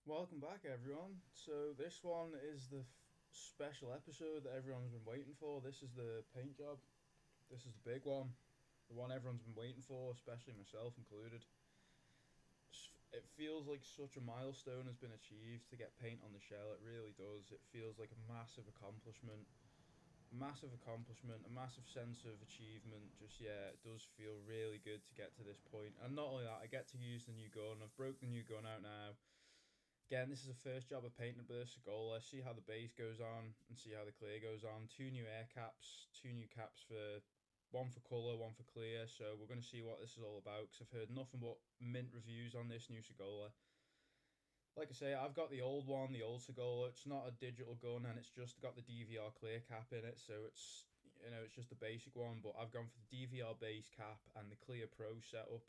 Welcome back, everyone. So this one is the special episode that everyone's been waiting for. This is the paint job. This is the big one, the one everyone's been waiting for, especially myself included. It feels like such a milestone has been achieved to get paint on the shell. It really does. It feels like a massive accomplishment. Massive accomplishment, a massive sense of achievement. Just yeah, it does feel really good to get to this point. And not only that, I get to use the new gun. I've broke the new gun out now. Again, this is the first job of painting with the Segola. See how the base goes on and see how the clear goes on. Two new air caps, two new caps for one for colour, one for clear. So we're going to see what this is all about because I've heard nothing but mint reviews on this new Segola. Like I say, I've got the old one, the old Segola. It's not a digital gun and it's just got the DVR clear cap in it. So it's just the basic one. But I've gone for the DVR base cap and the Clear Pro setup.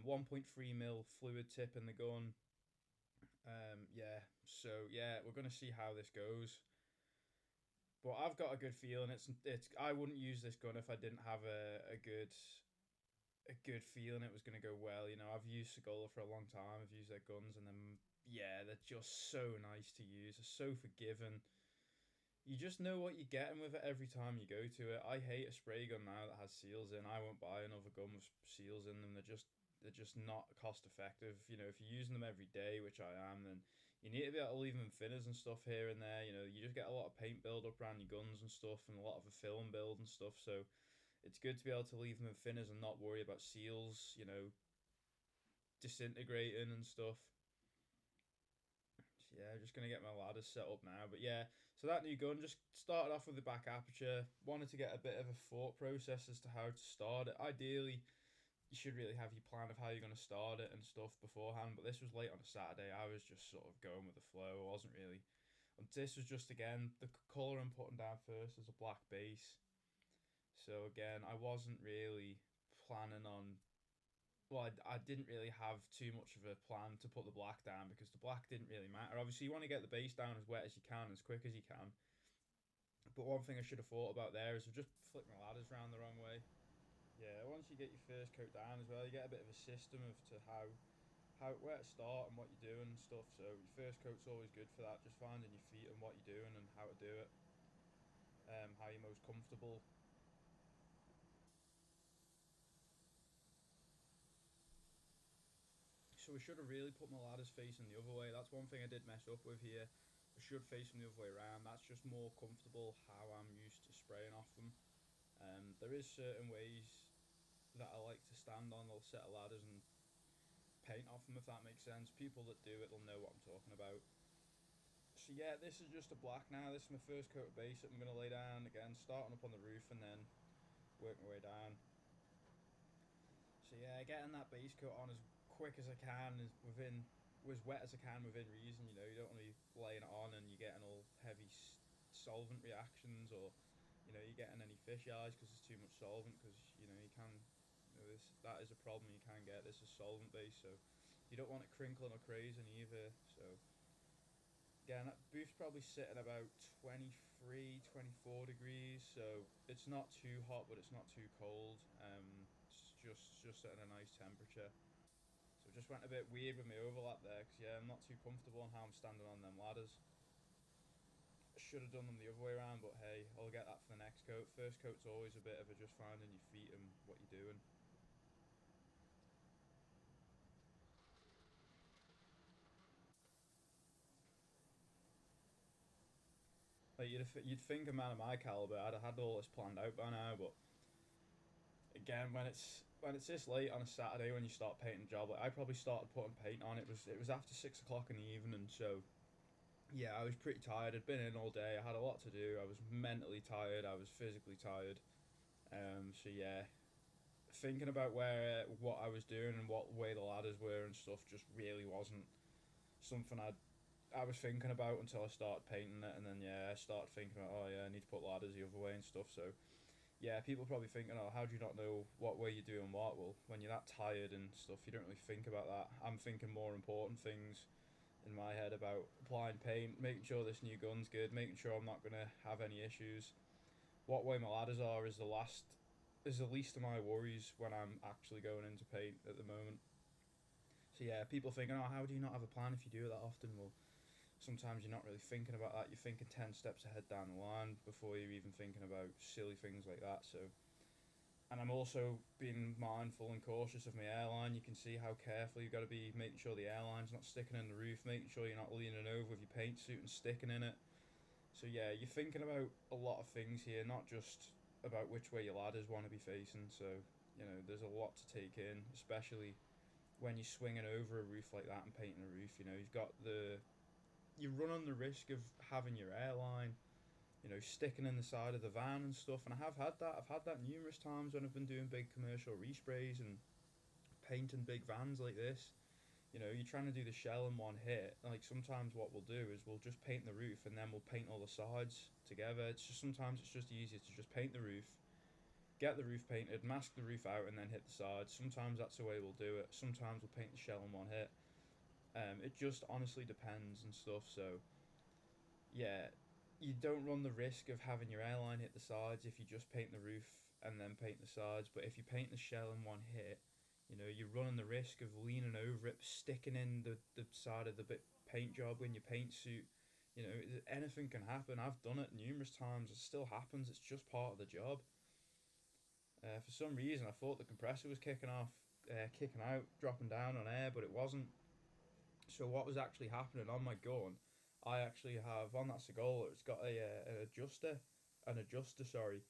1.3 mil fluid tip in the gun. Yeah, we're gonna see how this goes. But I've got a good feeling. It's. I wouldn't use this gun if I didn't have a good feeling it was gonna go well. I've used Segola for a long time. I've used their guns, and then yeah, they're just so nice to use. They're so forgiving. You just know what you're getting with it every time you go to it. I hate a spray gun now that has seals in. I won't buy another gun with seals in them. They're just not cost effective. If you're using them every day, which I am, then you need to be able to leave them in thinners and stuff here and there. You just get a lot of paint build up around your guns and stuff, and a lot of a film build and stuff. So it's good to be able to leave them in thinners and not worry about seals. Disintegrating and stuff. Yeah, just gonna get my ladders set up now. But yeah, so that new gun just started off with the back aperture. Wanted to get a bit of a thought process as to how to start it. Ideally, you should really have your plan of how you're gonna start it and stuff beforehand. But this was late on a Saturday. I was just sort of going with the flow. I wasn't really. And this was just again the color I'm putting down first is a black base. So again, I wasn't really planning on well, I didn't really have too much of a plan to put the black down because the black didn't really matter. Obviously, you want to get the base down as wet as you can, as quick as you can. But one thing I should have thought about there is I've just flicked my ladders around the wrong way. Yeah, once you get your first coat down as well, you get a bit of a system of to how where to start and what you're doing and stuff. So your first coat's always good for that. Just finding your feet and what you're doing and how to do it. How you're most comfortable. So we should have really put my ladders facing the other way. That's one thing I did mess up with here. I should face them the other way around. That's just more comfortable how I'm used to spraying off them. There is certain ways that I like to stand on. I'll set of ladders and paint off them if that makes sense. People that do it will know what I'm talking about. So yeah, this is just a black now. This is my first coat of base that I'm going to lay down again, starting up on the roof and then work my way down. So yeah, getting that base coat on as quick as I can is within as wet as I can within reason. You don't want to be laying it on and you're getting all heavy solvent reactions or you're getting any fish eyes because there's too much solvent because you can this that is a problem you can get. This is solvent based, so you don't want it crinkling or crazing either. So again, that booth's probably sitting about 23, 24 degrees, so it's not too hot, but it's not too cold. It's just at a nice temperature. So just went a bit weird with my overlap there, because yeah, I'm not too comfortable on how I'm standing on them ladders. I should have done them the other way around, but hey, I'll get that for the next coat. First coat's always a bit of a just finding your feet and what you're doing. Like you'd think a man of my caliber, I'd have had all this planned out by now, but again, when it's this late on a Saturday when you start painting a job, like I probably started putting paint on. It was after 6 o'clock in the evening, so yeah, I was pretty tired. I'd been in all day. I had a lot to do. I was mentally tired. I was physically tired. So yeah, thinking about where what I was doing and what way the ladders were and stuff just really wasn't something I was thinking about until I started painting it, and then yeah, I started thinking about oh yeah, I need to put ladders the other way and stuff. So yeah, people probably thinking, oh, how do you not know what way you're doing what? Well, when you're that tired and stuff, you don't really think about that. I'm thinking more important things in my head about applying paint, making sure this new gun's good, making sure I'm not gonna have any issues. What way my ladders are is the least of my worries when I'm actually going into paint at the moment. So yeah, people thinking, oh, how do you not have a plan if you do it that often? Well, sometimes you're not really thinking about that. You're thinking 10 steps ahead down the line before you're even thinking about silly things like that. So, and I'm also being mindful and cautious of my airline. You can see how careful you've got to be, making sure the airline's not sticking in the roof, making sure you're not leaning over with your paint suit and sticking in it. So yeah, you're thinking about a lot of things here, not just about which way your ladders want to be facing. So there's a lot to take in, especially when you're swinging over a roof like that and painting a roof. You run on the risk of having your airline, sticking in the side of the van and stuff. And I have had that. I've had that numerous times when I've been doing big commercial resprays and painting big vans like this. You're trying to do the shell in one hit. Like sometimes what we'll do is we'll just paint the roof and then we'll paint all the sides together. Sometimes it's just easier to just paint the roof, get the roof painted, mask the roof out, and then hit the sides. Sometimes that's the way we'll do it. Sometimes we'll paint the shell in one hit. It just honestly depends and stuff. So yeah, you don't run the risk of having your airline hit the sides if you just paint the roof and then paint the sides. But if you paint the shell in one hit, you're running the risk of leaning over it, sticking in the side of the bit paint job in your paint suit. Anything can happen. I've done it numerous times. It still happens. It's just part of the job. For some reason, I thought the compressor was kicking out, dropping down on air, but it wasn't. So what was actually happening on my gun? I actually have on that Segola. It's got an adjuster. Sorry.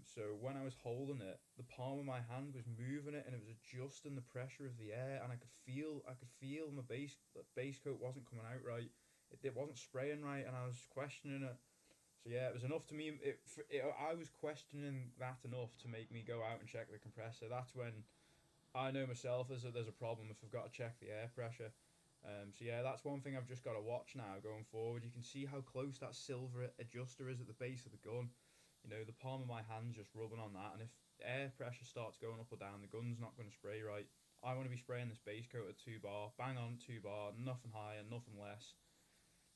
So when I was holding it, the palm of my hand was moving it, and it was adjusting the pressure of the air, and I could feel my base coat wasn't coming out right. It wasn't spraying right, and I was questioning it. So yeah, it was enough to me. I was questioning that enough to make me go out and check the compressor. That's when I know myself there's a problem if I've got to check the air pressure. So yeah, that's one thing I've just got to watch now going forward. You can see how close that silver adjuster is at the base of the gun. The palm of my hand's just rubbing on that, and if air pressure starts going up or down, the gun's not going to spray right. I want to be spraying this base coat at 2 bar, bang on 2 bar, nothing higher, nothing less.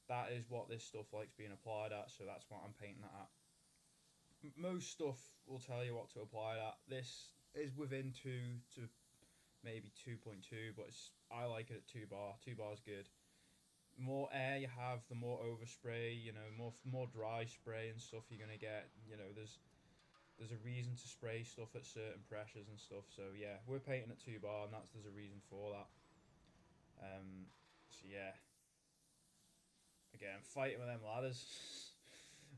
That is what this stuff likes being applied at, so that's what I'm painting that at. Most stuff will tell you what to apply at. This is within 2 to maybe 2.2, but I like it at 2 bar. 2 bar's good. More air you have, the more overspray, more dry spray and stuff you're gonna get. There's a reason to spray stuff at certain pressures and stuff. So yeah, we're painting at 2 bar, and there's a reason for that. So yeah, again, fighting with them ladders.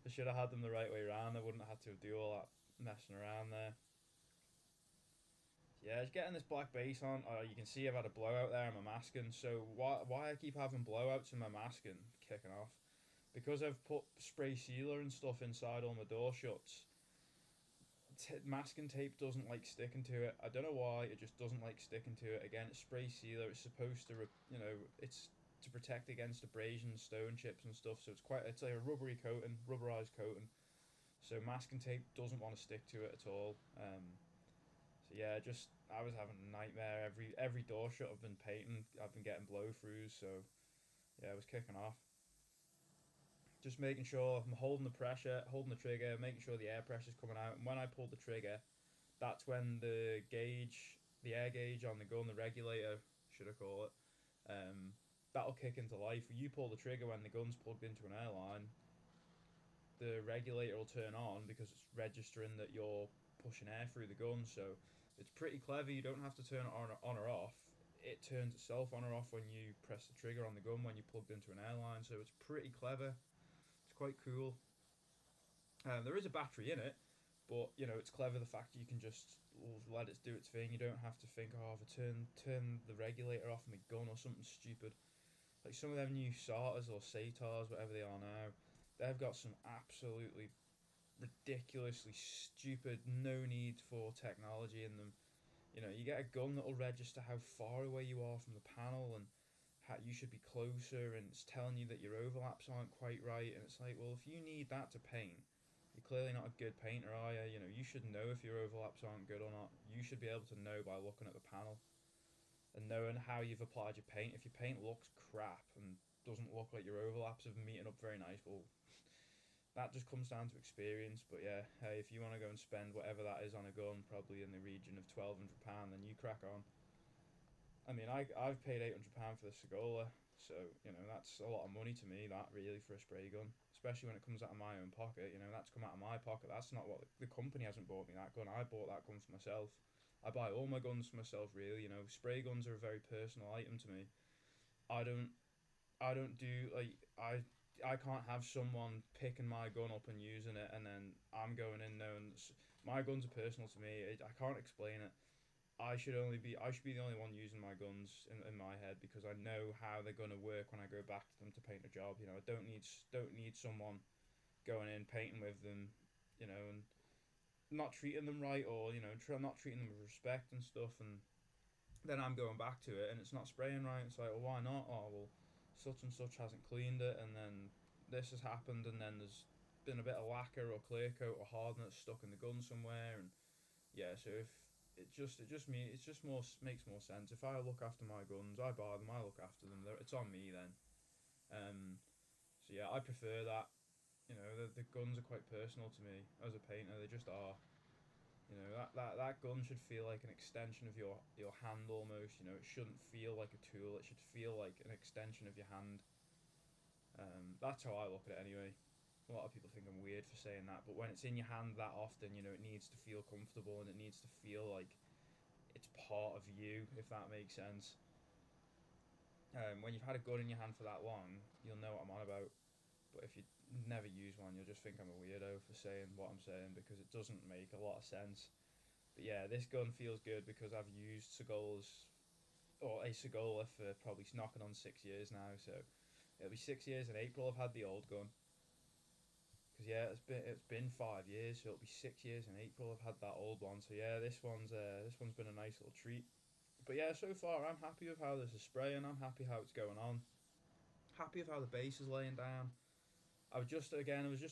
I should have had them the right way around. I wouldn't have had to do all that messing around there. Yeah, just getting this black base on. You can see I've had a blowout there in my masking. So why I keep having blowouts in my masking kicking off? Because I've put spray sealer and stuff inside all my door shuts. Masking tape doesn't like sticking to it. I don't know why. It just doesn't like sticking to it. Again, it's spray sealer. It's supposed to, it's to protect against abrasion, stone chips and stuff. So it's like a rubberized coating. So masking tape doesn't want to stick to it at all. So yeah, just I was having a nightmare. Every door shut I've been painting, I've been getting blow throughs. So yeah, I was kicking off. Just making sure I'm holding the pressure, holding the trigger, making sure the air pressure's coming out. And when I pull the trigger, that's when the air gauge on the gun, the regulator, should I call it, that'll kick into life. When you pull the trigger when the gun's plugged into an airline, the regulator will turn on because it's registering that you're pushing air through the gun. So it's pretty clever. You don't have to turn it on or off. It turns itself on or off when you press the trigger on the gun when you're plugged into an airline. So it's pretty clever. It's quite cool. There is a battery in it, but it's clever the fact that you can just let it do its thing. You don't have to think, oh, if I turn the regulator off my gun or something stupid. Like some of them new SATAs or SATAs, whatever they are now, they've got some absolutely ridiculously stupid, no need for technology in them. You get a gun that'll register how far away you are from the panel and how you should be closer, and it's telling you that your overlaps aren't quite right. And it's like, well, if you need that to paint, you're clearly not a good painter, are you? You should know if your overlaps aren't good or not. You should be able to know by looking at the panel and knowing how you've applied your paint. If your paint looks crap and doesn't look like your overlaps are meeting up very nice, well, that just comes down to experience. But yeah, hey, if you want to go and spend whatever that is on a gun, probably in the region of £1,200, then you crack on. I mean, I've paid £800 for the Segola, so you know that's a lot of money to me. That really for a spray gun, especially when it comes out of my own pocket. You know, that's come out of my pocket. That's not what the company hasn't bought me that gun. I bought that gun for myself. I buy all my guns for myself. Really, you know, spray guns are a very personal item to me. I don't I don't do like I can't have someone picking my gun up and using it, and then I'm going in there and my guns are personal to me. I can't explain it. I should be the only one using my guns in my head because I know how they're gonna work when I go back to them to paint a job. You know, I don't need someone going in painting with them, you know, and not treating them right, or you know, not treating them with respect and stuff. And then I'm going back to it and it's not spraying right. It's like, well, why not? Oh, well, such and such hasn't cleaned it, and then this has happened, and then there's been a bit of lacquer or clear coat or hardener that's stuck in the gun somewhere, and yeah. So if it just more makes more sense if I look after my guns, I buy them, I look after them. It's on me then. So yeah, I prefer that. You know, the guns are quite personal to me as a painter. They just are. You know that gun should feel like an extension of your hand almost. You know, it shouldn't feel like a tool. It should feel like an extension of your hand. That's how I look at it anyway. A lot of people think I'm weird for saying that, but when it's in your hand that often, you know, it needs to feel comfortable and it needs to feel like it's part of you, if that makes sense. When you've had a gun in your hand for that long, you'll know what I'm on about. But if you never use one, you'll just think I'm a weirdo for saying what I'm saying because it doesn't make a lot of sense. But yeah, this gun feels good because I've used Segolas or a Segola for probably knocking on 6 years now. So it'll be 6 years in April. I've had the old gun because yeah, it's been 5 years, so it'll be 6 years in April. I've had that old one. So yeah, this one's been a nice little treat. But yeah, so far I'm happy with how this is spraying. I'm happy how it's going on. Happy with how the base is laying down. I was just a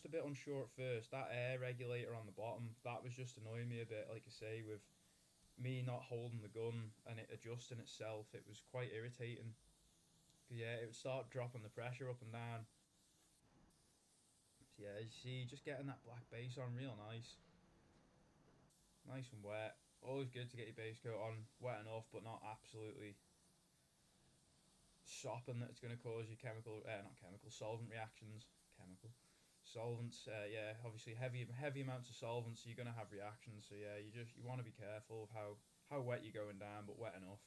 bit unsure at first. That air regulator on the bottom, that was just annoying me a bit. Like I say, with me not holding the gun and it adjusting itself, it was quite irritating. Yeah, it would start dropping the pressure up and down. So yeah, you see, just getting that black base on real nice, nice and wet. Always good to get your base coat on wet enough, but not absolutely sopping that it's going to cause you not chemical, solvent reactions. Chemical solvents. Yeah, obviously heavy amounts of solvents, so you're going to have reactions. So yeah, you want to be careful of how wet you're going down, but wet enough.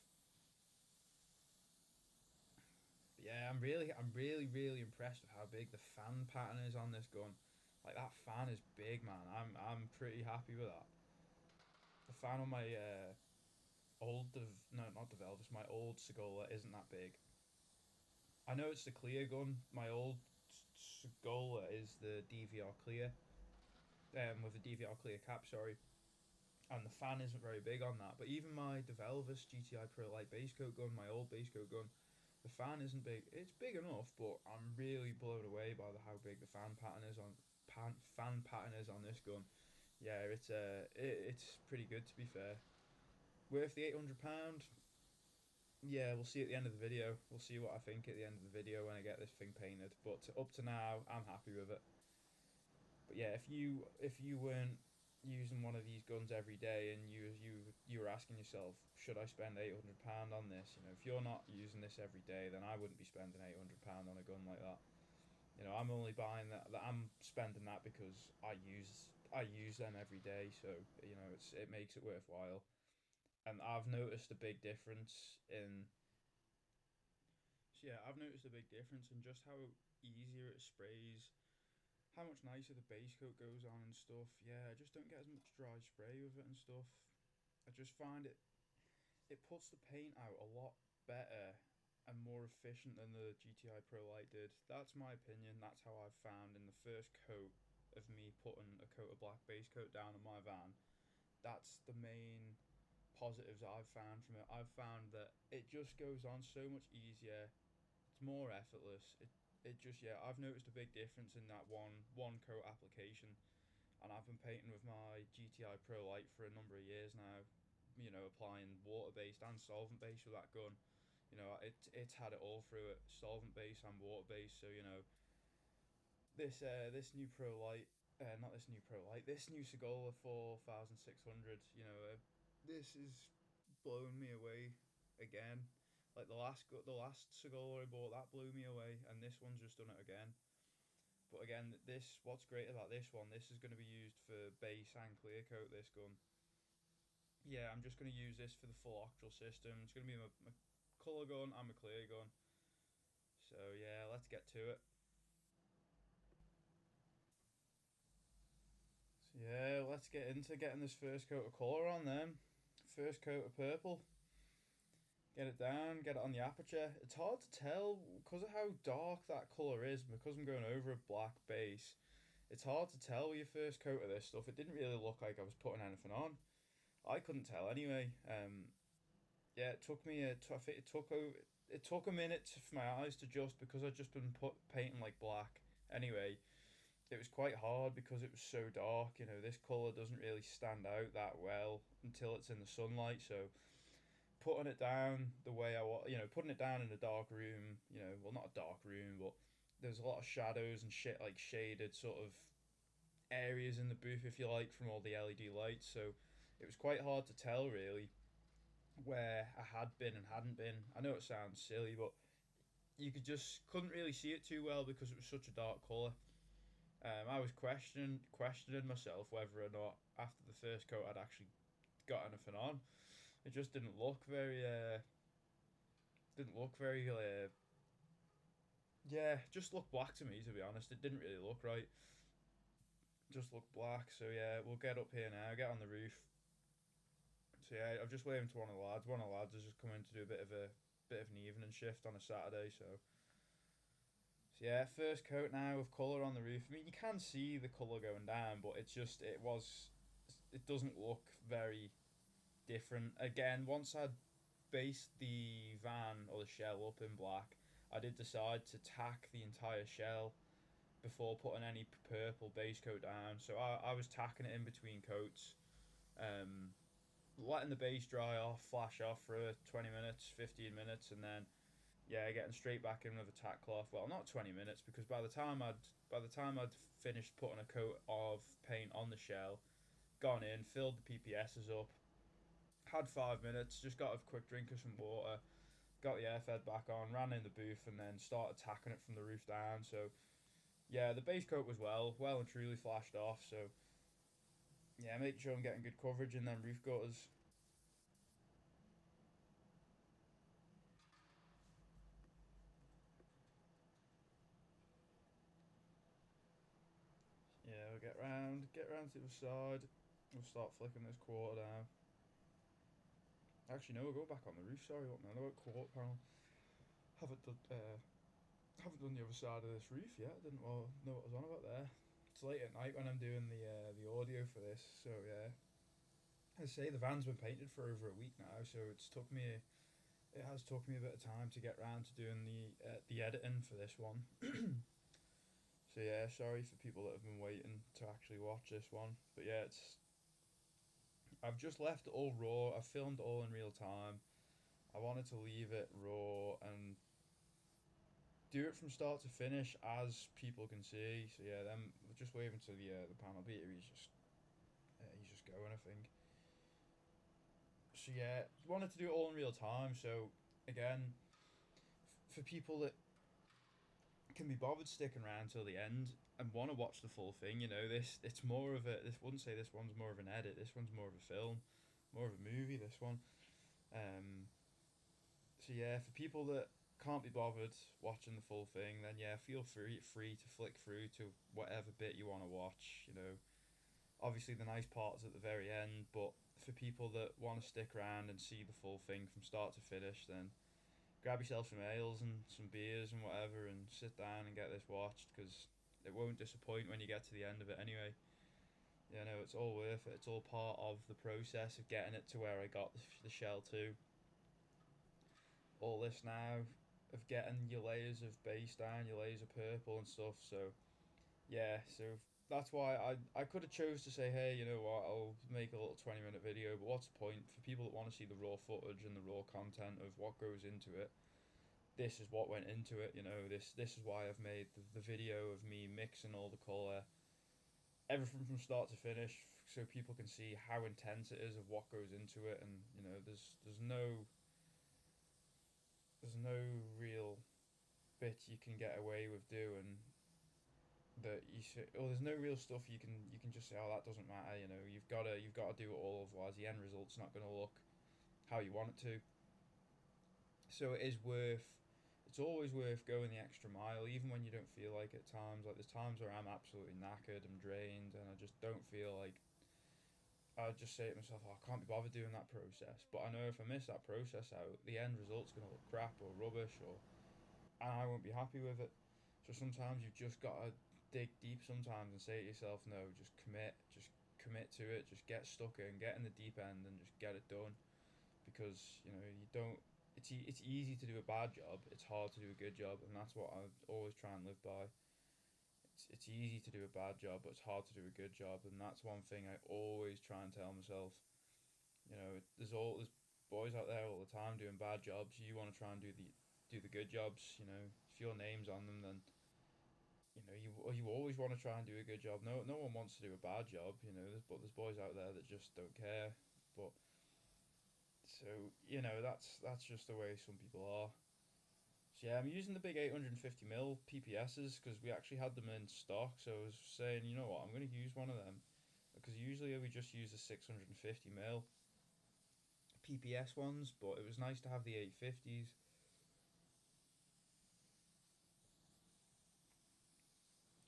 But yeah, really impressed with how big the fan pattern is on this gun. Like that fan is big, man. I'm pretty happy with that. The fan on my no, not Developers, my old Segola isn't that big. I know it's the clear gun. My old Segola is the DVR clear, with the DVR clear cap. Sorry, and the fan isn't very big on that. But even my Developers GTI Pro Light base coat gun, my old base coat gun, the fan isn't big. It's big enough, but I'm really blown away by how big the fan pattern is on this gun. Yeah, it's pretty good to be fair. Worth the £800? Yeah, we'll see at the end of the video. We'll see what I think at the end of the video when I get this thing painted. But up to now, I'm happy with it. But yeah, if you weren't using one of these guns every day and you were asking yourself, should I spend £800 on this? You know, if you're not using this every day, then I wouldn't be spending £800 on a gun like that. You know, I'm only buying that. I'm spending that because I use them every day. So you know, it makes it worthwhile. And I've noticed a big difference in. So yeah, I've noticed a big difference in just how easier it sprays, how much nicer the base coat goes on and stuff. Yeah, I just don't get as much dry spray with it and stuff. I just find it puts the paint out a lot better and more efficient than the GTI Pro Light did. That's my opinion. That's how I've found in the first coat of me putting a coat of black base coat down on my van. That's the main positives I've found from it. I've found that it just goes on so much easier. It's more effortless. It just yeah. I've noticed a big difference in that one coat application, and I've been painting with my GTI Pro Light for a number of years now. You know, applying water based and solvent based with that gun. You know, it's had it all through it, solvent based and water based. So you know, this new Pro Light, not this new Pro Light, this new Segola 4600. You know, this is blowing me away again. Like the last Segola I bought, that blew me away, and this one's just done it again. But again, this what's great about this one, this is going to be used for base and clear coat. This gun, yeah, I'm just going to use this for the full octral system. It's going to be my color gun and my clear gun. So yeah, let's get to it. So yeah, let's get into getting this first coat of colour on then. First coat of purple. Get it down, get it on the aperture. It's hard to tell because of how dark that colour is, because I'm going over a black base. It's hard to tell with your first coat of this stuff. It didn't really look like I was putting anything on. I couldn't tell anyway. Yeah, it took me. I think it took a minute for my eyes to adjust because I'd just been painting like black. Anyway, it was quite hard because it was so dark. You know, this color doesn't really stand out that well until it's in the sunlight. So putting it down the way I want, putting it down in a dark room. Well, not a dark room, but there's a lot of shadows and shit, like shaded sort of areas in the booth, if you like, from all the LED lights. So it was quite hard to tell really where I had been and hadn't been. I know it sounds silly, but you couldn't really see it too well because it was such a dark color. I was questioning myself whether or not after the first coat I'd actually got anything on. It just didn't look very yeah, just looked black to me, to be honest. It didn't really look right. Just looked black. So yeah, we'll get up here now, get on the roof. So yeah, I've just waved to one of the lads. One of the lads has just come in to do a bit of an evening shift on a Saturday. So yeah, first coat now of colour on the roof. I mean, you can see the colour going down, but it doesn't look very different. Again, once I'd based the van or the shell up in black, I did decide to tack the entire shell before putting any purple base coat down. So I was tacking it in between coats, um, letting the base dry off, flash off for 20 minutes, 15 minutes, and then yeah, getting straight back in with a tack cloth. Well, not 20 minutes because by the time I'd finished putting a coat of paint on the shell, gone in, filled the PPSs up, had 5 minutes, just got a quick drink of some water, got the air fed back on, ran in the booth, and then started tacking it from the roof down. So yeah, the base coat was well and truly flashed off. So yeah, making sure I'm getting good coverage in them roof gutters. Yeah, we'll get round to the side. We'll start flicking this quarter down. Actually, no, we'll go back on the roof. Sorry, what now? About quarter panel. Haven't done haven't done the other side of this roof yet. I didn't know what I was on about there. It's late at night when I'm doing the audio for this. So yeah, as I say, the van's been painted for over a week now. So it has took me a bit of time to get round to doing the editing for this one. So yeah, sorry for people that have been waiting to actually watch this one. But yeah, I've just left it all raw. I filmed it all in real time. I wanted to leave it raw and do it from start to finish as people can see. So yeah, then just waving to the panel beater. He's just going. I think. So yeah, wanted to do it all in real time. So again, for people that can be bothered sticking around till the end and want to watch the full thing, this it's more of a. This wouldn't say this one's more of an edit. This one's more of a film, more of a movie. This one. Um. So yeah, for people that can't be bothered watching the full thing, then yeah, feel free to flick through to whatever bit you want to watch. Obviously the nice parts at the very end, but for people that want to stick around and see the full thing from start to finish, then grab yourself some ales and some beers and whatever, and sit down and get this watched because it won't disappoint when you get to the end of it anyway. It's all worth it. It's all part of the process of getting it to where I got the shell to. All this now of getting your layers of base down, your layers of purple and stuff. So yeah, so that's why I could have chose to say, hey, you know what, I'll make a little 20-minute video, but what's the point for people that want to see the raw footage and the raw content of what goes into it? This is what went into it. This is why I've made the video of me mixing all the color, everything from start to finish, so people can see how intense it is of what goes into it, and there's no there's no real bit you can get away with doing that you should, or there's no real stuff you can just say, oh, that doesn't matter. You've got to do it all, otherwise the end result's not going to look how you want it to. So it's always worth going the extra mile, even when you don't feel like it. At times, like there's times where I'm absolutely knackered, I'm drained, and I just don't feel like. I just say to myself, oh, I can't be bothered doing that process. But I know if I miss that process out, the end result's gonna look crap or rubbish, or and I won't be happy with it. So sometimes you've just got to dig deep sometimes and say to yourself, no, just commit to it, just get stuck in, get in the deep end, and just get it done. Because you don't. It's easy to do a bad job. It's hard to do a good job, and that's what I always try and live by. It's easy to do a bad job, but it's hard to do a good job, and that's one thing I always try and tell myself. There's boys out there all the time doing bad jobs. You want to try and do the good jobs. If your name's on them, then you always want to try and do a good job. No one wants to do a bad job. But there's boys out there that just don't care. But so that's just the way some people are. So yeah, I'm using the big 850 mil PPSs because we actually had them in stock. So I was saying, you know what, I'm going to use one of them because usually we just use the 650 mil PPS ones, but it was nice to have the 850s.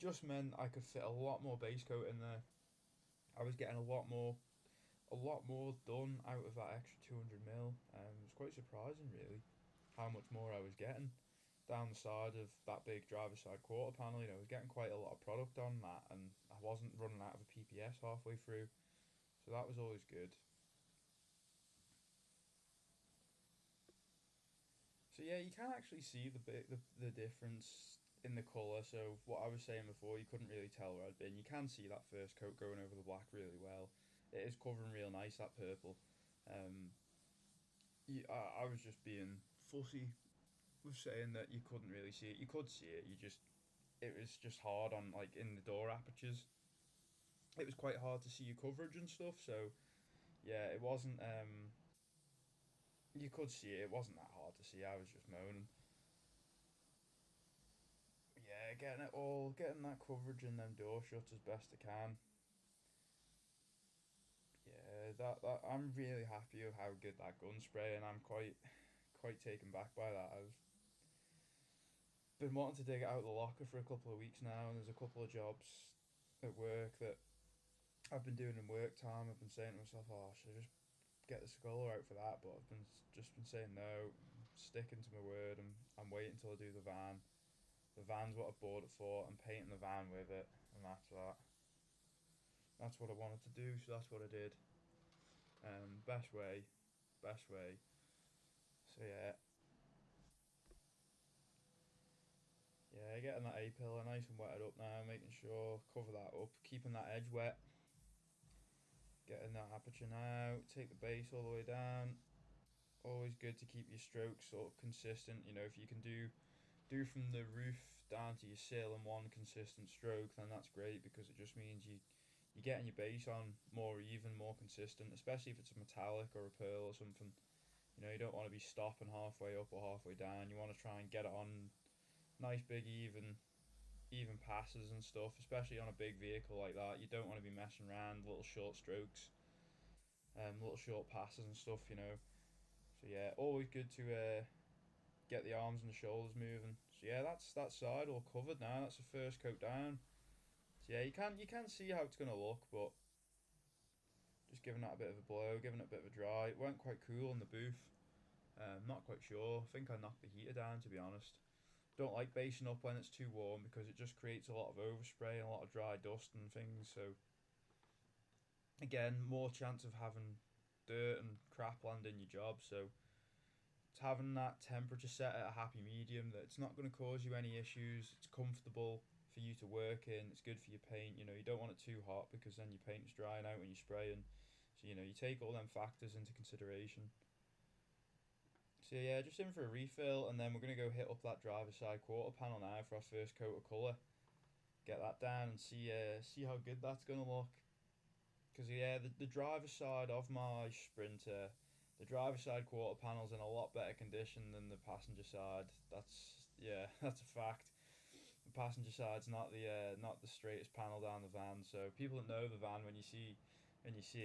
Just meant I could fit a lot more base coat in there. I was getting a lot more done out of that extra 200 mil. It was quite surprising, really, how much more I was getting down the side of that big driver's side quarter panel. I was getting quite a lot of product on that, and I wasn't running out of a PPS halfway through, so that was always good. So yeah, you can actually see the difference in the colour. So what I was saying before, you couldn't really tell where I'd been. You can see that first coat going over the black really well. It is covering real nice, that purple. Um, I was just being fussy with saying that you couldn't really see it. You could see it. It was just hard on, like, in the door apertures. It was quite hard to see your coverage and stuff. So yeah, it wasn't. You could see it. It wasn't that hard to see. I was just moaning. Yeah, getting that coverage in them door shuts as best I can. Yeah, that I'm really happy with how good that gun spray, and I'm quite taken back by that. I've been wanting to dig it out of the locker for a couple of weeks now, and there's a couple of jobs at work that I've been doing in work time. I've been saying to myself, "Oh, should I just get the sculler out for that?" But I've been saying no, sticking to my word. I'm waiting until I do the van. The van's what I bought it for. I'm painting the van with it, and that's that. That's what I wanted to do, so that's what I did. Best way, best way. So yeah, yeah, getting that A pillar nice and wetted up now, making sure cover that up, keeping that edge wet, getting that aperture now. Take the base all the way down. Always good to keep your strokes sort of consistent. If you can do from the roof down to your sill in one consistent stroke, then that's great because it just means you're getting your base on more even, more consistent. Especially if it's a metallic or a pearl or something. You don't want to be stopping halfway up or halfway down. You want to try and get it on nice big even passes and stuff, especially on a big vehicle like that. You don't want to be messing around little short strokes, little short passes and stuff. So yeah, always good to get the arms and the shoulders moving. So yeah, that's that side all covered now. That's the first coat down. So yeah, you can see how it's gonna look, but just giving that a bit of a blow, giving it a bit of a dry. It weren't quite cool in the booth. Not quite sure. I think I knocked the heater down, to be honest. Don't like basing up when it's too warm because it just creates a lot of overspray and a lot of dry dust and things. So again, more chance of having dirt and crap land in your job. So it's having that temperature set at a happy medium that it's not going to cause you any issues. It's comfortable for you to work in. It's good for your paint. You don't want it too hot because then your paint's drying out when you're spraying. So you take all them factors into consideration. So yeah, just in for a refill, and then we're gonna go hit up that driver's side quarter panel now for our first coat of colour. Get that down and see how good that's gonna look. Because yeah, the driver's side of my Sprinter, The driver side quarter panel's in a lot better condition than the passenger side. That's yeah, that's a fact. The passenger side's not the straightest panel down the van. So people that know the van, when you see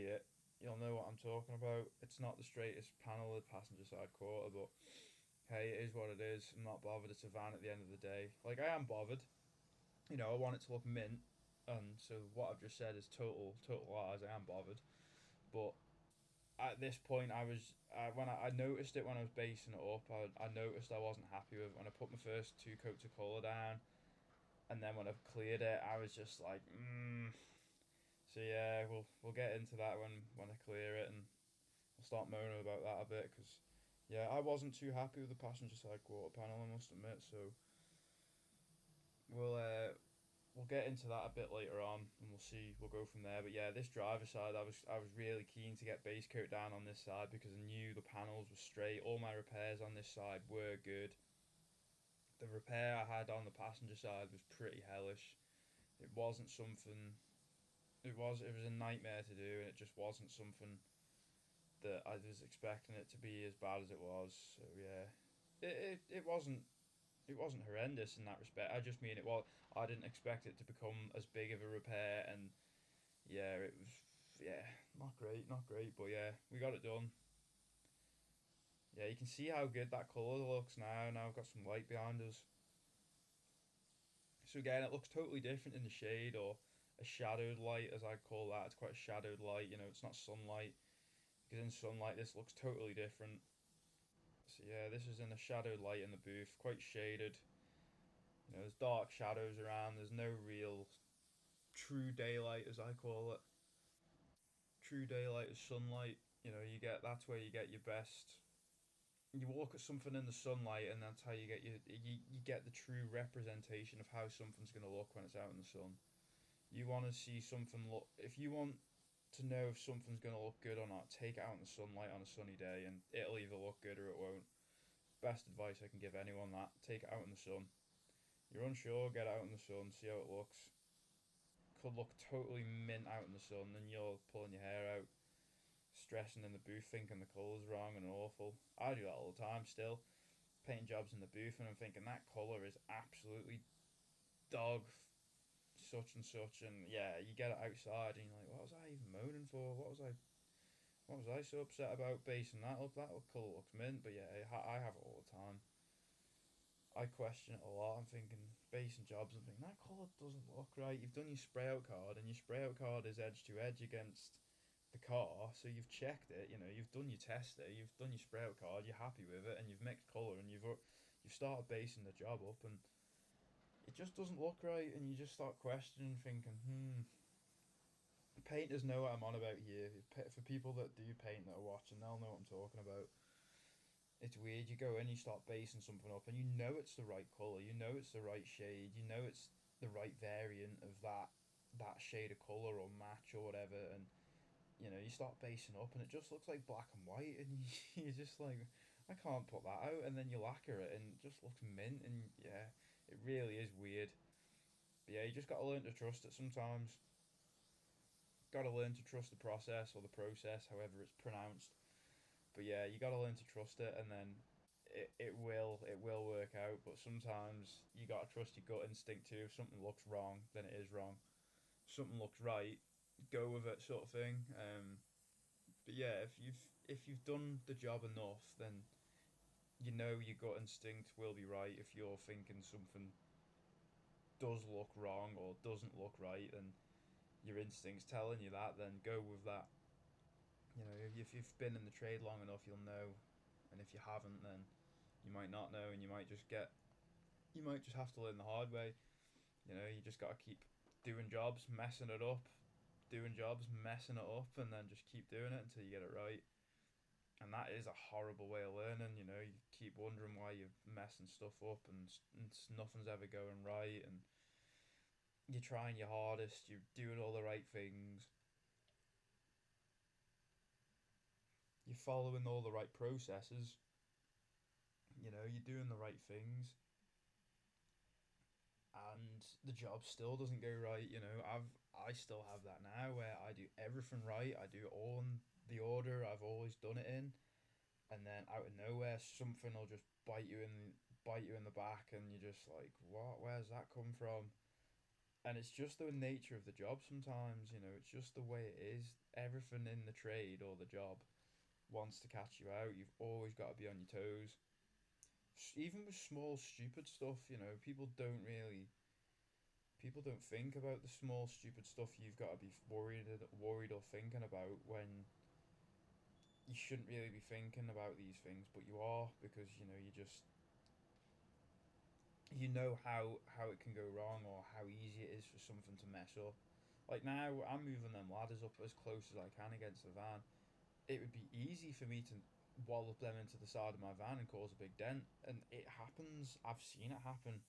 it, you'll know what I'm talking about. It's not the straightest panel, the passenger side quarter, but hey, it is what it is. I'm not bothered. It's a van at the end of the day. Like, I am bothered. You know, I want it to look mint, and so what I've just said is total lies. I am bothered, but at this point, when I noticed it when I was basing it up. I noticed I wasn't happy with it when I put my first two coats of colour down, and then when I've cleared it, I was just like, So yeah, we'll get into that when I clear it, and I'll start moaning about that a bit because yeah, I wasn't too happy with the passenger side quarter panel. I must admit. So we'll uh, we'll get into that a bit later on, and we'll see. We'll go from there. But yeah, this driver side, I was really keen to get base coat down on this side because I knew the panels were straight. All my repairs on this side were good. The repair I had on the passenger side was pretty hellish. It wasn't something. It was a nightmare to do, and it just wasn't something that I was expecting it to be as bad as it was. So yeah, it wasn't horrendous in that respect. I just mean it was. I didn't expect it to become as big of a repair, and yeah, it was. Yeah, not great, not great, but yeah, we got it done. Yeah, you can see how good that colour looks now. Now we've got some light behind us. So again, it looks totally different in the shade or a shadowed light, as I call that. It's quite a shadowed light. You know, it's not sunlight because in sunlight this looks totally different. So yeah, this is in a shadowed light in the booth, quite shaded. You know, there's dark shadows around. There's no real true daylight, as I call it. True daylight is sunlight. You know, you get that's where you get your best. You look at something in the sunlight, and that's how you get the true representation of how something's gonna look when it's out in the sun. You want to see something look. If you want to know if something's gonna look good or not, take it out in the sunlight on a sunny day, and it'll either look good or it won't. Best advice I can give anyone: that take it out in the sun. You're unsure, get out in the sun, see how it looks. Could look totally mint out in the sun, and you're pulling your hair out, stressing in the booth, thinking the colour's wrong and awful. I do that all the time still. Painting jobs in the booth, and I'm thinking that colour is absolutely dog such and such, and yeah, you get it outside, and you're like, what was I even moaning for? What was I so upset about basing that up? That colour looks mint, but yeah, I have it all the time. I question it a lot. I'm thinking basing jobs and thinking that colour doesn't look right. You've done your spray out card, and your spray out card is edge to edge against the car, so you've checked it. You know, you've done your test there, you've done your spray out card, you're happy with it, and you've mixed colour, and you've started basing the job up, and it just doesn't look right, and you just start questioning, thinking, Painters know what I'm on about here. For people that do paint that are watching, they'll know what I'm talking about. It's weird. You go in, you start basing something up, and you know it's the right color. You know it's the right shade. You know it's the right variant of that shade of color or match or whatever. And you know you start basing up, and it just looks like black and white, and you're just like, I can't put that out. And then you lacquer it, and it just looks mint. And yeah, it really is weird. But yeah, you just got to learn to trust it sometimes. Got to learn to trust the process or the process, however it's pronounced. But yeah, you got to learn to trust it, and then it will work out. But sometimes you got to trust your gut instinct too. If something looks wrong, then it is wrong. If something looks right, go with it, sort of thing. But yeah, if you've done the job enough, then you know your gut instinct will be right. If you're thinking something does look wrong or doesn't look right, and your instinct's telling you that, then go with that. You know, if you've been in the trade long enough, you'll know, and if you haven't, then you might not know, and you might just have to learn the hard way. You know, you just got to keep doing jobs, messing it up, doing jobs, messing it up, and then just keep doing it until you get it right. And that is a horrible way of learning. You know, you keep wondering why you're messing stuff up, and nothing's ever going right, and you're trying your hardest, you're doing all the right things, you're following all the right processes, you know, you're doing the right things, and the job still doesn't go right. You know, I still have that now where I do everything right. I do it all in the order I've always done it in, and then out of nowhere something will just bite you in the back, and you're just like, what? Where's that come from? And it's just the nature of the job sometimes. It's just the way it is. Everything in the trade or the job wants to catch you out. You've always got to be on your toes. Even with small stupid stuff, people don't think about the small stupid stuff you've got to be worried or thinking about, when you shouldn't really be thinking about these things, but you are, because how it can go wrong, or how easy it is for something to mess up. Like now, I'm moving them ladders up as close as I can against the van. It would be easy for me to wallop them into the side of my van and cause a big dent, and it happens. I've seen it happen.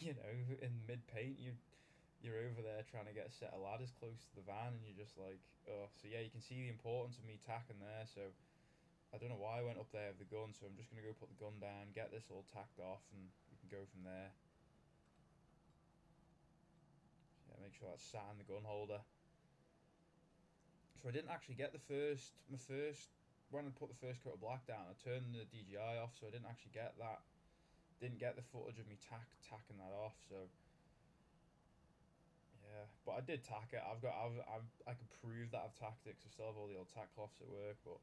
In mid paint, you're over there trying to get a set of ladders close to the van, and you're just like, oh. So yeah, you can see the importance of me tacking there. So I don't know why I went up there with the gun. So I'm just gonna go put the gun down, get this all tacked off, and we can go from there. Yeah, make sure that's sat in the gun holder. So I didn't actually get my first when I put the first coat of black down. I turned the DJI off, so I didn't actually get that. Didn't get the footage of me tacking that off. So yeah, but I did tack it. I can prove that I've tacked it, because I still have all the old tack cloths at work, but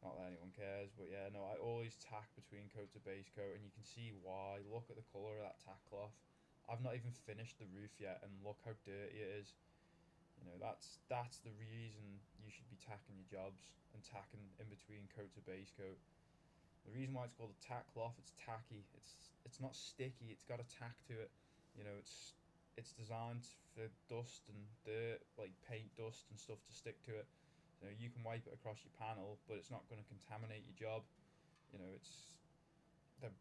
not that anyone cares. But yeah, no, I always tack between coat to base coat, and you can see why. Look at the colour of that tack cloth. I've not even finished the roof yet, and look how dirty it is. That's the reason you should be tacking your jobs and tacking in between coat to base coat. The reason why it's called a tack cloth, it's tacky. It's not sticky. It's got a tack to it. It's designed for dust and dirt, like paint dust and stuff, to stick to it. You can wipe it across your panel, but it's not going to contaminate your job. It's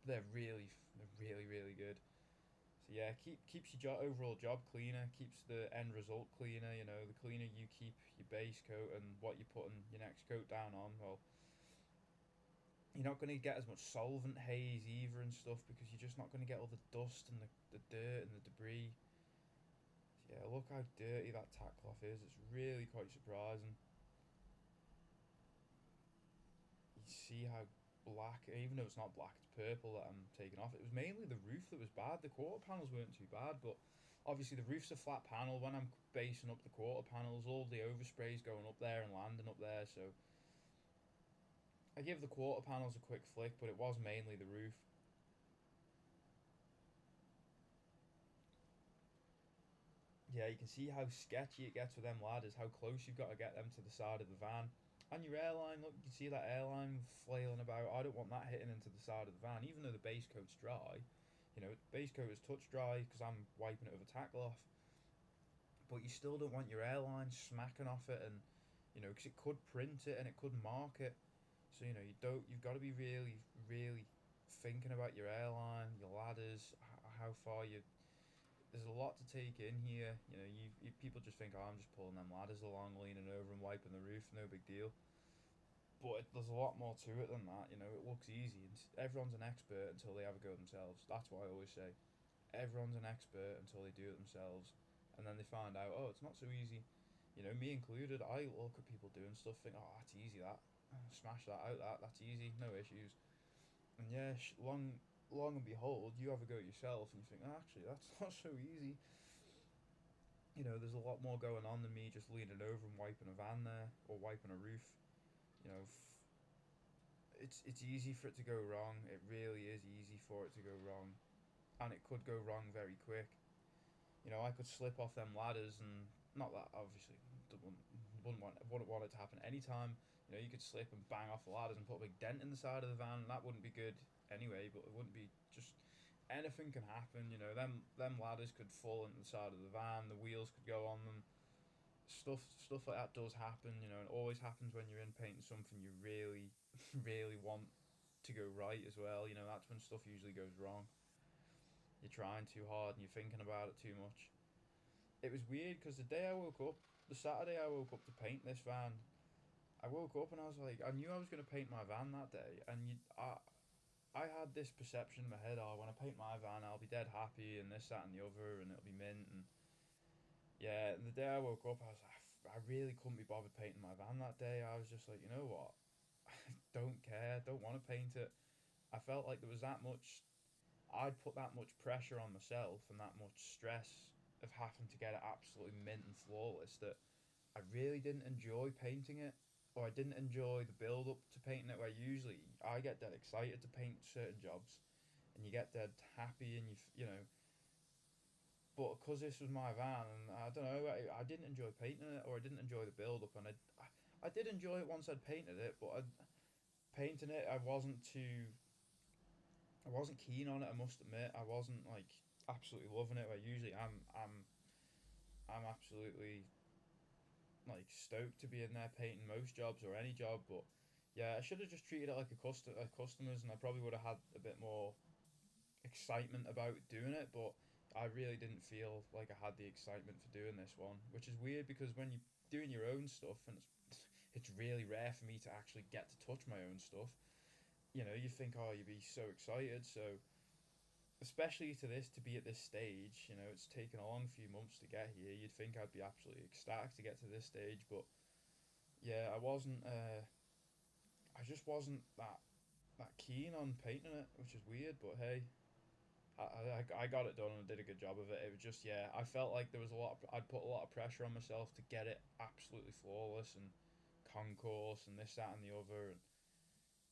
they're really really good. So yeah, keeps your overall job cleaner, keeps the end result cleaner. The cleaner you keep your base coat and what you're putting your next coat down on, well, you're not going to get as much solvent haze either and stuff, because you're just not going to get all the dust and the dirt and the debris. So yeah, look how dirty that tack cloth is. It's really quite surprising. You see how black, even though it's not black, it's purple that I'm taking off. It was mainly the roof that was bad. The quarter panels weren't too bad, but obviously the roof's a flat panel. When I'm basing up the quarter panels, all the overspray's going up there and landing up there. So I give the quarter panels a quick flick, but it was mainly the roof. Yeah, you can see how sketchy it gets with them ladders, how close you've got to get them to the side of the van. And your airline, look, you can see that airline flailing about. I don't want that hitting into the side of the van, even though the base coat's dry. Base coat is touch dry because I'm wiping it with a tackle off. But you still don't want your airline smacking off it, and because it could print it and it could mark it. So you've got to be really, really thinking about your airline, your ladders, how far you. There's a lot to take in here. People just think, oh, I'm just pulling them ladders along, leaning over and wiping the roof, no big deal. But there's a lot more to it than that. It looks easy, and everyone's an expert until they have a go themselves. That's what I always say. Everyone's an expert until they do it themselves, and then they find out, oh, it's not so easy. Me included. I look at people doing stuff, think, oh, that's easy. That smash that out. That's easy, no issues. And yeah, long and behold, you have a go at yourself, and you think, oh, actually, that's not so easy. There's a lot more going on than me just leaning over and wiping a van there, or wiping a roof. You know, it's easy for it to go wrong. It really is easy for it to go wrong, and it could go wrong very quick. I could slip off them ladders, and not that obviously wouldn't want it to happen anytime. You could slip and bang off the ladders and put a big dent in the side of the van. That wouldn't be good anyway, but it wouldn't be just anything can happen. Them ladders could fall into the side of the van. The wheels could go on them. Stuff like that does happen. And it always happens when you're in painting something you really, really want to go right as well. That's when stuff usually goes wrong. You're trying too hard and you're thinking about it too much. It was weird because the Saturday I woke up to paint this van, I woke up and I was like, I knew I was going to paint my van that day, and I had this perception in my head, oh, when I paint my van, I'll be dead happy, and this, that, and the other, and it'll be mint, and yeah, and the day I woke up, I was like, I really couldn't be bothered painting my van that day. I was just like, you know what? don't care, don't want to paint it. I felt like there was that much, I'd put that much pressure on myself and that much stress of having to get it absolutely mint and flawless that I really didn't enjoy painting it, or I didn't enjoy the build up to painting it. Where usually I get dead excited to paint certain jobs, and you get dead happy, and you know. But because this was my van, and I don't know, I didn't enjoy painting it, or I didn't enjoy the build up, and I did enjoy it once I'd painted it, but painting it, I wasn't keen on it. I must admit, I wasn't like absolutely loving it. Where usually I'm absolutely like stoked to be in there painting most jobs or any job. But yeah, I should have just treated it like a customers, and I probably would have had a bit more excitement about doing it. But I really didn't feel like I had the excitement for doing this one, which is weird because when you're doing your own stuff, and it's really rare for me to actually get to touch my own stuff. You know, you think, oh, you'd be so excited. So especially to this to be at this stage, you know, it's taken a long few months to get here. You'd think I'd be absolutely ecstatic to get to this stage, but yeah, I wasn't. I just wasn't that keen on painting it, which is weird. But hey, I got it done and did a good job of it. It was just yeah, I felt like there was a lot. I'd put a lot of pressure on myself to get it absolutely flawless and concourse and this, that, and the other. And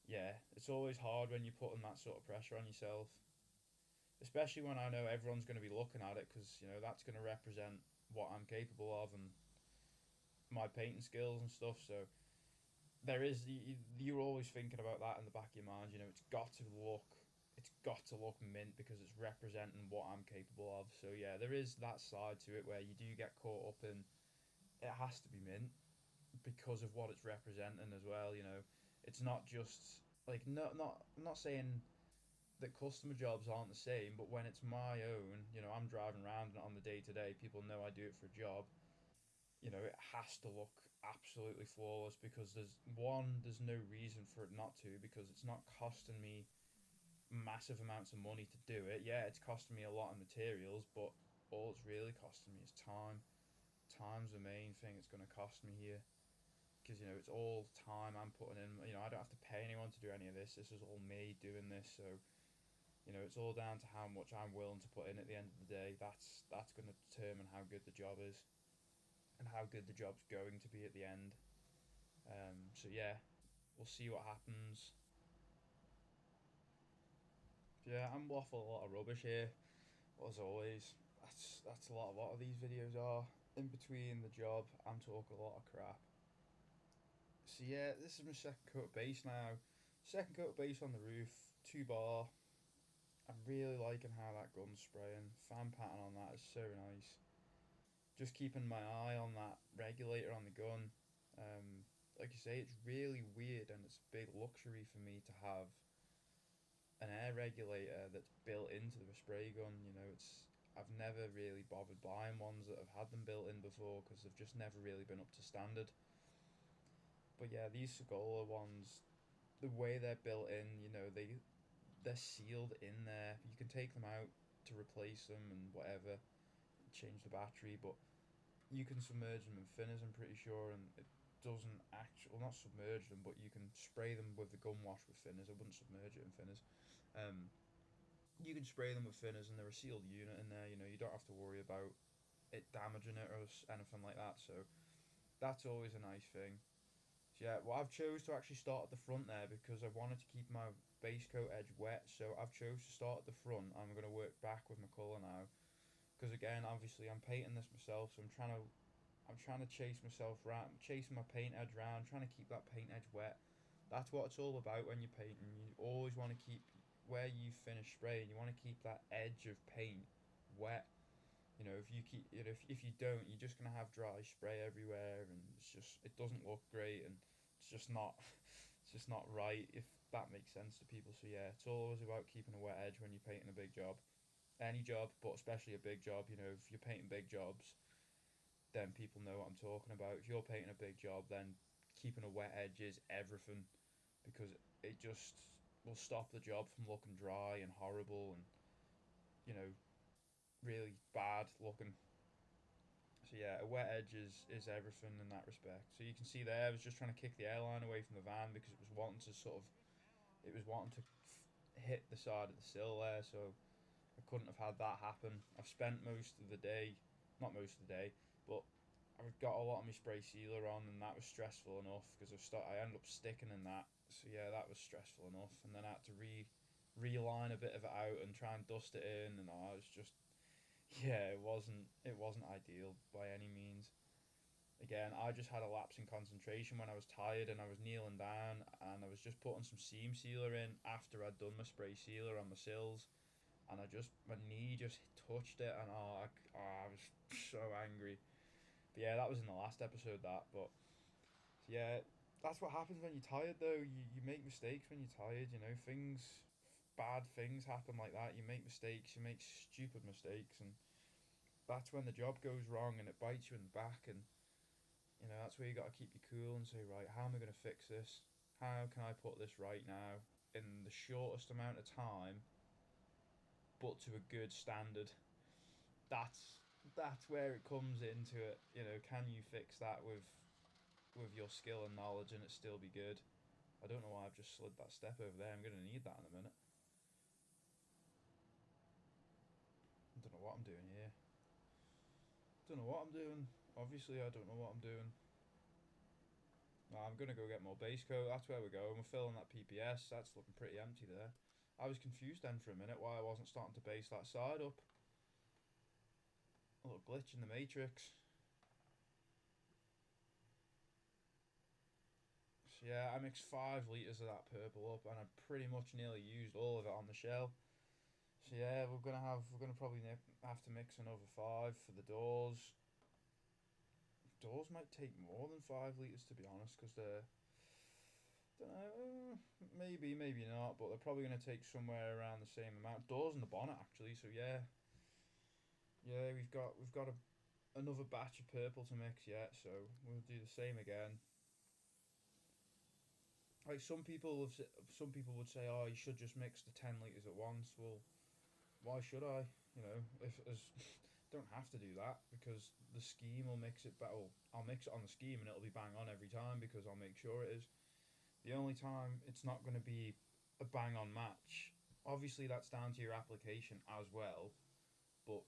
yeah, it's always hard when you're putting that sort of pressure on yourself, especially when I know everyone's going to be looking at it because you know that's going to represent what I'm capable of and my painting skills and stuff. So there is you're always thinking about that in the back of your mind. You know, it's got to look mint because it's representing what I'm capable of. So yeah, there is that side to it where you do get caught up in it has to be mint because of what it's representing as well. You know, it's not just like I'm not saying that customer jobs aren't the same, but when it's my own, you know, I'm driving around on the day to day. People know I do it for a job. You know, it has to look absolutely flawless because there's no reason for it not to because it's not costing me massive amounts of money to do it. Yeah, it's costing me a lot of materials, but all it's really costing me is time. Time's the main thing it's going to cost me here because you know it's all time I'm putting in. You know, I don't have to pay anyone to do any of this. This is all me doing this, so you know, it's all down to how much I'm willing to put in at the end of the day. That's going to determine how good the job is and how good the job's going to be at the end. So yeah, we'll see what happens. Yeah, I'm waffling a lot of rubbish here, as always. That's a lot of these videos are. In between the job, I'm talking a lot of crap. So yeah, this is my second coat of base now. Second coat of base on the roof, 2 bar. I'm really liking how that gun's spraying. Fan pattern on that is so nice. Just keeping my eye on that regulator on the gun. Like you say, it's really weird and it's a big luxury for me to have an air regulator that's built into the spray gun. You know, it's I've never really bothered buying ones that have had them built in before because they've just never really been up to standard. But yeah, these Segola ones, the way they're built in, you know, they're sealed in there. You can take them out to replace them and whatever, change the battery, but you can submerge them in thinners. I'm pretty sure, and it doesn't actually well, not submerge them, but you can spray them with the gun wash with thinners. I wouldn't submerge it in thinners. Um, you can spray them with thinners, and they're a sealed unit in there. You know, you don't have to worry about it damaging it or anything like that. So that's always a nice thing. So yeah, well, I've chose to actually start at the front there because I wanted to keep my base coat edge wet. So I've chose to start at the front. I'm going to work back with my colour now because again, obviously, I'm painting this myself, so I'm trying to chase myself round, chasing my paint edge round, trying to keep that paint edge wet. That's what it's all about when you're painting. You always want to keep where you finish spraying. You want to keep that edge of paint wet. You know, if you keep if you don't, you're just gonna have dry spray everywhere, and it doesn't look great, and it's just not it's just not right if that makes sense to people. So yeah, it's always about keeping a wet edge when you're painting a big job, any job, but especially a big job. You know, if you're painting big jobs, then people know what I'm talking about. If you're painting a big job, then keeping a wet edge is everything because it just will stop the job from looking dry and horrible and you know really bad looking. So yeah, a wet edge is everything in that respect. So you can see there, I was just trying to kick the airline away from the van because it was wanting to hit the side of the sill there. So I couldn't have had that happen. I've spent most of the day, not most of the day, but I've got a lot of my spray sealer on, and that was stressful enough because I ended up sticking in that. So yeah, that was stressful enough, and then I had to reline a bit of it out and try and dust it in, and I was just yeah, it wasn't ideal by any means. Again, I just had a lapse in concentration when I was tired and I was kneeling down and I was just putting some seam sealer in after I'd done my spray sealer on the sills, and my knee just touched it, and I was so angry. But yeah, that was in the last episode, that. But yeah, that's what happens when you're tired, though. You make mistakes when you're tired. Bad things happen like that. You make mistakes. You make stupid mistakes, and that's when the job goes wrong and it bites you in the back. And that's where you got to keep you cool and say, right, how am I going to fix this? How can I put this right now in the shortest amount of time, but to a good standard? That's where it comes into it. Can you fix that with your skill and knowledge and it still be good? I don't know why I've just slid that step over there. I'm gonna need that in a minute. I don't know what I'm doing here. Don't know what I'm doing. Obviously, I don't know what I'm doing. No, I'm gonna go get more base coat. That's where we're going. We're filling that PPS. That's looking pretty empty there. I was confused then for a minute why I wasn't starting to base that side up. A little glitch in the matrix. So yeah, I mixed 5 litres of that purple up, and I pretty much nearly used all of it on the shell. So yeah, we're gonna probably have to mix another 5 for the doors. Doors might take more than 5 litres to be honest, because they're don't know, maybe not, but they're probably gonna take somewhere around the same amount. Doors and the bonnet actually. So yeah, yeah, we've got another batch of purple to mix yet, so we'll do the same again. Like some people would say, oh, you should just mix the 10 litres at once. Well, why should I? If as don't have to do that because the scheme will mix it better. Well, I'll mix it on the scheme and it'll be bang on every time because I'll make sure it is. The only time it's not going to be a bang on match, obviously that's down to your application as well. But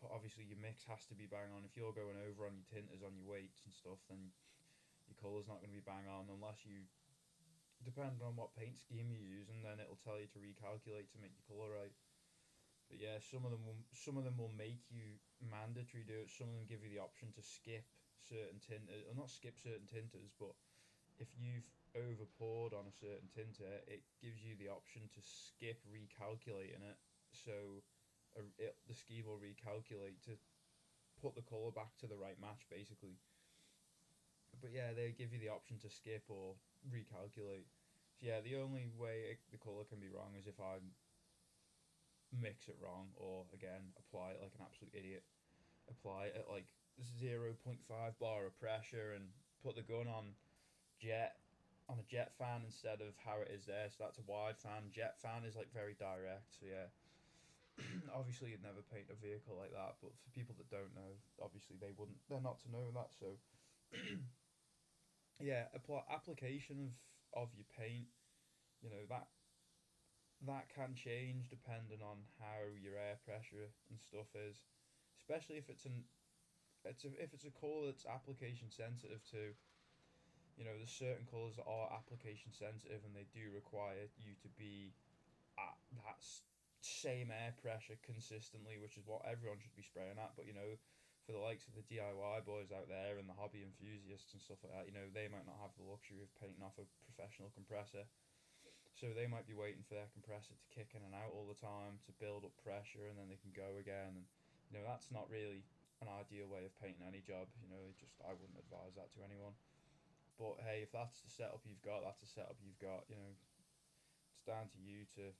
obviously your mix has to be bang on. If you're going over on your tinters, on your weights and stuff, then your colour's not going to be bang on unless you, depending on what paint scheme you're using, then it'll tell you to recalculate to make your colour right. But yeah, some of them will make you mandatory do it. Some of them give you the option to skip certain tinters, or not skip certain tinters, but if you've over poured on a certain tinter, it gives you the option to skip recalculating it. So the scheme will recalculate to put the colour back to the right match, basically. But yeah, they give you the option to skip or recalculate. So yeah, the only way the colour can be wrong is if I mix it wrong or again apply it like an absolute idiot. Apply it at like 0.5 bar of pressure and put the gun jet on a jet fan instead of how it is there. So that's a wide fan. Jet fan is like very direct. So yeah, obviously you'd never paint a vehicle like that. But for people that don't know, obviously they wouldn't. They're not to know that. So yeah, application of your paint. That can change depending on how your air pressure and stuff is, especially if if it's a colour that's application sensitive to. There's certain colours that are application sensitive and they do require you to be at that same air pressure consistently, which is what everyone should be spraying at. But for the likes of the DIY boys out there and the hobby enthusiasts and stuff like that, they might not have the luxury of painting off a professional compressor. So they might be waiting for their compressor to kick in and out all the time to build up pressure and then they can go again. And that's not really an ideal way of painting any job. Just I wouldn't advise that to anyone. But hey, if that's the setup you've got, that's the setup you've got. It's down to you to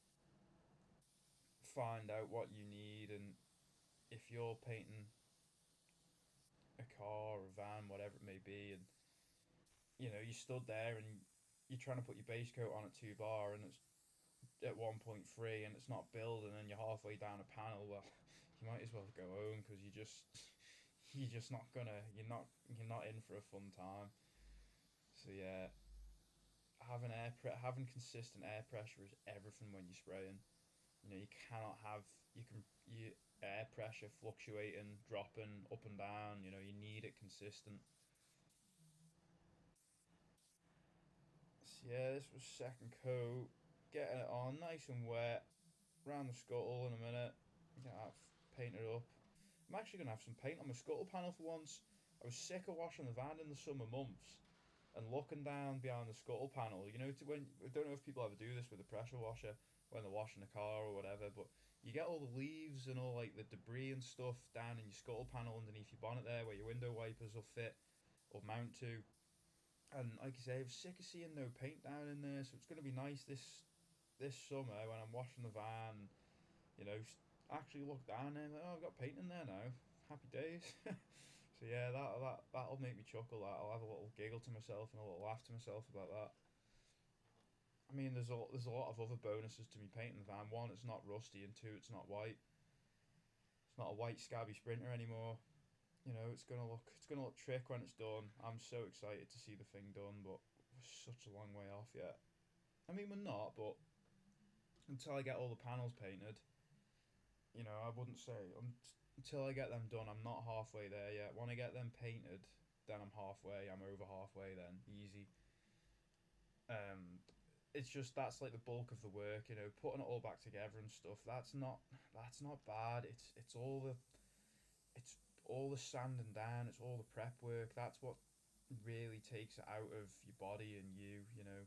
find out what you need, and if you're painting a car or a van, whatever it may be, and you stood there and you're trying to put your base coat on at 2 bar and it's at 1.3 and it's not building and you're halfway down a panel, well, you might as well go home because you're just not gonna you're not in for a fun time. So yeah, having consistent air pressure is everything when you're spraying. You know, you cannot have you can you air pressure fluctuating, dropping up and down. You know, you need it consistent. So yeah, this was second coat. Getting it on nice and wet. Round the scuttle in a minute. Get that painted up. I'm actually gonna have some paint on my scuttle panel for once. I was sick of washing the van in the summer months and looking down behind the scuttle panel. You know, when I don't know if people ever do this with a pressure washer when they're washing a car or whatever, but you get all the leaves and all like the debris and stuff down in your scuttle panel underneath your bonnet there, where your window wipers will fit or mount to. And like I say, I was sick of seeing no paint down in there, so it's going to be nice this summer when I'm washing the van. You know, actually look down there, and like, oh, I've got paint in there now. Happy days. So yeah, that'll make me chuckle. That I'll have a little giggle to myself and a little laugh to myself about that. I mean, there's a lot of other bonuses to me painting the van. One, it's not rusty, and two, it's not white. It's not a white scabby Sprinter anymore. You know, it's gonna look trick when it's done. I'm so excited to see the thing done, but we're such a long way off yet. I mean, we're not, but until I get all the panels painted, you know, I wouldn't say until I get them done. I'm not halfway there yet. When I get them painted, then I'm halfway. I'm over halfway. Then easy. Um, it's just that's like the bulk of the work, you know, putting it all back together and stuff. That's not bad. It's all the sanding down. It's all the prep work. That's what really takes it out of your body and you know,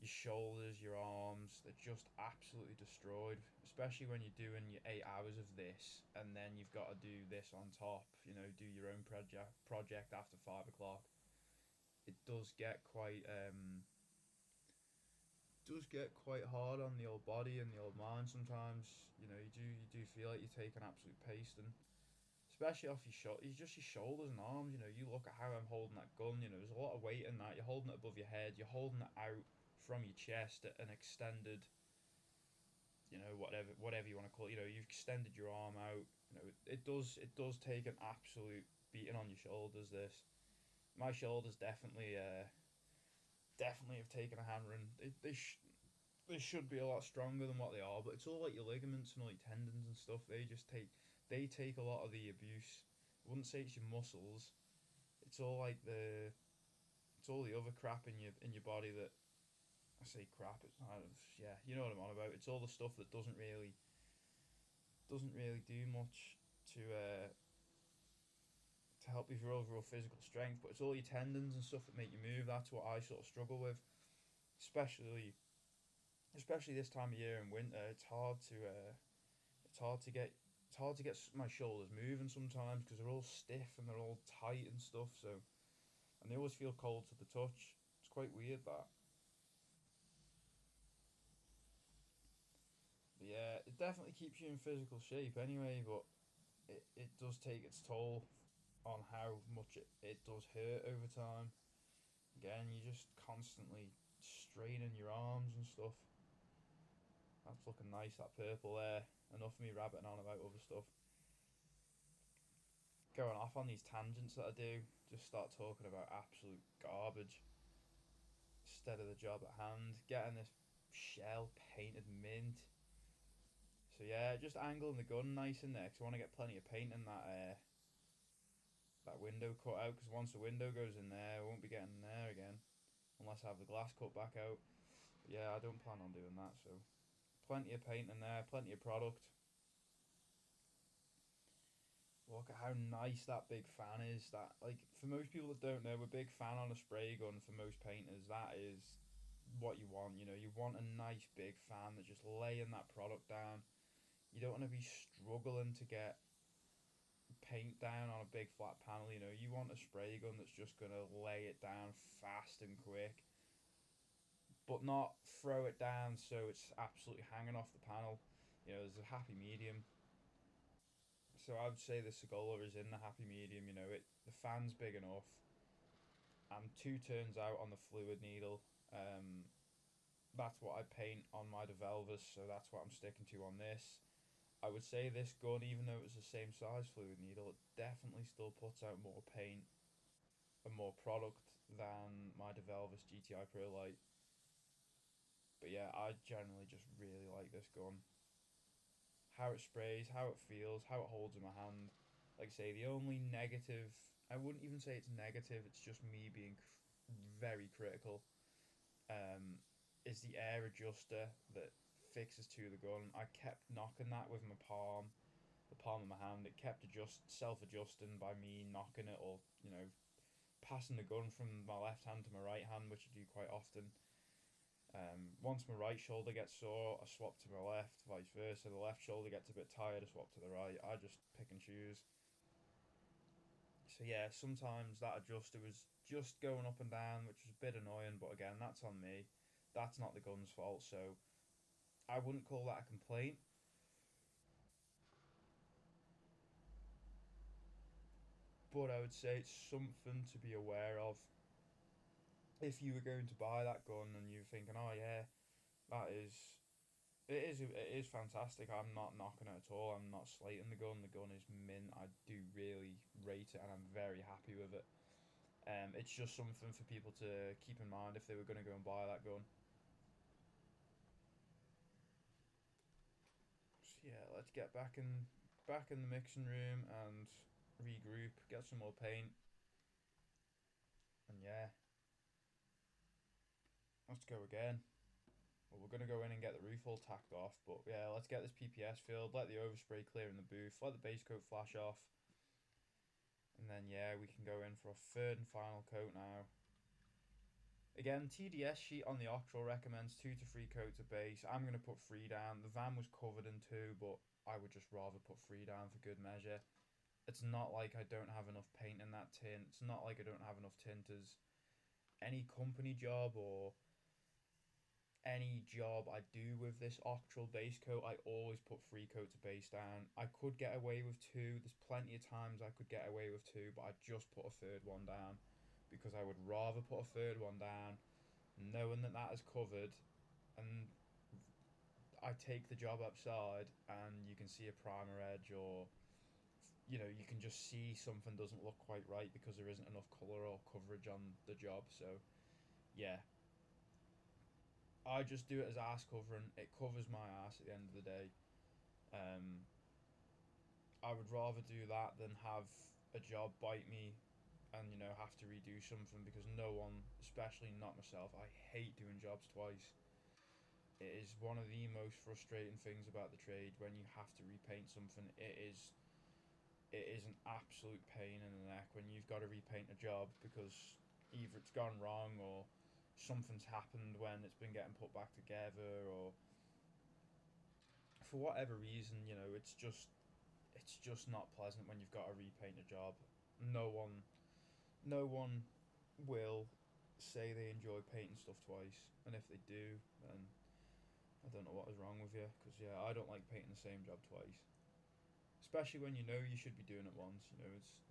your shoulders, your arms, they're just absolutely destroyed. Especially when you're doing your 8 hours of this, and then you've got to do this on top. You know, do your own project after 5 o'clock. It does get quite hard on the old body and the old mind sometimes. You know, you do feel like you're taking absolute pasting, especially off your just your shoulders and arms. You know, you look at how I'm holding that gun. You know, there's a lot of weight in that. You're holding it above your head. You're holding it out from your chest at an extended, you know, whatever you want to call it. You know, you've extended your arm out. You know, it does take an absolute beating on your shoulders. This my shoulders definitely have taken a hammering. They should be a lot stronger than what they are, but it's all like your ligaments and all your tendons and stuff. They take a lot of the abuse. I wouldn't say it's your muscles. It's all like it's all the other crap in your body that I say crap. It's not, yeah, you know what I'm on about. It's all the stuff that doesn't really do much to help with your overall physical strength, but it's all your tendons and stuff that make you move. That's what I sort of struggle with, especially especially this time of year in winter. It's hard to get it's hard to get my shoulders moving sometimes because they're all stiff and they're all tight and stuff. So and they always feel cold to the touch. It's quite weird that. But yeah, it definitely keeps you in physical shape anyway. But it does take its toll on how much it does hurt over time. Again, you're just constantly straining your arms and stuff. That's looking nice, that purple there. Enough of me rabbiting on about other stuff. Going off on these tangents that I do, just start talking about absolute garbage instead of the job at hand. Getting this shell painted mint. So yeah, just angling the gun nice in there because I want to get plenty of paint in that window cut out. Because once the window goes in there, I won't be getting in there again unless I have the glass cut back out. But yeah, I don't plan on doing that. So plenty of paint in there, plenty of product. Look at how nice that big fan is. That like for most people that don't know, a big fan on a spray gun for most painters, that is what you want. You know, you want a nice big fan that just laying that product down. You don't want to be struggling to get paint down on a big flat panel. You know, you want a spray gun that's just gonna lay it down fast and quick, but not throw it down so it's absolutely hanging off the panel. You know, there's a happy medium. So I would say the Segola is in the happy medium. You know, the fan's big enough. I'm 2 turns out on the fluid needle. That's what I paint on my Develvers, so that's what I'm sticking to on this. I would say this gun, even though it's the same size fluid needle, it definitely still puts out more paint and more product than my DeVelvis GTI Pro Light. But yeah, I generally just really like this gun. How it sprays, how it feels, how it holds in my hand. Like I say, the only negative, I wouldn't even say it's negative, it's just me being very critical, um, is the air adjuster that fixes to the gun. I kept knocking that with my palm, the palm of my hand. It kept self-adjusting by me knocking it, or passing the gun from my left hand to my right hand, which I do quite often. Once my right shoulder gets sore, I swap to my left, vice versa. The left shoulder gets a bit tired, I swap to the right. I just pick and choose. So yeah, sometimes that adjuster was just going up and down, which was a bit annoying. But again, that's on me. That's not the gun's fault. So I wouldn't call that a complaint. But I would say it's something to be aware of. If you were going to buy that gun and you're thinking, oh yeah, that is it is fantastic. I'm not knocking it at all. I'm not slating the gun. The gun is mint. I do really rate it, and I'm very happy with it. It's just something for people to keep in mind if they were going to go and buy that gun. So yeah, let's get back in the mixing room and regroup, get some more paint, and yeah, let's go again. Well, we're gonna go in and get the roof all tacked off, but yeah, let's get this PPS filled. Let the overspray clear in the booth. Let the base coat flash off, and then yeah, we can go in for a third and final coat now. Again, TDS sheet on the Octrol recommends 2 to 3 coats of base. I'm going to put 3 down. The van was covered in 2, but I would just rather put 3 down for good measure. It's not like I don't have enough paint in that tint. It's not like I don't have enough tinters. Any company job or any job I do with this Octrol base coat, I always put 3 coats of base down. I could get away with 2. There's plenty of times I could get away with 2, but I just put a third one down because I would rather put a third one down knowing that that is covered, and I take the job outside and you can see a primer edge, or you can just see something doesn't look quite right because there isn't enough color or coverage on the job. So yeah, I just do it as ass covering. It covers my ass at the end of the day. um, I would rather do that than have a job bite me and have to redo something, because no one, especially not myself, I hate doing jobs twice. It is one of the most frustrating things about the trade when you have to repaint something. It is an absolute pain in the neck when you've got to repaint a job because either it's gone wrong or something's happened when it's been getting put back together, or for whatever reason, it's just not pleasant when you've got to repaint a job. No one no one will say they enjoy painting stuff twice, and if they do, then I don't know what is wrong with you, because yeah, I don't like painting the same job twice, especially when you should be doing it once.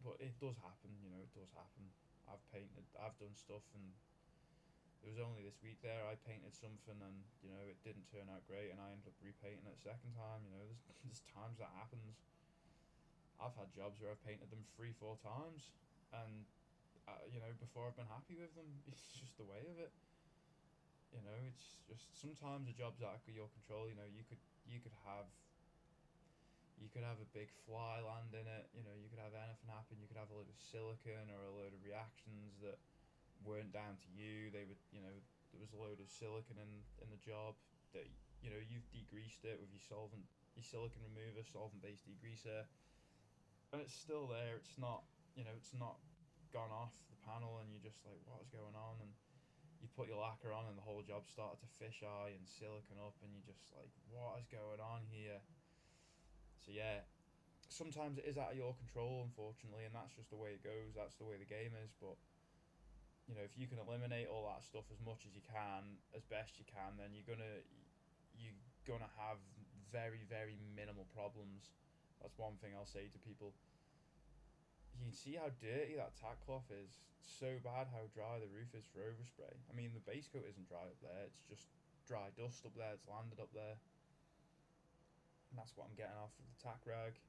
But it does happen. It does happen. I've done stuff, and it was only this week there I painted something, and it didn't turn out great, and I ended up repainting it a second time. There's times that happens. I've had jobs where I've painted them 3, 4 times, and before I've been happy with them. It's just the way of it. It's just sometimes the job's out of your control. You could have a big fly land in it. You could have anything happen. You could have a load of silicon or a load of reactions that weren't down to you. There was a load of silicon in the job that you've degreased it with your solvent, your silicon remover, solvent based degreaser, and it's still there. It's not gone off the panel, and you're just like, what's going on? And you put your lacquer on, and the whole job started to fisheye and silicon up, and you're just like, what is going on here? So yeah, sometimes it is out of your control, unfortunately, and that's just the way it goes. That's the way the game is. But if you can eliminate all that stuff as much as you can, as best you can, then you're gonna have very, very minimal problems. That's one thing I'll say to people. You can see how dirty that tack cloth is. It's so bad how dry the roof is for overspray. I mean, the base coat isn't dry up there. It's just dry dust up there. It's landed up there. And that's what I'm getting off of the tack rag.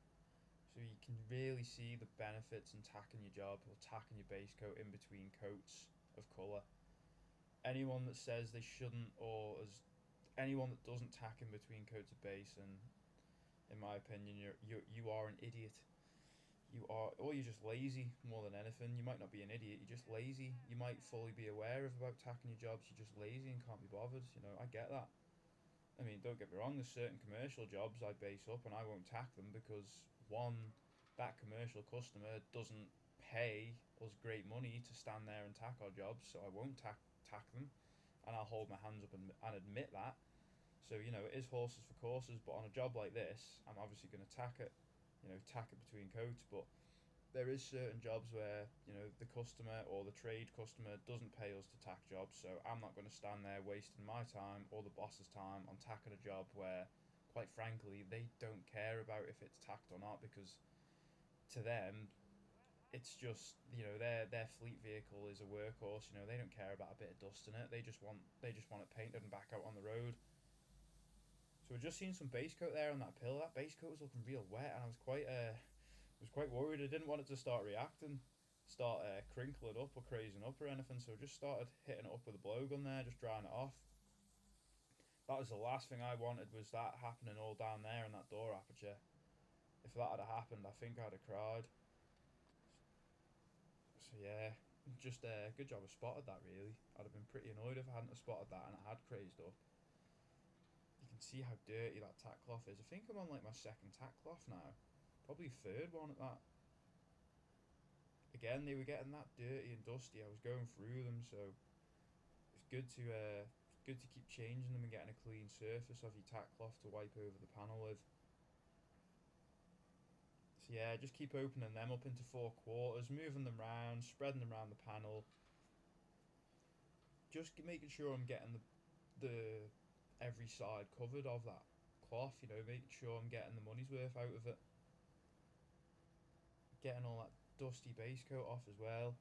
So you can really see the benefits in tacking your job or tacking your base coat in between coats of colour. Anyone that says they shouldn't, or as anyone that doesn't tack in between coats of base, and in my opinion, you are an idiot. You are, or you're just lazy more than anything. You might not be an idiot. You're just lazy. You might fully be aware of about tacking your jobs. You're just lazy and can't be bothered. You know, I get that. I mean, don't get me wrong. There's certain commercial jobs I base up and I won't tack them because one, that commercial customer doesn't pay us great money to stand there and tack our jobs, so I won't tack them, and I'll hold my hands up and admit that. So you know, it is horses for courses. But on a job like this, I'm obviously going to tack it. You know, tack it between coats, but there is certain jobs where you know the customer or the trade customer doesn't pay us to tack jobs, so I'm not going to stand there wasting my time or the boss's time on tacking a job where, quite frankly, they don't care about if it's tacked or not, because to them it's just, you know, their fleet vehicle is a workhorse. You know, they don't care about a bit of dust in it. They just want it painted and back out on the road. So we're just seeing some base coat there on that pill. That base coat was looking real wet, and I was quite worried. I didn't want it to start reacting, start crinkling up or crazing up or anything. So I just started hitting it up with a blowgun there, just drying it off. That was the last thing I wanted, was that happening all down there in that door aperture. If that had happened, I think I'd have cried. So yeah, just good job I spotted that. Really, I'd have been pretty annoyed if I hadn't have spotted that and it had crazed up. You can see how dirty that tack cloth is. I think I'm on like my second tack cloth now, probably third one at that. Again, they were getting that dirty and dusty. I was going through them, so it's good to keep changing them and getting a clean surface of your tack cloth to wipe over the panel with. So yeah, just keep opening them up into 4/4, moving them around, spreading them around the panel. Just making sure I'm getting the every side covered of that cloth. You know, making sure I'm getting the money's worth out of it. Getting all that dusty base coat off as well.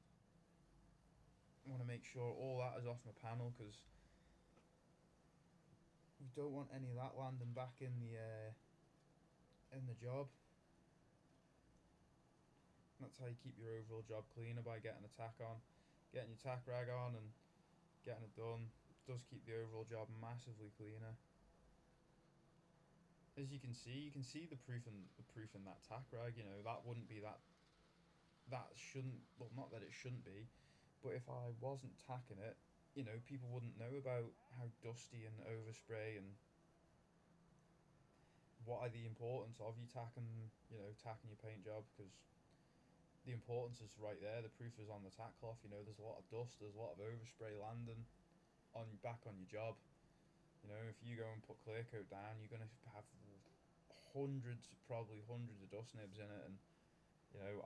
I want to make sure all that is off my panel, because we don't want any of that landing back in the job. That's how you keep your overall job cleaner, by getting a tack on, getting your tack rag on, and getting it done. It does keep the overall job massively cleaner. As you can see the proof in that tack rag. You know, that wouldn't be that. That shouldn't. Well, not that it shouldn't be, but if I wasn't tacking it, you know, people wouldn't know about how dusty and overspray and what are the importance of you tacking. You know, tacking your paint job, because the importance is right there. The proof is on the tack cloth. You know, there's a lot of dust, there's a lot of overspray landing on back on your job. You know, if you go and put clear coat down, you're gonna have hundreds, probably hundreds of dust nibs in it. And you know,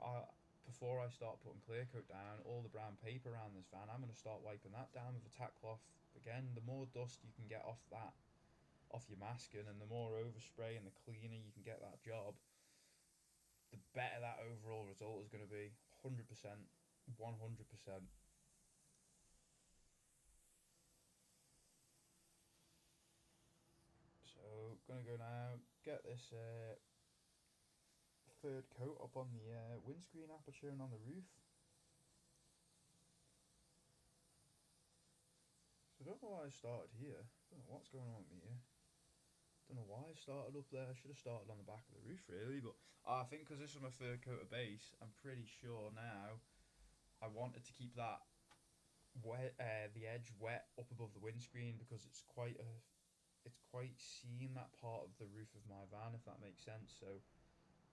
before I start putting clear coat down, all the brown paper around this van, I'm gonna start wiping that down with a tack cloth. Again, the more dust you can get off that, off your masking, and the more overspray and the cleaner you can get that job, the better that overall result is going to be. 100%, 100%. So gonna go now, get this third coat up on the windscreen aperture and on the roof. So I don't know why I started here. Don't know what's going on with me here. Don't know why I started up there. I should have started on the back of the roof really, but I think because this is my third coat of base, I'm pretty sure now I wanted to keep that wet, the edge wet up above the windscreen, because it's quite seen, that part of the roof of my van, if that makes sense. So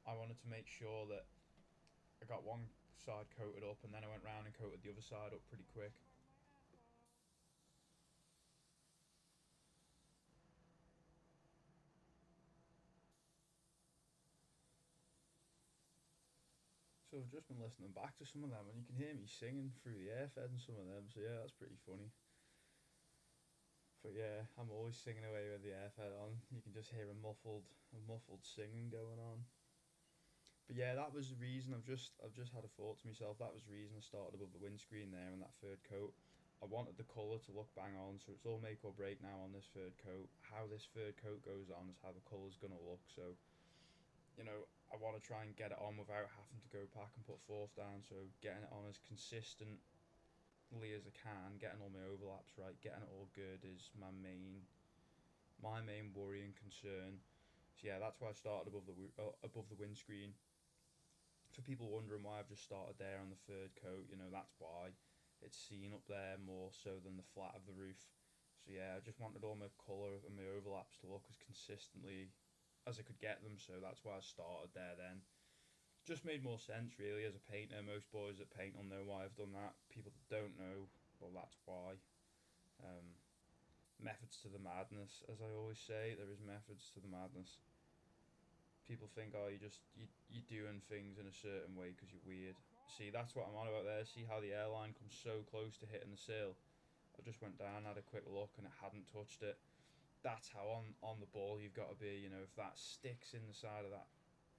I wanted to make sure that I got one side coated up, and then I went round and coated the other side up pretty quick. So I've just been listening back to some of them, and you can hear me singing through the airfed in some of them. So yeah, that's pretty funny. But yeah, I'm always singing away with the airfed on. You can just hear a muffled singing going on. But yeah, that was the reason. I've just had a thought to myself. That was the reason I started above the windscreen there in that third coat. I wanted the colour to look bang on, so it's all make or break now on this third coat. How this third coat goes on is how the colour's gonna look. So I want to try and get it on without having to go back and put forth down. So getting it on as consistently as I can, getting all my overlaps right, getting it all good is my main worry and concern. So yeah, that's why I started above the windscreen. For people wondering why I've just started there on the third coat, that's why. It's seen up there more so than the flat of the roof. So yeah, I just wanted all my colour and my overlaps to look as consistently as I could get them. So that's why I started there then. Just made more sense really as a painter. Most boys that paint will know why I've done that. People that don't know, well, that's why. Um, Methods to the madness, as I always say. There is methods to the madness. People think, oh, you're doing things in a certain way because you're weird. See, that's what I'm on about there. See how the airline comes so close to hitting the sill. I just went down, had a quick look, and it hadn't touched it. That's how on the ball you've got to be. If that sticks in the side of that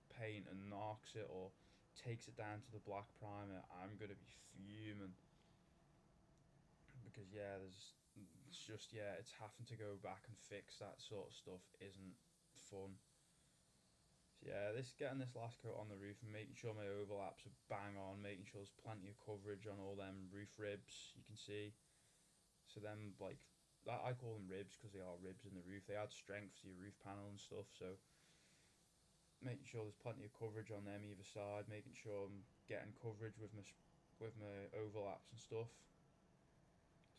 paint and knocks it or takes it down to the black primer, I'm gonna be fuming because it's having to go back and fix that sort of stuff isn't fun. So yeah, getting this last coat on the roof and making sure my overlaps are bang on, making sure there's plenty of coverage on all them roof ribs you can see. So them like I call them ribs because they are ribs in the roof. They add strength to your roof panel and stuff. So making sure there's plenty of coverage on them either side, making sure I'm getting coverage with my overlaps and stuff.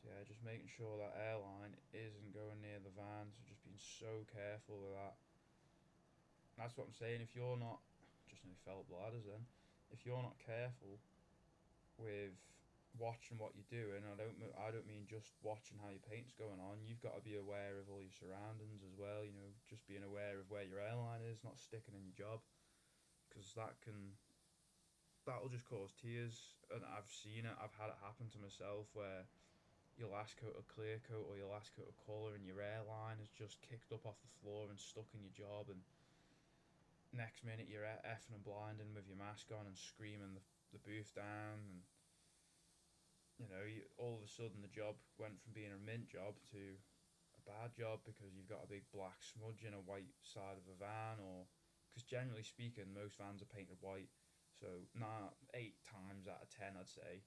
So yeah, just making sure that airline isn't going near the van. So just being so careful with that. That's what I'm saying. If you're not, just no felt bladders then. If you're not careful with watching what you're doing, I don't mean just watching how your paint's going on. You've got to be aware of all your surroundings as well. Just being aware of where your airline is, not sticking in your job, because that'll just cause tears. And I've seen it. I've had it happen to myself where your last coat of clear coat or your last coat of colour and your airline is just kicked up off the floor and stuck in your job, and next minute you're effing and blinding with your mask on and screaming the booth down, and all of a sudden the job went from being a mint job to a bad job because you've got a big black smudge in a white side of a van, or because generally speaking most vans are painted white. So 8 times out of 10 I'd say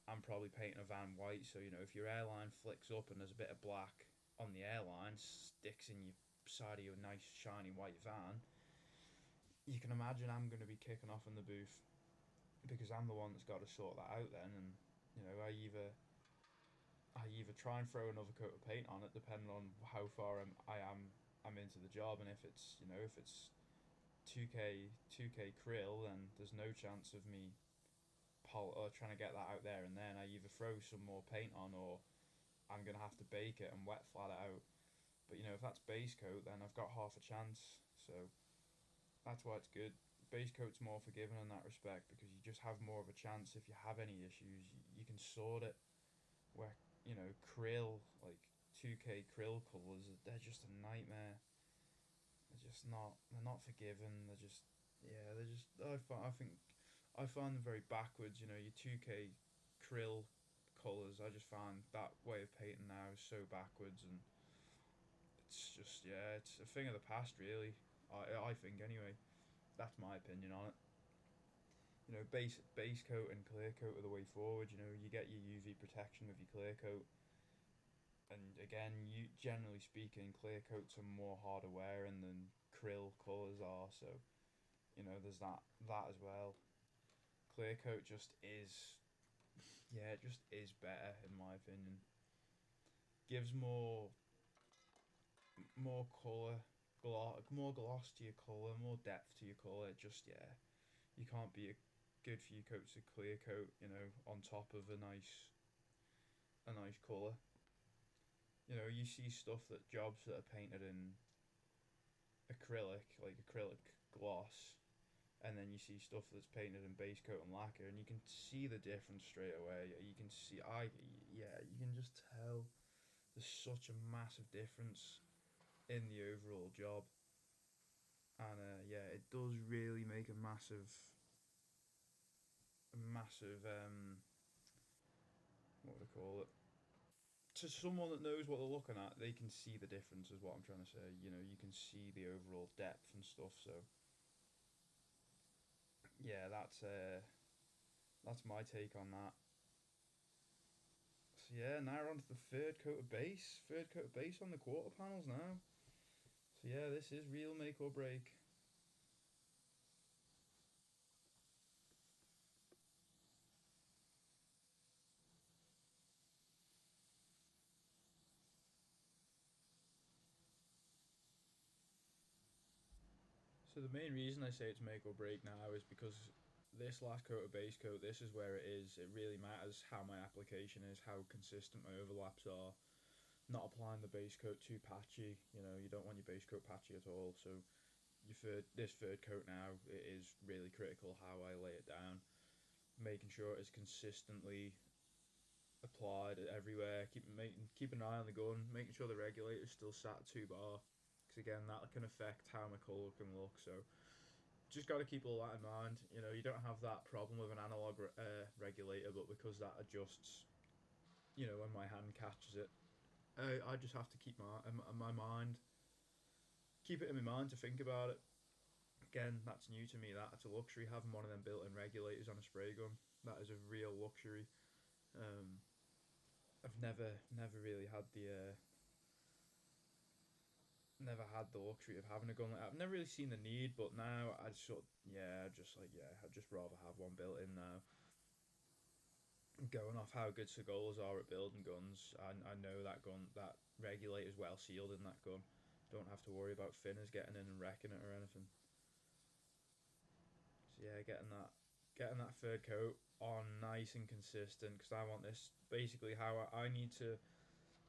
I'm probably painting a van white. So if your airline flicks up and there's a bit of black on the airline sticks in your side of your nice shiny white van, you can imagine I'm going to be kicking off in the booth because I'm the one that's got to sort that out then. And I either try and throw another coat of paint on it depending on how far I'm into the job, and if it's 2k krill, then there's no chance of me trying to get that out there and then. I either throw some more paint on or I'm gonna have to bake it and wet flat it out. But if that's base coat, then I've got half a chance. So that's why it's good. Base coat's more forgiving in that respect because you just have more of a chance. If you have any issues, you can sort it. Where krill, like 2k krill colours, they're just a nightmare. They're not forgiving. I find them very backwards. Your 2k krill colours, I just find that way of painting now is so backwards, and it's a thing of the past really. I think anyway. That's my opinion on it. Base coat and clear coat are the way forward. You get your UV protection with your clear coat, and again, you generally speaking, clear coats are more harder wearing than krill colours are. So there's that as well. Clear coat just is, yeah, it just is better in my opinion. Gives more colour, more gloss to your colour, more depth to your colour. It just, yeah, you can't beat a good few coats of clear coat, on top of a nice colour. You see jobs that are painted in acrylic, like acrylic gloss, and then you see stuff that's painted in base coat and lacquer, and you can see the difference straight away. You can see, you can just tell there's such a massive difference in the overall job, and yeah, it does really make a massive what would I call it? to someone that knows what they're looking at, they can see the difference. Is what I'm trying to say. You know, you can see the overall depth and stuff. So yeah, that's my take on that. So yeah, now we're on to the third coat of base. Third coat of base on the quarter panels now. So yeah, this is real make or break. So the main reason I say it's make or break now is because this last coat of base coat, this is where it is. It really matters how my application is, how consistent my overlaps are. Not applying the base coat too patchy. You know, you don't want your base coat patchy at all. So this third coat now, it is really critical how I lay it down, making sure it's consistently applied everywhere. Keep an eye on the gun, making sure the regulator's still sat at 2 bar, because again that can affect how my colour can look. So just got to keep all that in mind. You know, you don't have that problem with an analog regulator, but because that adjusts, you know, when my hand catches it, I just have to keep my mind, keep it in my mind to think about it. Again, that's new to me. That's a luxury, having one of them built-in regulators on a spray gun. That is a real luxury. Um, I've never really had the never had the luxury of having a gun like that. I've never really seen the need, but now I just sort of, yeah, just like, yeah, I'd just rather have one built in now. Going off how good Segolas are at building guns, I know that regulator is well sealed in that gun. Don't have to worry about finners getting in and wrecking it or anything. So yeah, getting that third coat on nice and consistent, because I want this basically how I need to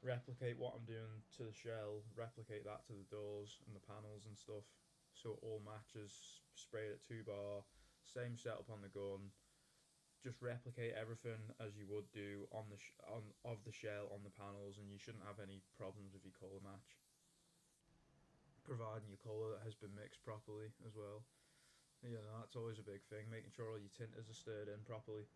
replicate what I'm doing to the shell, replicate that to the doors and the panels and stuff, so it all matches. Sprayed at 2 bar, same setup on the gun. Just replicate everything as you would do on on of the shell on the panels, and you shouldn't have any problems with your color match, providing your color has been mixed properly as well. You know, that's always a big thing, making sure all your tinters are stirred in properly.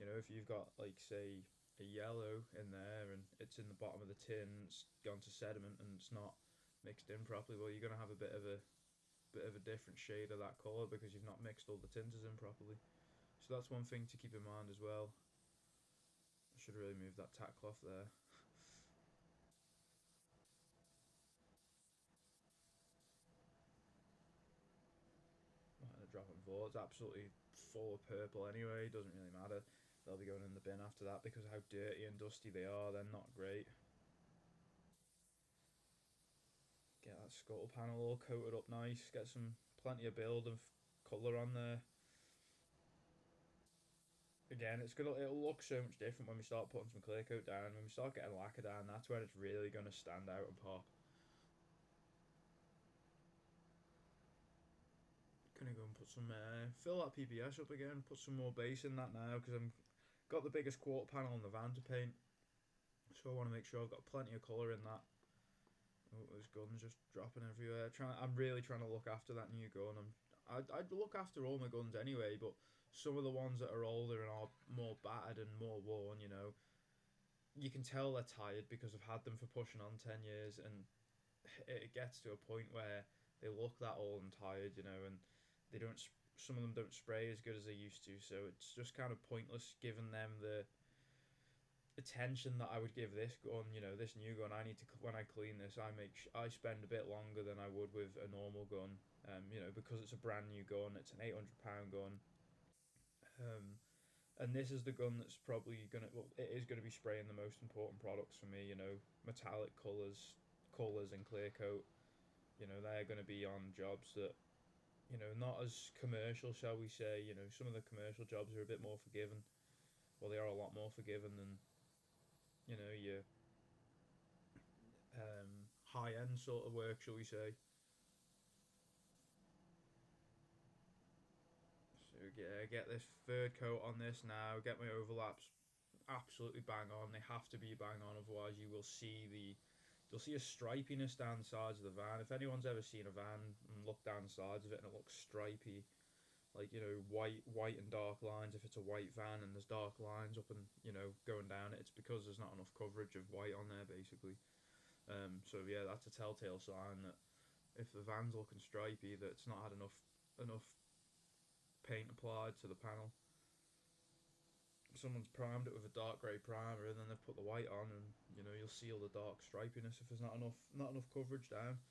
You know, if you've got, like, say, a yellow in there and it's in the bottom of the tin, it's gone to sediment and it's not mixed in properly, well, you're gonna have a bit of a different shade of that colour because you've not mixed all the tinters in properly. So that's one thing to keep in mind as well. I should really move that tack cloth there. Dropping four. It's absolutely full of purple anyway. Doesn't really matter. They'll be going in the bin after that because of how dirty and dusty they are. They're not great. Get that scuttle panel all coated up nice. Get some plenty of build of colour on there. Again, it'll look so much different when we start putting some clear coat down. When we start getting lacquer down, that's when it's really going to stand out and pop. Gonna go and put some fill that PPS up again. Put some more base in that now because I'm got the biggest quarter panel in the van to paint. So I want to make sure I've got plenty of colour in that. Oh, those guns just dropping everywhere. I'm really trying to look after that new gun. I'd look after all my guns anyway, but some of the ones that are older and are more battered and more worn, you know, you can tell they're tired because I've had them for pushing on 10 years, and it gets to a point where they look that old and tired, you know, and they don't. Some of them don't spray as good as they used to, so it's just kind of pointless giving them the attention that I would give this gun. You know, this new gun. I need to, when I clean this, I spend a bit longer than I would with a normal gun. You know, because it's a brand new gun. It's an £800 gun. Um, and this is the gun that's probably gonna. Well, it is gonna be spraying the most important products for me. You know, metallic colours and clear coat. You know, they're gonna be on jobs that, you know, not as commercial, shall we say. You know, some of the commercial jobs are a bit more forgiving. Well, they are a lot more forgiving than, you know, your high end sort of work, shall we say. So yeah, get this third coat on this now. Get my overlaps absolutely bang on. They have to be bang on, otherwise you will see the you'll see a stripiness down the sides of the van. If anyone's ever seen a van and looked down the sides of it and it looks stripy, like, you know, white and dark lines. If it's a white van and there's dark lines up and, you know, going down it, it's because there's not enough coverage of white on there basically. So yeah, that's a telltale sign that if the van's looking stripy, that it's not had enough paint applied to the panel. Someone's primed it with a dark grey primer and then they've put the white on, and you know, you'll see all the dark stripiness if there's not enough coverage down.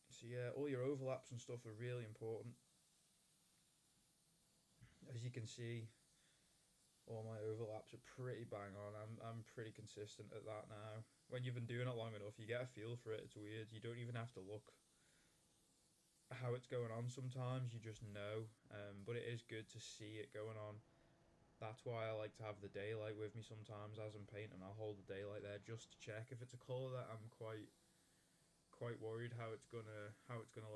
So yeah, all your overlaps and stuff are really important. As you can see, all my overlaps are pretty bang on. I'm pretty consistent at that now. When you've been doing it long enough, you get a feel for it. It's weird. You don't even have to look how it's going on sometimes. You just know. But it is good to see it going on. That's why I like to have the daylight with me sometimes as I'm painting. I'll hold the daylight there just to check if it's a colour that I'm quite worried how it's gonna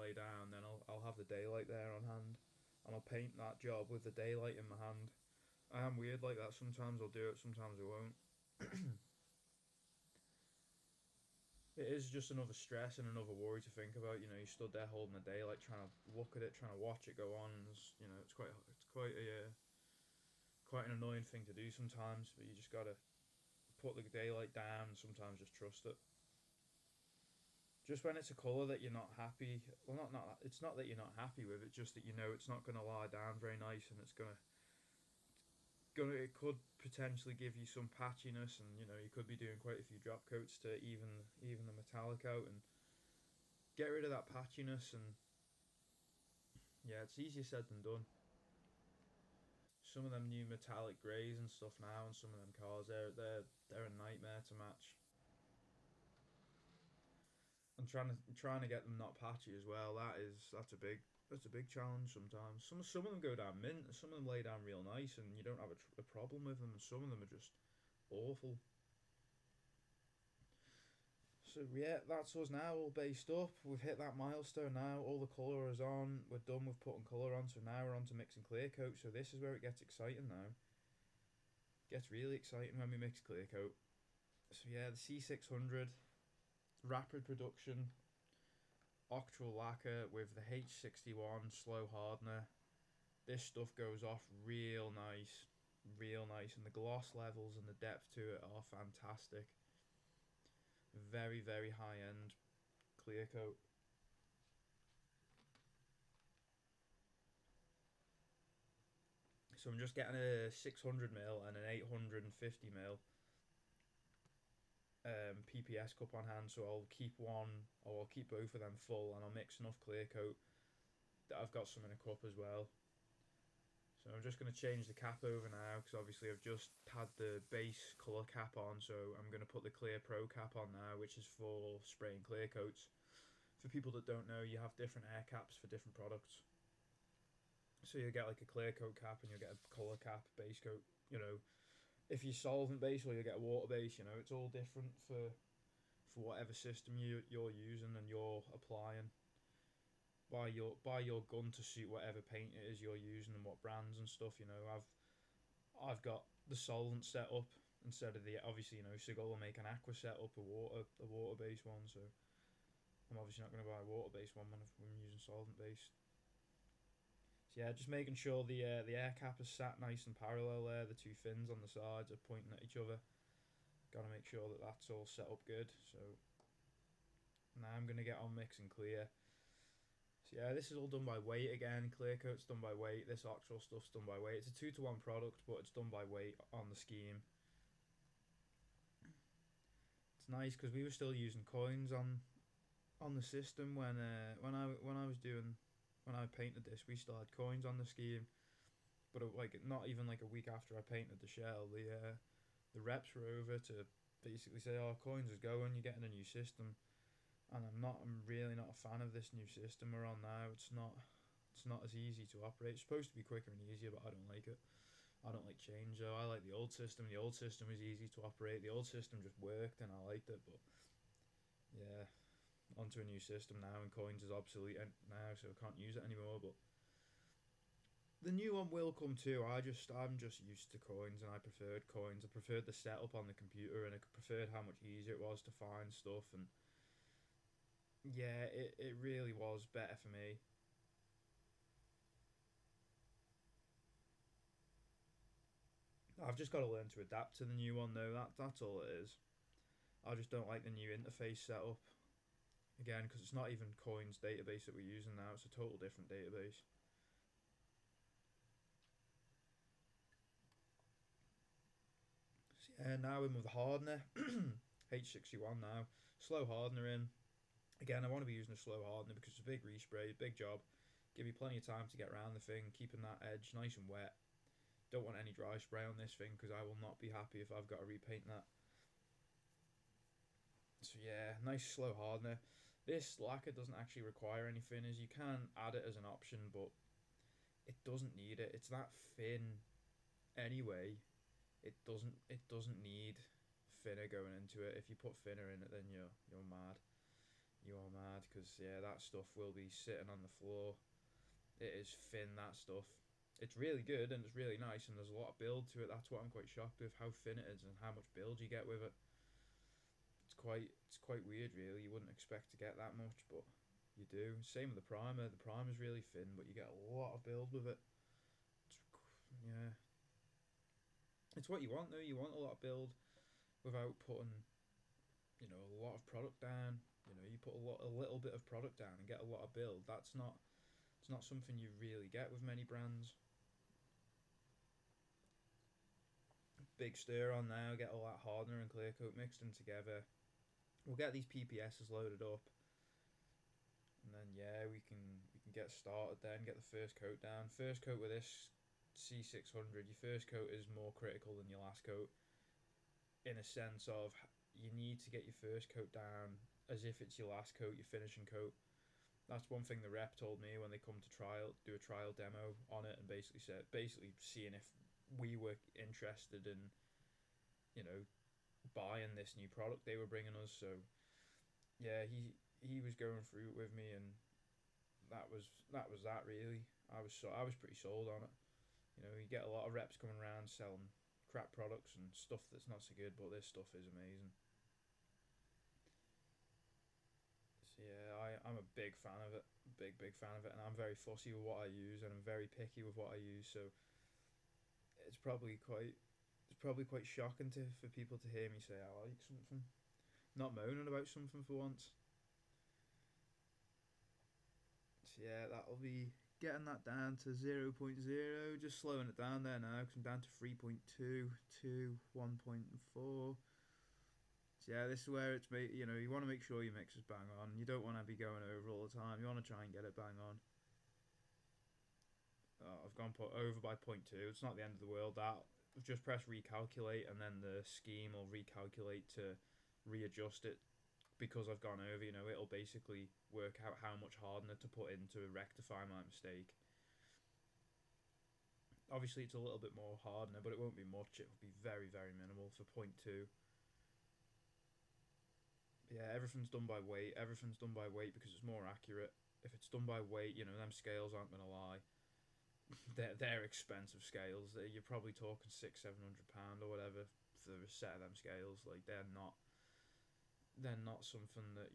lay down. Then I'll have the daylight there on hand, and I'll paint that job with the daylight in my hand. I am weird like that. Sometimes I'll do it, sometimes I won't. It is just another stress and another worry to think about. You know, you stood there holding the daylight, trying to look at it, trying to watch it go on. And you know, it's quite an annoying thing to do sometimes. But you just gotta put the daylight down and sometimes just trust it. Just when it's a colour that you're not happy, well, not it's not that you're not happy with it, just that you know it's not gonna lie down very nice, and it's gonna it could potentially give you some patchiness, and you know, you could be doing quite a few drop coats to even the metallic out and get rid of that patchiness. And yeah, it's easier said than done. Some of them new metallic greys and stuff now, and some of them cars, they're a nightmare to match. And trying to get them not patchy as well. That's a big challenge sometimes. Some of them go down mint, some of them lay down real nice, and you don't have a problem with them. And some of them are just awful. So yeah, that's us now, all based up. We've hit that milestone now. All the colour is on. We're done with putting colour on. So now we're on to mixing clear coat. So this is where it gets exciting now. It gets really exciting when we mix clear coat. So yeah, the C600 rapid production octral lacquer with the H61 slow hardener. This stuff goes off real nice, and the gloss levels and the depth to it are fantastic. Very, very high end clear coat. So I'm just getting a 600 ml and an 850 ml PPS cup on hand. So I'll keep one, or I'll keep both of them full, and I'll mix enough clear coat that I've got some in a cup as well. So I'm just going to change the cap over now, because obviously I've just had the base colour cap on, so I'm going to put the Clear Pro cap on now, which is for spraying clear coats. For people that don't know, you have different air caps for different products. So you get like a clear coat cap and you'll get a colour cap, base coat, you know. If you're solvent base, or you get a water base, you know, it's all different for whatever system you're using and you're applying. Buy your gun to suit whatever paint it is you're using and what brands and stuff. You know, I've got the solvent set up instead of the, obviously, you know, Seagull will make an aqua set up, a water based one. So I'm obviously not going to buy a water based one when I'm using solvent based. So yeah, just making sure the air cap is sat nice and parallel there. The two fins on the sides are pointing at each other. Got to make sure that that's all set up good. So now I'm going to get on mixing clear. So yeah, this is all done by weight again. Clear coat's done by weight. This Oxtrol stuff's done by weight. It's a 2-to-1 product, but it's done by weight on the scheme. It's nice because we were still using coins on the system when I painted this. We still had coins on the scheme, but like not even like a week after I painted the shell, the reps were over to basically say, "Oh, coins is going. You're getting a new system." And I'm really not a fan of this new system we're on now. It's not as easy to operate. It's supposed to be quicker and easier, but I don't like it. I don't like change though. I like the old system. The old system was easy to operate. The old system just worked and I liked it. But yeah, onto a new system now, and coins is obsolete now, so I can't use it anymore. But the new one will come too. I'm just used to coins, and I preferred coins. I preferred the setup on the computer, and I preferred how much easier it was to find stuff. And yeah, it really was better for me. I've just got to learn to adapt to the new one though. That's all it is. I just don't like the new interface setup again because it's not even Coin's database that we're using now. It's a total different database. So yeah, now in with the hardener, H61 now. Slow hardener in. Again, I want to be using a slow hardener because it's a big respray, big job. Give you plenty of time to get around the thing, keeping that edge nice and wet. Don't want any dry spray on this thing because I will not be happy if I've got to repaint that. So yeah, nice slow hardener. This lacquer doesn't actually require any thinners. You can add it as an option, but it doesn't need it. It's that thin anyway. It doesn't need thinner going into it. If you put thinner in it, then you're mad. You are mad because yeah, that stuff will be sitting on the floor. It is thin, that stuff. It's really good and it's really nice and there's a lot of build to it. That's what I'm quite shocked with how thin it is and how much build you get with it. It's quite weird really. You wouldn't expect to get that much, but you do. Same with the primer. The primer's really thin, but you get a lot of build with it. It's, yeah, it's what you want though. You want a lot of build without putting a lot of product down. You put a little bit of product down and get a lot of build. It's not something you really get with many brands. Big stir on now. Get all that hardener and clear coat mixed in together. We'll get these PPSs loaded up, and then yeah, we can get started. Then get the first coat down. First coat with this C600. Your first coat is more critical than your last coat, in a sense of you need to get your first coat down as if it's your last coat, your finishing coat. That's one thing the rep told me when they come to do a trial demo on it, and basically seeing if we were interested in, you know, buying this new product they were bringing us. So yeah, he was going through it with me, and that really. I was pretty sold on it. You get a lot of reps coming around selling crap products and stuff that's not so good, but this stuff is amazing. So yeah, I'm a big fan of it, big fan of it, and I'm very fussy with what I use, and I'm very picky with what I use. So it's probably quite it's probably quite shocking for people to hear me say I like something, not moaning about something for once. So yeah, that'll be getting that down to zero point 0, just slowing it down there now because I'm down to 3.2 to 1.4. So yeah, this is where it's made. You want to make sure your mix is bang on. You don't want to be going over all the time. You want to try and get it bang on. I've gone put over by point 0.2. It's not the end of the world. That I've just pressed recalculate, and then the scheme will recalculate to readjust it because I've gone over. It'll basically work out how much hardener to put in to rectify my mistake. Obviously, it's a little bit more hardener, but it won't be much. It will be very, very minimal for point 0.2. Yeah, everything's done by weight. Everything's done by weight because it's more accurate. If it's done by weight, them scales aren't gonna lie. They're expensive scales. You're probably talking £600-700 or whatever for a set of them scales. Like they're not something that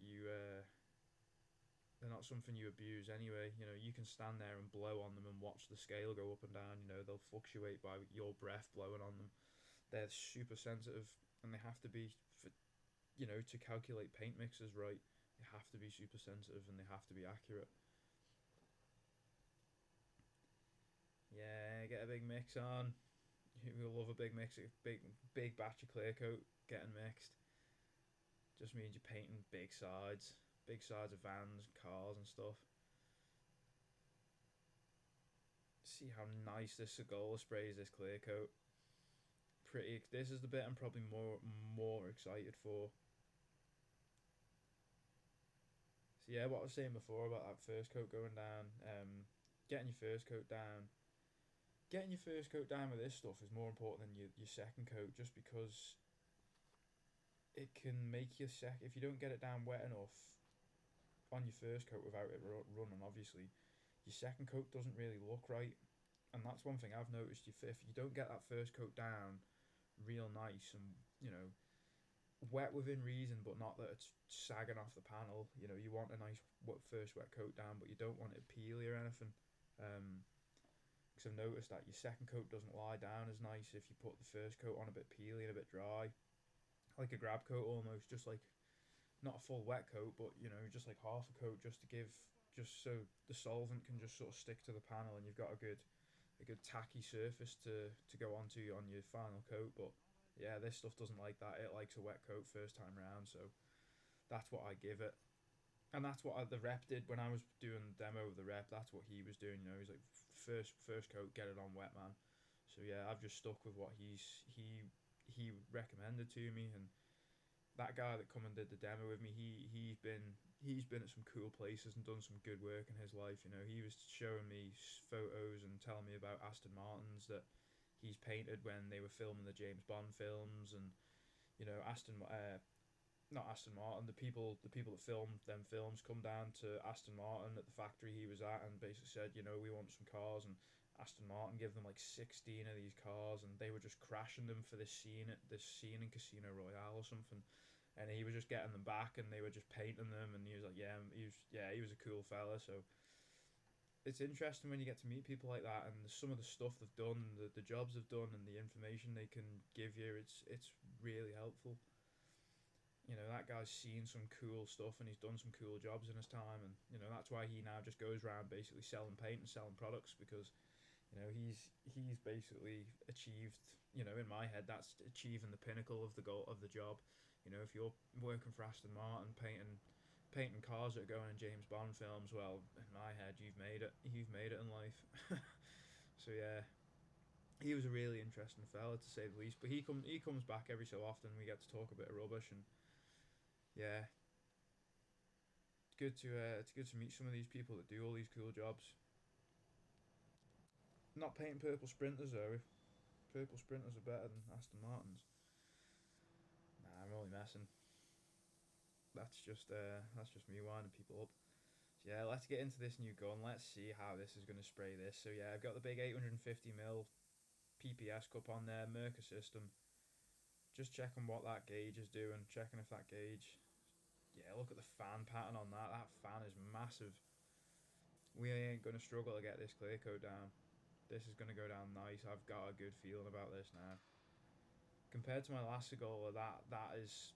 they're not something you abuse anyway. You can stand there and blow on them and watch the scale go up and down. They'll fluctuate by your breath blowing on them. They're super sensitive, and they have to be for to calculate paint mixes right. They have to be super sensitive and they have to be accurate. Yeah, get a big mix on. You'll love a big mix, big batch of clear coat getting mixed. Just means you're painting big sides of vans, cars, and stuff. See how nice this Segola sprays this clear coat. Pretty. This is the bit I'm probably more excited for. So yeah, what I was saying before about that first coat going down, getting your first coat down, getting your first coat down with this stuff is more important than your second coat, just because it can make your if you don't get it down wet enough on your first coat without it running, obviously, your second coat doesn't really look right. And that's one thing I've noticed. If you don't get that first coat down real nice and wet within reason, but not that it's sagging off the panel. You want a nice first wet coat down, but you don't want it peely or anything. Um, because I've noticed that your second coat doesn't lie down as nice if you put the first coat on a bit peely and a bit dry, like a grab coat almost, just like not a full wet coat, but you know, just like half a coat, just to give, just so the solvent can just sort of stick to the panel and you've got a good tacky surface to go onto on your final coat. But yeah, this stuff doesn't like that. It likes a wet coat first time round, so that's what I give it. And that's what the rep did when I was doing the demo of the rep. That's what he was doing. You know, he's like first coat, get it on wet, man. So yeah, I've just stuck with what he recommended to me. And that guy that come and did the demo with me, he's been at some cool places and done some good work in his life. You know, he was showing me photos and telling me about Aston Martins that he's painted when they were filming the James Bond films. And you know, not Aston Martin, the people that filmed them films come down to Aston Martin at the factory he was at and basically said, you know, we want some cars. And Aston Martin gave them like 16 of these cars, and they were just crashing them for this scene in Casino Royale or something. And he was just getting them back, and they were just painting them. And he was like, he was a cool fella. So it's interesting when you get to meet people like that, and some of the stuff they've done, the jobs they've done, and the information they can give you. It's really helpful. You know, that guy's seen some cool stuff and he's done some cool jobs in his time. And you know, that's why he now just goes around basically selling paint and selling products, because you know, he's basically achieved, you know, in my head, that's achieving the pinnacle of the goal of the job. You know, if you're working for Aston Martin painting cars that are going in James Bond films, well, in my head, you've made it in life. So yeah, he was a really interesting fella to say the least. But he comes back every so often. We get to talk a bit of rubbish. And yeah, it's good to meet some of these people that do all these cool jobs. Not painting purple sprinters though. If purple sprinters are better than Aston Martins. Nah, I'm only messing. That's just me winding people up. So yeah, let's get into this new gun. Let's see how this is going to spray this. So yeah, I've got the big 850 mil PPS cup on there, Merca system. Just checking what that gauge is doing. Checking if that gauge. Yeah, look at the fan pattern on that. That fan is massive. We ain't going to struggle to get this clear coat down. This is going to go down nice. I've got a good feeling about this now. Compared to my last Segola, that is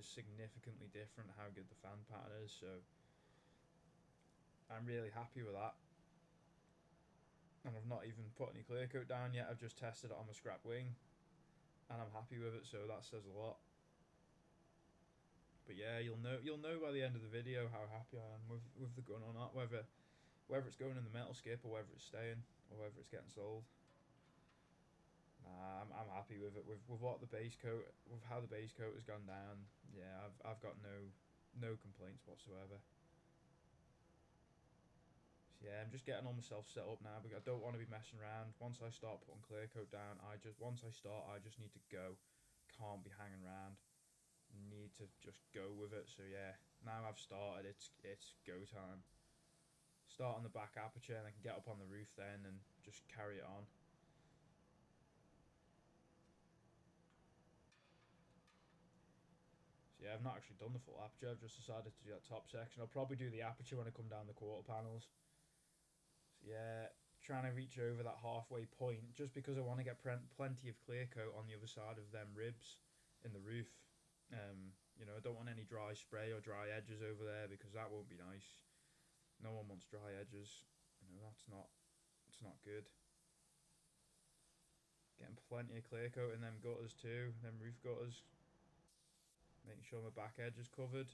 significantly different how good the fan pattern is. So I'm really happy with that. And I've not even put any clear coat down yet. I've just tested it on my scrap wing, and I'm happy with it. So that says a lot. But yeah, you'll know by the end of the video how happy I am with the gun or not. Whether it's going in the metal skip or whether it's staying or whether it's getting sold. Nah, I'm happy with it. With what the base coat, with how the base coat has gone down. Yeah, I've got no complaints whatsoever. So yeah, I'm just getting all myself set up now because I don't want to be messing around. Once I start putting clear coat down, once I start, I just need to go. Can't be hanging around. Need to just go with it. So yeah, now I've started. It's go time. Start on the back aperture, and I can get up on the roof then and just carry it on. So yeah, I've not actually done the full aperture. I've just decided to do that top section. I'll probably do the aperture when I come down the quarter panels. So yeah, trying to reach over that halfway point just because I want to get plenty of clear coat on the other side of them ribs in the roof. You know, I don't want any dry spray or dry edges over there because that won't be nice. No one wants dry edges. You know, it's not good. Getting plenty of clear coat in them gutters too, them roof gutters. Making sure my back edge is covered.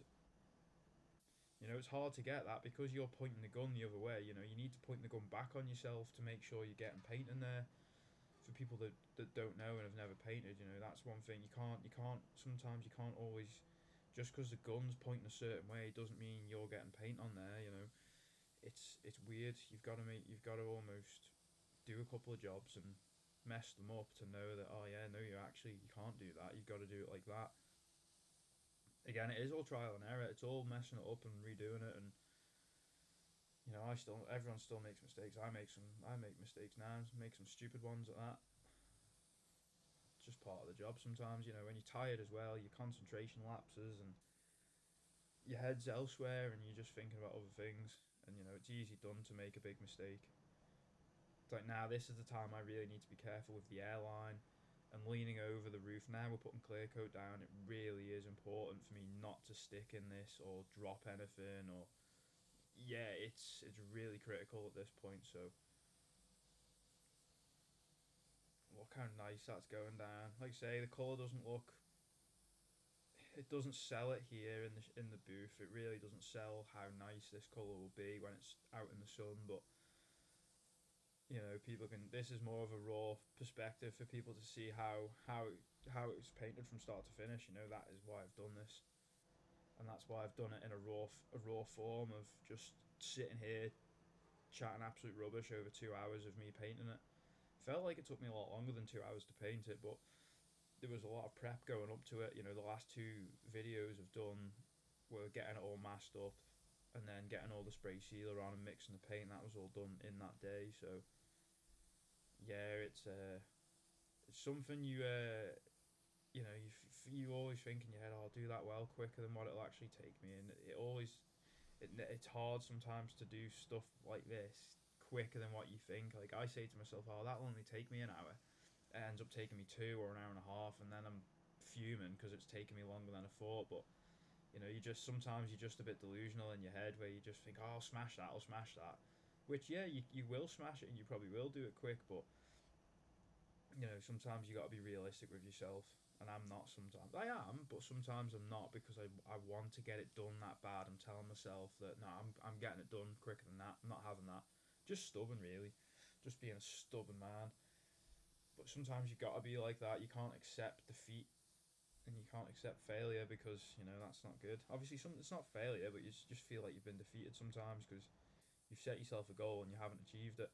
You know, it's hard to get that because you're pointing the gun the other way. You know, you need to point the gun back on yourself to make sure you're getting paint in there. For people that don't know and have never painted, you know, that's one thing. Sometimes you can't always, just because the gun's pointing a certain way doesn't mean you're getting paint on there, you know. It's weird. You've got to almost do a couple of jobs and mess them up to know that, oh yeah, no, you can't do that. You've got to do it like that. Again, it is all trial and error. It's all messing it up and redoing it. And you know, everyone still makes mistakes. I make mistakes now. Make some stupid ones at that. It's just part of the job sometimes. You know, when you're tired as well, your concentration lapses and your head's elsewhere, and you're just thinking about other things. And you know, it's easy done to make a big mistake. It's like now this is the time I really need to be careful with the airline and leaning over the roof. Now we're putting clear coat down. It really is important for me not to stick in this or drop anything or yeah, it's really critical at this point. So look how nice that's going down. Like I say, the colour doesn't look. It doesn't sell it here in the booth. It really doesn't sell how nice this colour will be when it's out in the sun. But you know, people can. This is more of a raw perspective for people to see how it's painted from start to finish. You know, that is why I've done this, and that's why I've done it in a raw form of just sitting here chatting absolute rubbish over 2 hours of me painting it. Felt like it took me a lot longer than 2 hours to paint it, but there was a lot of prep going up to it. You know, the last two videos I've done were getting it all masked up and then getting all the spray sealer on and mixing the paint. That was all done in that day. So yeah, it's something you know you always think in your head, oh, I'll do that well quicker than what it'll actually take me, and it's hard sometimes to do stuff like this quicker than what you think. Like I say to myself, oh, that'll only take me an hour. It ends up taking me 2 or an hour and a half, and then I'm fuming because it's taking me longer than I thought. But you know, sometimes you're just a bit delusional in your head where you just think, oh, I'll smash that, I'll smash that. Which yeah, you will smash it and you probably will do it quick, but you know, sometimes you got to be realistic with yourself. And I'm not sometimes. I am, but sometimes I'm not because I want to get it done that bad. I'm telling myself that no, I'm getting it done quicker than that. I'm not having that. Just stubborn, really. Just being a stubborn man. But sometimes you got to be like that. You can't accept defeat and you can't accept failure because you know that's not good. Obviously, it's not failure, but you just feel like you've been defeated sometimes because you've set yourself a goal and you haven't achieved it.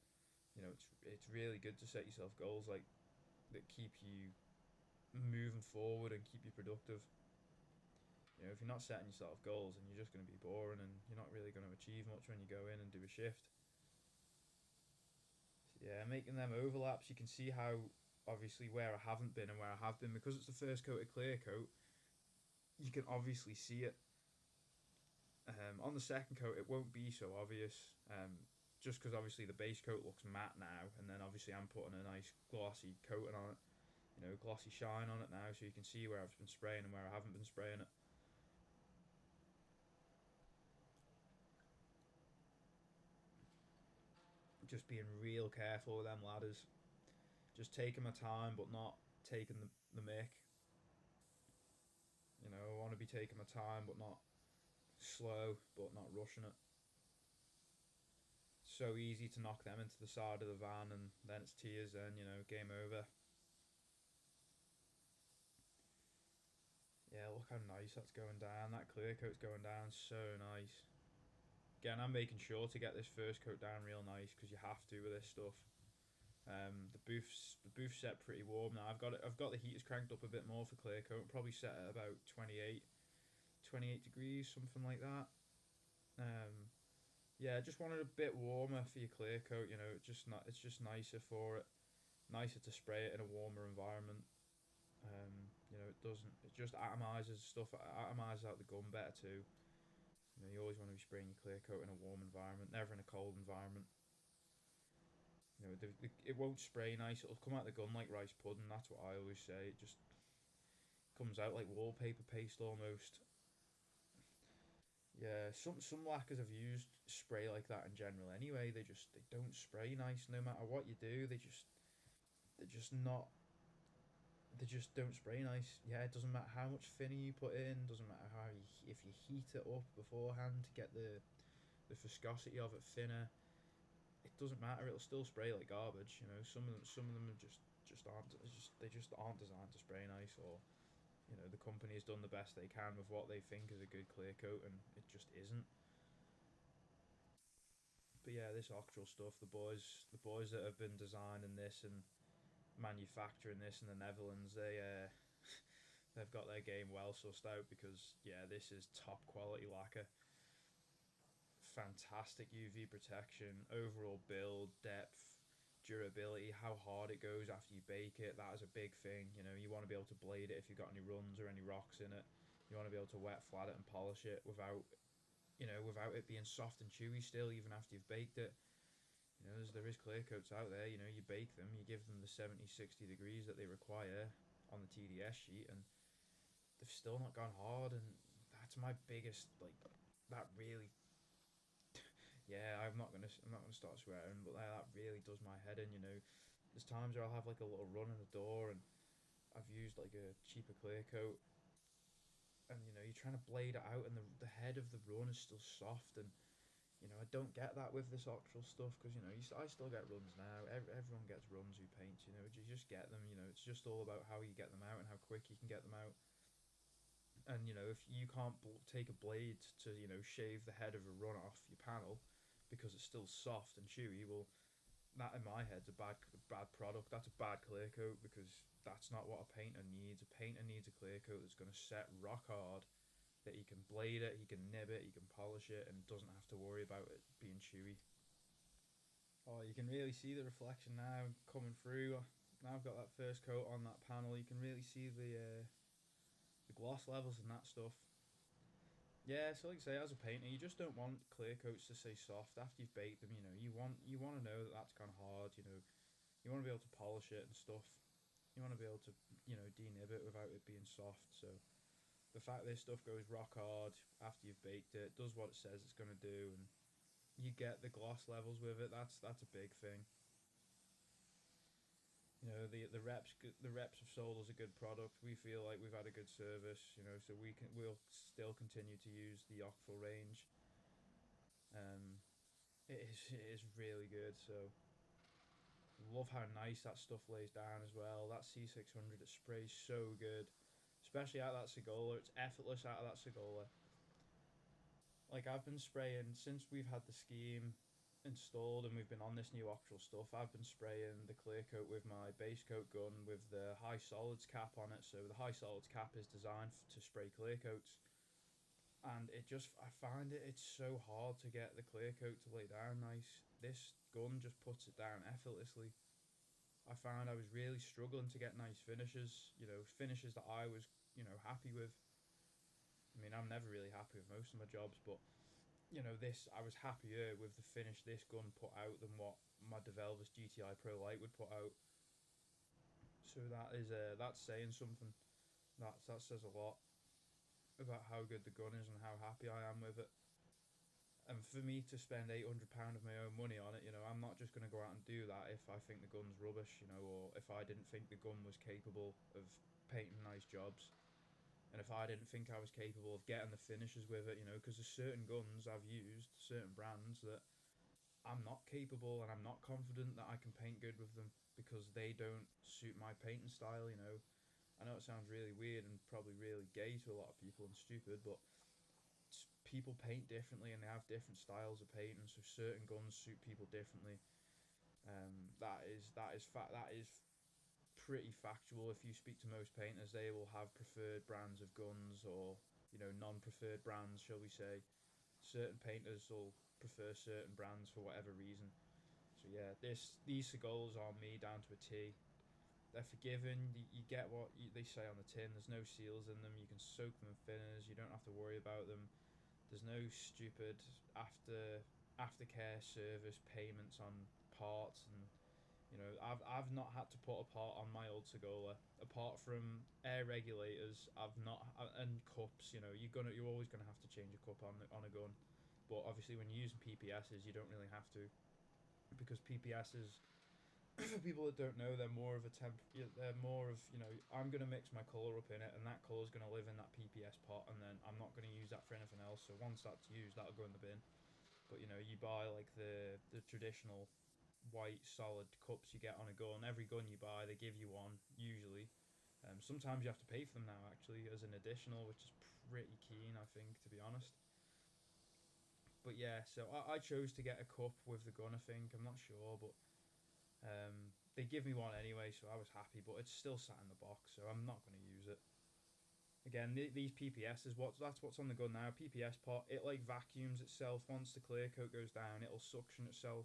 You know, it's really good to set yourself goals like that keep you moving forward and keep you productive. You know, if you're not setting yourself goals, then you're just going to be boring and you're not really going to achieve much when you go in and do a shift. So yeah, making them overlaps, you can see how obviously where I haven't been and where I have been because it's the first coat of clear coat. You can obviously see it. On the second coat, it won't be so obvious. Just because obviously the base coat looks matte now, and then obviously I'm putting a nice glossy coating on it, you know, glossy shine on it now, so you can see where I've been spraying and where I haven't been spraying it. Just being real careful with them ladders. Just taking my time, but not taking the mick. You know, I want to be taking my time, but not slow, but not rushing it. So easy to knock them into the side of the van, and then it's tears. Then you know, game over. Yeah, look how nice that's going down. That clear coat's going down so nice. Again, I'm making sure to get this first coat down real nice because you have to with this stuff. The booth's set pretty warm now. I've got the heaters cranked up a bit more for clear coat. Probably set at about 28 degrees, something like that. Um, yeah, just wanted a bit warmer for your clear coat. You know, it's just nicer for it. Nicer to spray it in a warmer environment. You know, it just atomizes stuff. Atomizes out the gun better too. You know, you always want to be spraying your clear coat in a warm environment, never in a cold environment. You know, it won't spray nice. It'll come out the gun like rice pudding. That's what I always say. It just comes out like wallpaper paste almost. Yeah, some lacquers have used spray like that in general. Anyway, they don't spray nice no matter what you do. They're just not. They just don't spray nice. Yeah, it doesn't matter how much thinner you put in. Doesn't matter if you heat it up beforehand to get the viscosity of it thinner. It doesn't matter. It'll still spray like garbage. You know, some of them are just aren't they just aren't designed to spray nice, or you know the company has done the best they can with what they think is a good clear coat, and it just isn't. But yeah, this Octral stuff, the boys that have been designing this and manufacturing this in the Netherlands, they've got their game well sussed out because yeah, this is top quality lacquer. Fantastic UV protection, overall build, depth, durability, how hard it goes after you bake it. That is a big thing. You know, you want to be able to blade it if you've got any runs or any rocks in it. You want to be able to wet flat it and polish it without, you know, without it being soft and chewy still, even after you've baked it. You know, there is clear coats out there. You know, you bake them, you give them the 70, 60 degrees that they require on the TDS sheet, and they've still not gone hard. And that's my biggest, like, that really, yeah. I'm not gonna start swearing, but that really does my head in. You know, there's times where I'll have like a little run in the door, and I've used like a cheaper clear coat, and you know, you're trying to blade it out, and the head of the run is still soft, and you know, I don't get that with this Octral stuff because you know, I still get runs now. Everyone gets runs who paints. You know, you just get them. You know, it's just all about how you get them out and how quick you can get them out. And you know, if you can't take a blade to shave the head of a run off your panel because it's still soft and chewy, well, that in my head's a bad product. That's a bad clear coat because that's not what a painter needs. A painter needs a clear coat that's going to set rock hard, that he can blade it, he can nib it, he can polish it, and doesn't have to worry about it being chewy. Oh, you can really see the reflection now coming through. Now I've got that first coat on that panel. You can really see the gloss levels and that stuff. Yeah, so like I say, as a painter, you just don't want clear coats to stay soft after you've baked them. You know, you want to know that that's gone hard. You know, you want to be able to polish it and stuff. You want to be able to denib it without it being soft. So the fact this stuff goes rock hard after you've baked it, does what it says it's going to do, and you get the gloss levels with it. That's a big thing. You know, the reps have sold us a good product. We feel like we've had a good service. You know, so we'll still continue to use the Octral range. Um, it is really good. So love how nice that stuff lays down as well. That C600, it sprays so good, especially out of that Segola. It's effortless out of that Segola. Like I've been spraying since we've had the scheme installed and we've been on this new Octral stuff. I've been spraying the clear coat with my base coat gun with the high solids cap on it. So the high solids cap is designed to spray clear coats, and I find it's so hard to get the clear coat to lay down nice. This gun just puts it down effortlessly. I found I was really struggling to get nice finishes. You know, finishes that I was happy with. I mean, I'm never really happy with most of my jobs, but this I was happier with the finish this gun put out than what my Developers GTI Pro Light would put out. So that's saying something. That says a lot about how good the gun is and how happy I am with it. And for me to spend £800 of my own money on it, I'm not just going to go out and do that if I think the gun's rubbish, or if I didn't think the gun was capable of painting nice jobs, and if I didn't think I was capable of getting the finishes with it, because there's certain guns I've used, certain brands that I'm not capable and I'm not confident that I can paint good with them because they don't suit my painting style. I know it sounds really weird and probably really gay to a lot of people and stupid, but people paint differently and they have different styles of painting. So certain guns suit people differently. That is pretty factual. If you speak to most painters, they will have preferred brands of guns or non-preferred brands, shall we say. Certain painters will prefer certain brands for whatever reason. So yeah, these Segolas are me down to a T. They're forgiving. You get what they say on the tin. There's no seals in them. You can soak them in thinners. You don't have to worry about them. There's no stupid aftercare service payments on parts, and I've not had to put a part on my old Segola apart from air regulators. I've not and cups. You're always gonna have to change a cup on a gun, but obviously when you're using PPSs, you don't really have to, because PPSs, for people that don't know, they're more of a temp. They're more of I'm gonna mix my color up in it, and that color's gonna live in that PPS pot, and then I'm not gonna use that for anything else. So once that's used, that'll go in the bin. But you buy like the traditional white solid cups you get on a gun. Every gun you buy, they give you one usually. Sometimes you have to pay for them now actually as an additional, which is pretty keen, I think, to be honest. But yeah, so I chose to get a cup with the gun. I think I'm not sure, but they give me one anyway, so I was happy. But it's still sat in the box, so I'm not going to use it. Again, these PPS is that's what's on the gun now. PPS pot, it like vacuums itself once the clear coat goes down. It'll suction itself.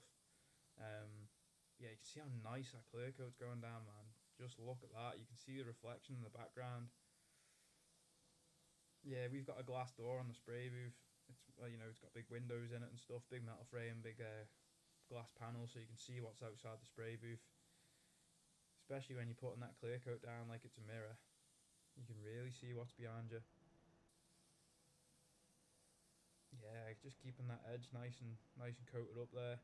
Yeah, you can see how nice that clear coat's going down, man. Just look at that. You can see the reflection in the background. Yeah, we've got a glass door on the spray booth. It's it's got big windows in it and stuff, big metal frame, big glass panels so you can see what's outside the spray booth. Especially when you're putting that clear coat down like it's a mirror, you can really see what's behind you. Yeah, just keeping that edge nice and coated up there.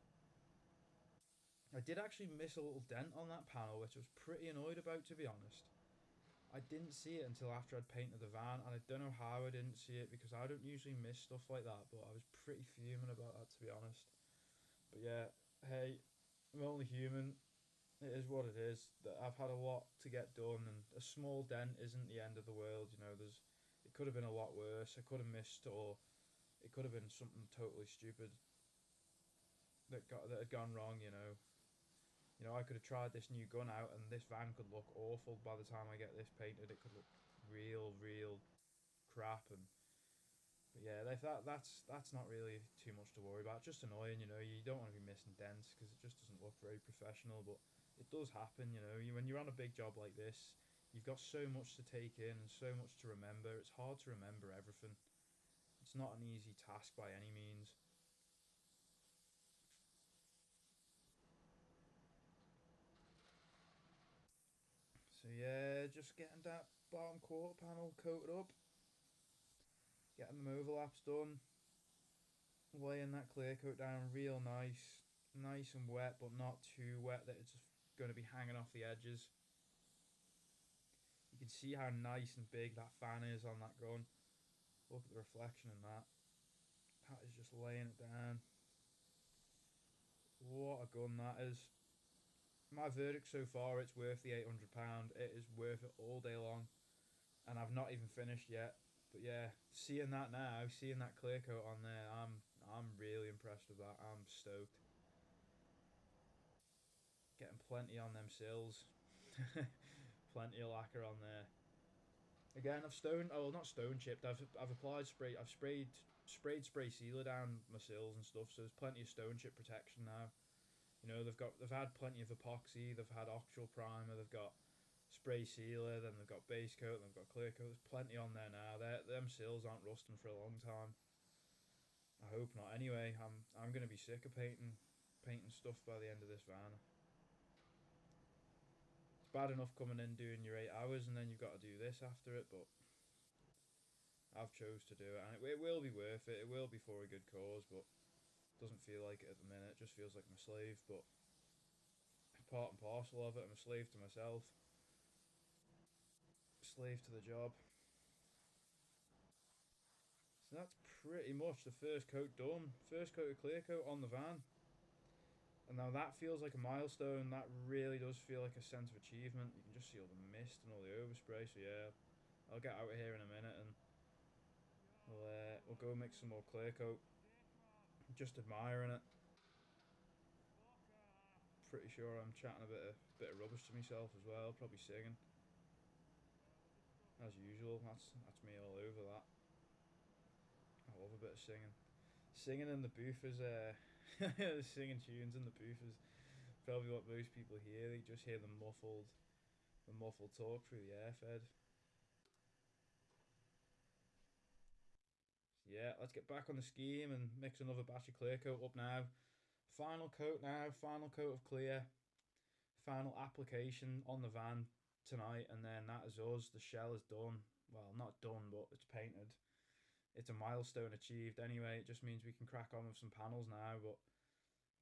I did actually miss a little dent on that panel, which I was pretty annoyed about, to be honest. I didn't see it until after I'd painted the van, and I don't know how I didn't see it because I don't usually miss stuff like that, but I was pretty fuming about that, to be honest. But yeah, hey, I'm only human. It is what it is. That I've had a lot to get done, and a small dent isn't the end of the world. You know, it could have been a lot worse. I could have missed, or it could have been something totally stupid that had gone wrong. I could have tried this new gun out, and this van could look awful by the time I get this painted. It could look real crap, and but yeah, that's not really too much to worry about. Just annoying, You don't want to be missing dents because it just doesn't look very professional, but it does happen. When you're on a big job like this, you've got so much to take in and so much to remember. It's hard to remember everything. It's not an easy task by any means. So yeah, just getting that bottom quarter panel coated up, getting them overlaps done, laying that clear coat down real nice and wet, but not too wet that it's going to be hanging off the edges. You can see how nice and big that fan is on that gun. Look at the reflection in that. That is just laying it down. What a gun that is. My verdict so far, it's worth the £800. It is worth it all day long. And I've not even finished yet. But yeah, seeing that now, seeing that clear coat on there, I'm really impressed with that. I'm stoked. Getting plenty on them sills. Plenty of lacquer on there. Again, not stone chipped. I've applied spray. I've sprayed spray sealer down my sills and stuff. So there's plenty of stone chip protection now. They've had plenty of epoxy. They've had Octral primer. They've got spray sealer. Then they've got base coat. They've got clear coat. There's plenty on there now. Them sills aren't rusting for a long time. I hope not. Anyway, I'm gonna be sick of painting stuff by the end of this van. It's bad enough coming in doing your 8 hours and then you've got to do this after it, but I've chose to do it, and it will be worth it. It will be for a good cause, but it doesn't feel like it at the minute. It just feels like I'm a slave, but part and parcel of it. I'm a slave to myself, slave to the job. So that's pretty much the first coat done. First coat of clear coat on the van. And now that feels like a milestone. That really does feel like a sense of achievement. You can just see all the mist and all the overspray. So yeah, I'll get out of here in a minute and we'll go mix some more clear coat. Just admiring it. Pretty sure I'm chatting a bit of rubbish to myself as well. Probably singing as usual. That's me all over that. I love a bit of singing. Singing in the booth is singing tunes in the booth is probably what most people hear. They just hear the muffled talk through the airfed. So yeah, let's get back on the scheme and mix another batch of clear coat up now. Final coat now. Final coat of clear. Final application on the van tonight, and then that is us. The shell is done. Well, not done, but it's painted. It's a milestone achieved anyway. It just means we can crack on with some panels now, but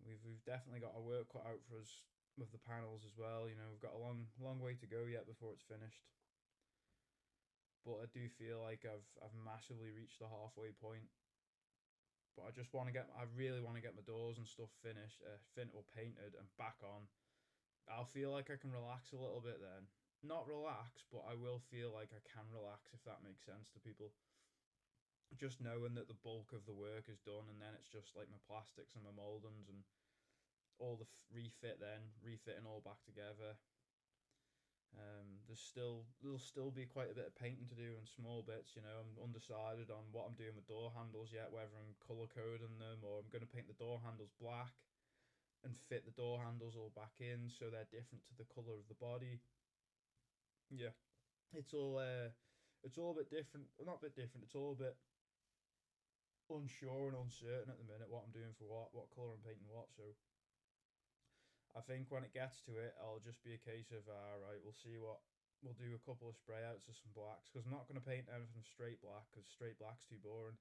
we've definitely got our work cut out for us with the panels as well. We've got a long way to go yet before it's finished. But I do feel like I've massively reached the halfway point. But I really want to get my doors and stuff finished, or painted and back on. I'll feel like I can relax a little bit then. Not relax, but I will feel like I can relax, if that makes sense to people. Just knowing that the bulk of the work is done, and then it's just like my plastics and my mouldings and all the refitting all back together. There'll still be quite a bit of painting to do in small bits. I'm undecided on what I'm doing with door handles yet, whether I'm colour coding them or I'm going to paint the door handles black and fit the door handles all back in so they're different to the colour of the body. Yeah, it's all a bit different. Not a bit different. It's all a bit unsure and uncertain at the minute what I'm doing for what colour I'm painting what. So I think when it gets to it, I'll just be a case of, right, we'll see what. We'll do a couple of spray outs of some blacks because I'm not going to paint everything straight black because straight black's too boring.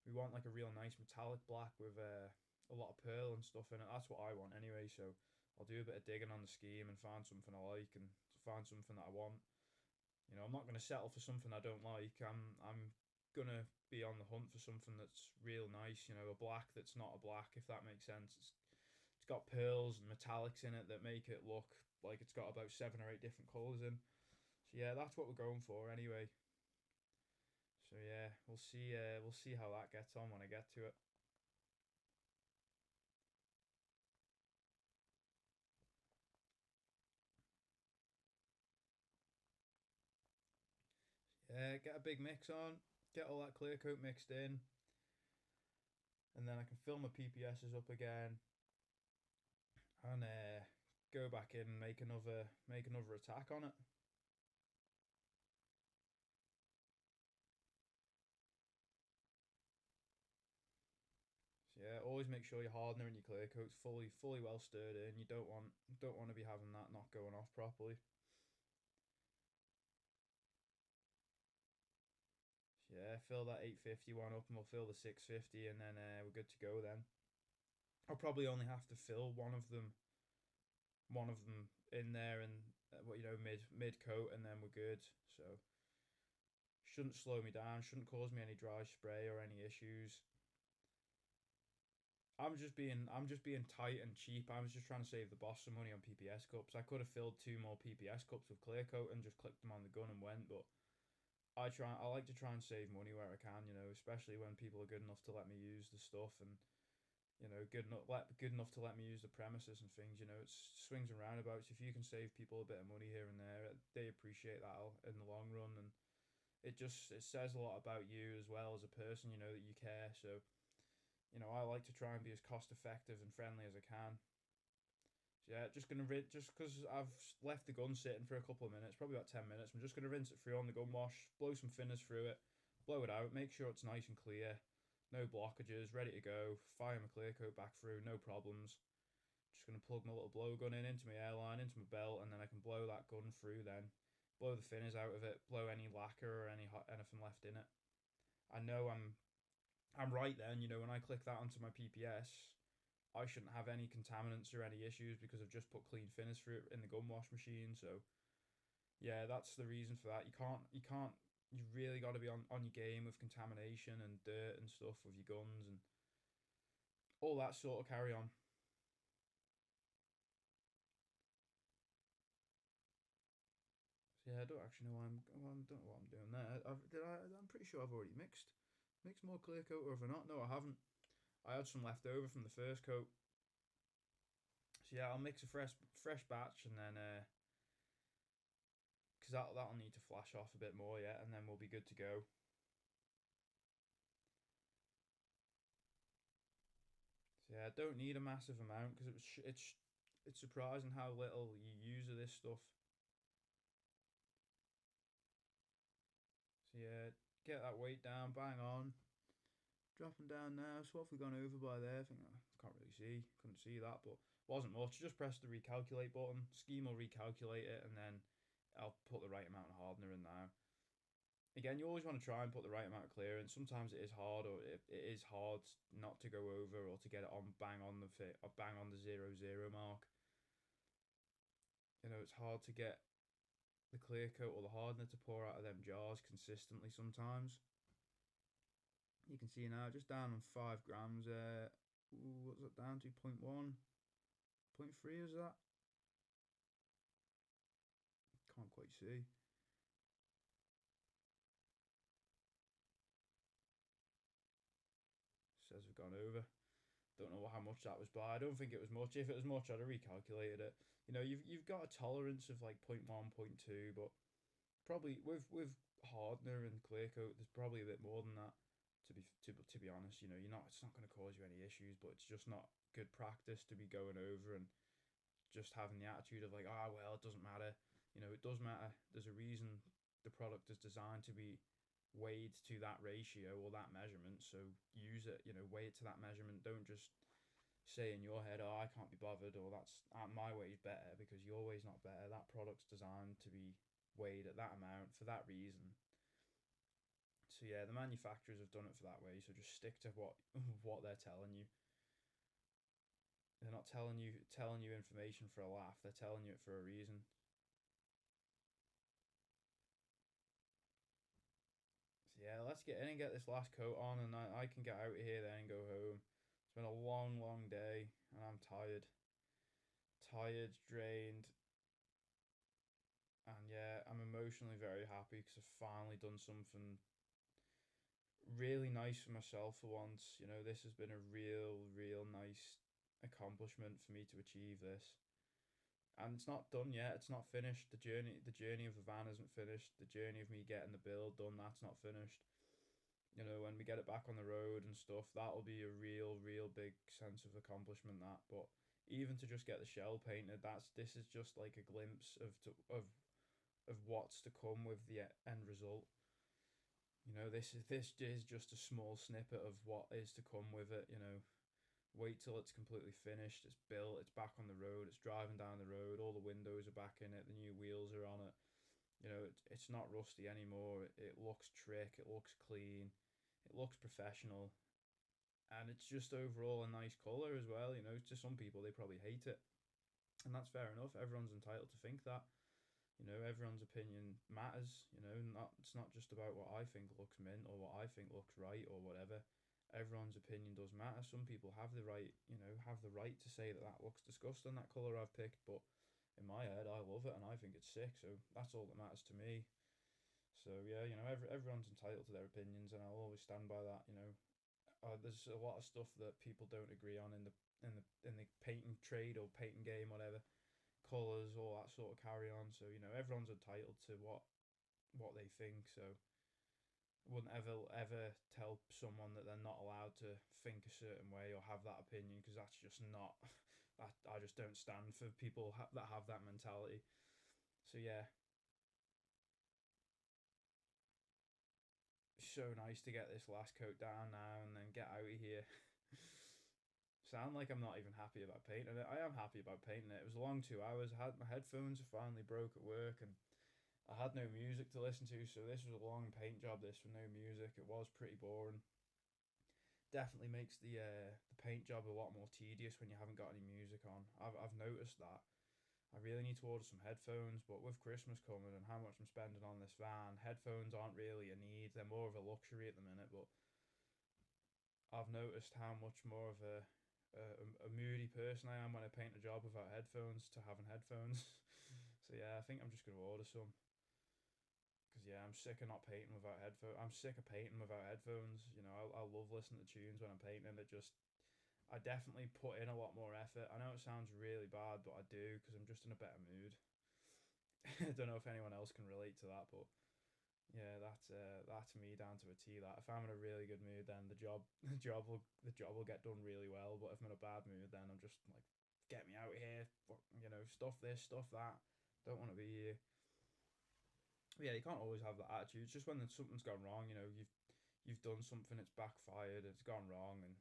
We want like a real nice metallic black with a lot of pearl and stuff in it. That's what I want anyway. So I'll do a bit of digging on the scheme and find something I like and find something that I want. You know, I'm not going to settle for something I don't like. I'm gonna be on the hunt for something that's real nice. You know, a black that's not a black, if that makes sense. It's got pearls and metallics in it that make it look like it's got about 7 or 8 different colours in. So yeah, that's what we're going for anyway. So yeah, we'll see. We'll see how that gets on when I get to it. Yeah, get a big mix on, get all that clear coat mixed in, and then I can fill my PPSs up again, and go back in and make another attack on it. So yeah, always make sure your hardener and your clear coat's fully well stirred in. You don't want to be having that not going off properly. So yeah, fill that 850 one up, and we'll fill the 650, and then we're good to go. Then I'll probably only have to fill one of them in there, and what mid coat, and then we're good. So shouldn't slow me down, shouldn't cause me any dry spray or any issues. I'm just being tight and cheap. I was just trying to save the boss some money on PPS cups. I could have filled two more PPS cups with clear coat and just clicked them on the gun and went, but I like to try and save money where I can, especially when people are good enough to let me use the stuff, and good enough to let me use the premises and things. It's swings and roundabouts. If you can save people a bit of money here and there, they appreciate that in the long run, and it says a lot about you as well as a person. That you care. So I like to try and be as cost effective and friendly as I can. So yeah, just because I've left the gun sitting for a couple of minutes, probably about 10 minutes. I'm just gonna rinse it through on the gun wash, blow some thinners through it, blow it out, make sure it's nice and clear, no blockages, ready to go. Fire my clear coat back through, no problems. Just gonna plug my little blow gun in into my airline, into my belt, and then I can blow that gun through. Then blow the thinners out of it, blow any lacquer or anything left in it. I know I'm right then. When I click that onto my PPS, I shouldn't have any contaminants or any issues because I've just put clean thinners through it in the gun wash machine. So yeah, that's the reason for that. You really got to be on your game with contamination and dirt and stuff with your guns and all that sort of carry on. So yeah, I don't actually know why I don't know what I'm doing there. I'm pretty sure I've already mixed more clear coat, or if I not, no, I haven't. I had some left over from the first coat. So yeah, I'll mix a fresh batch, and then because that'll need to flash off a bit more, yeah, and then we'll be good to go. So yeah, I don't need a massive amount because it's surprising how little you use of this stuff. So yeah, get that weight down, bang on, dropping down now. So what have we gone over by there? I think I can't really see, couldn't see that, but wasn't much. Just press the recalculate button. Scheme will recalculate it, and then I'll put the right amount of hardener in now. Again, you always want to try and put the right amount of clearance. Sometimes it is hard, or it is hard not to go over or to get it on bang on the fit or bang on the 0-0 mark. It's hard to get the clear coat or the hardener to pour out of them jars consistently sometimes. You can see now just down on 5 grams. What's that down to? 0.1, 0.3 is that? Can't quite see. Says we've gone over. Don't know how much that was by. I don't think it was much. If it was much, I'd have recalculated it. You've got a tolerance of like 0.1, 0.2, but probably with hardener and clear coat, there's probably a bit more than that. To be honest, you're not. It's not going to cause you any issues, but it's just not good practice to be going over and just having the attitude of like, well, it doesn't matter. It does matter. There's a reason the product is designed to be weighed to that ratio or that measurement. So use it. Weigh it to that measurement. Don't just say in your head, oh, I can't be bothered, or that's my way's better, because your way's not better. That product's designed to be weighed at that amount for that reason. So yeah, the manufacturers have done it for that way. So just stick to what what they're telling you. They're not telling you information for a laugh. They're telling you it for a reason. So yeah, let's get in and get this last coat on, and I can get out of here then and go home. It's been a long, long day, and I'm tired, drained, and yeah, I'm emotionally very happy because I've finally done something really nice for myself for once. You know, this has been a real nice accomplishment for me to achieve this. And it's not done yet. It's not finished. The journey of the van isn't finished. The journey of me getting the build done, that's not finished. You know, when we get it back on the road and stuff, that'll be a real big sense of accomplishment. That, but even to just get the shell painted, this is just like a glimpse of what's to come with the end result. You know, this is just a small snippet of what is to come with it. You know, wait till it's completely finished. It's built. It's back on the road. It's driving down the road. All the windows are back in it. The new wheels are on it. You know, it's not rusty anymore. It looks trick. It looks clean. It looks professional, and it's just overall a nice color as well. You know, to some people they probably hate it, and that's fair enough. Everyone's entitled to think that. You know, everyone's opinion matters. You know, not it's not just about what I think looks mint or what I think looks right or whatever. Everyone's opinion does matter. Some people have the right, have the right to say that that looks disgusting, that color I've picked, but in my head, I love it and I think it's sick. So that's all that matters to me. So yeah, everyone's entitled to their opinions, and I'll always stand by that. There's a lot of stuff that people don't agree on in the painting trade or painting game, whatever, colors, all that sort of carry on. So everyone's entitled to what they think. So I wouldn't ever tell someone that they're not allowed to think a certain way or have that opinion, because that's just not. I just don't stand for people that have that mentality. So yeah, so nice to get this last coat down now and then get out of here. Sound like I'm not even happy about painting it. I am happy about painting it. It was a long 2 hours. I had my headphones finally broke at work, and I had no music to listen to, so this was a long paint job. This with no music, it was pretty boring. Definitely makes the paint job a lot more tedious when you haven't got any music on. I've noticed that. I really need to order some headphones, but with Christmas coming and how much I'm spending on this van, headphones aren't really a need. They're more of a luxury at the minute. But I've noticed how much more of a moody person I am when I paint a job without headphones to having headphones. So yeah, I think I'm just gonna order some. Because yeah, I'm sick of not painting without headphones. I'm sick of painting without headphones. I love listening to tunes when I'm painting. I definitely put in a lot more effort. I know it sounds really bad, but I do because I'm just in a better mood. I don't know if anyone else can relate to that, but yeah, that's me down to a T. That if I'm in a really good mood, then the job will get done really well. But if I'm in a bad mood, then I'm just like, get me out of here. Stuff this, stuff that. Don't want to be here. But yeah, you can't always have that attitude. It's just when something's gone wrong. You've done something, it's backfired, it's gone wrong, and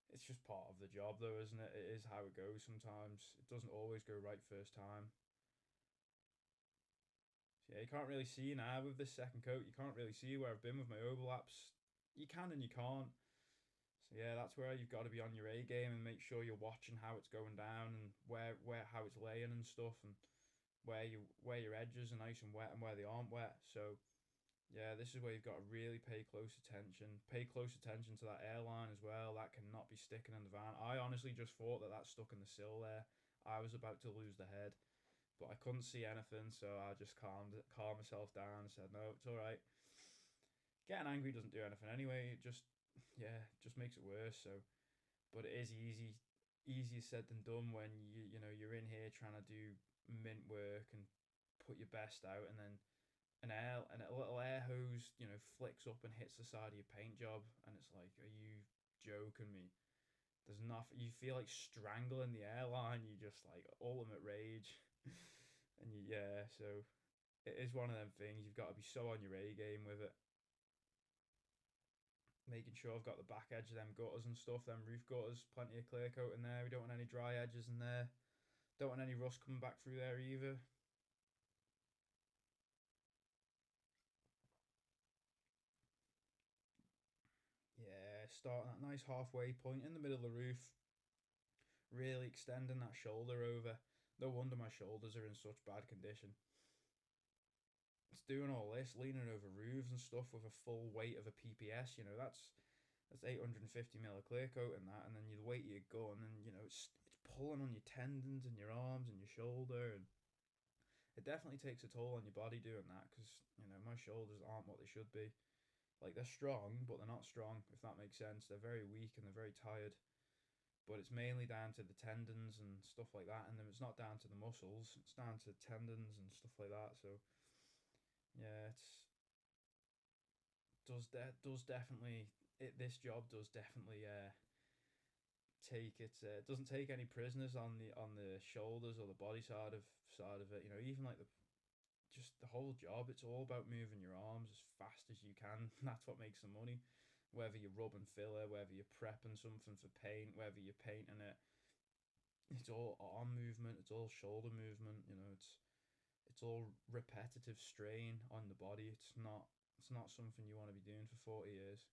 it's just part of the job, though, isn't it? It is how it goes sometimes. It doesn't always go right first time. So yeah, you can't really see now with this second coat. You can't really see where I've been with my overlaps. You can and you can't. So yeah, that's where you've got to be on your A game and make sure you're watching how it's going down and where how it's laying and stuff, and where your edges are nice and wet and where they aren't wet. So yeah, this is where you've got to really pay close attention. Pay close attention to that airline as well. That cannot be sticking in the van. I honestly just thought that stuck in the sill there. I was about to lose the head, but I couldn't see anything, so I just calmed myself down and said, no, it's all right. Getting angry doesn't do anything anyway. It just makes it worse. So, but it is easier said than done when you're in here trying to do mint work and put your best out, and then a little air hose, flicks up and hits the side of your paint job, and it's like, are you joking me? There's nothing. You feel like strangling the airline. You just like ultimate rage, and yeah. So it is one of them things. You've got to be so on your A game with it. making sure I've got the back edge of them gutters and stuff, them roof gutters, plenty of clear coat in there. We don't want any dry edges in there. Don't want any rust coming back through there either. Yeah, starting that nice halfway point in the middle of the roof, really extending that shoulder over. No wonder my shoulders are in such bad condition. It's doing all this, leaning over roofs and stuff with a full weight of a PPS. That's 850 mil of clear coat in that, and then the weight of your gun, and it's pulling on your tendons and your arms and your shoulder, and it definitely takes a toll on your body doing that because my shoulders aren't what they should be. Like they're strong, but they're not strong. If that makes sense, they're very weak and they're very tired. But it's mainly down to the tendons and stuff like that, and then it's not down to the muscles. It's down to tendons and stuff like that. So yeah, does definitely this job does definitely take it. Doesn't take any prisoners on the shoulders or the body side of it. Even like the just the whole job. It's all about moving your arms as fast as you can. That's what makes the money. Whether you're rubbing filler, whether you're prepping something for paint, whether you're painting it, it's all arm movement. It's all shoulder movement. It's all repetitive strain on the body. It's not something you want to be doing for 40 years.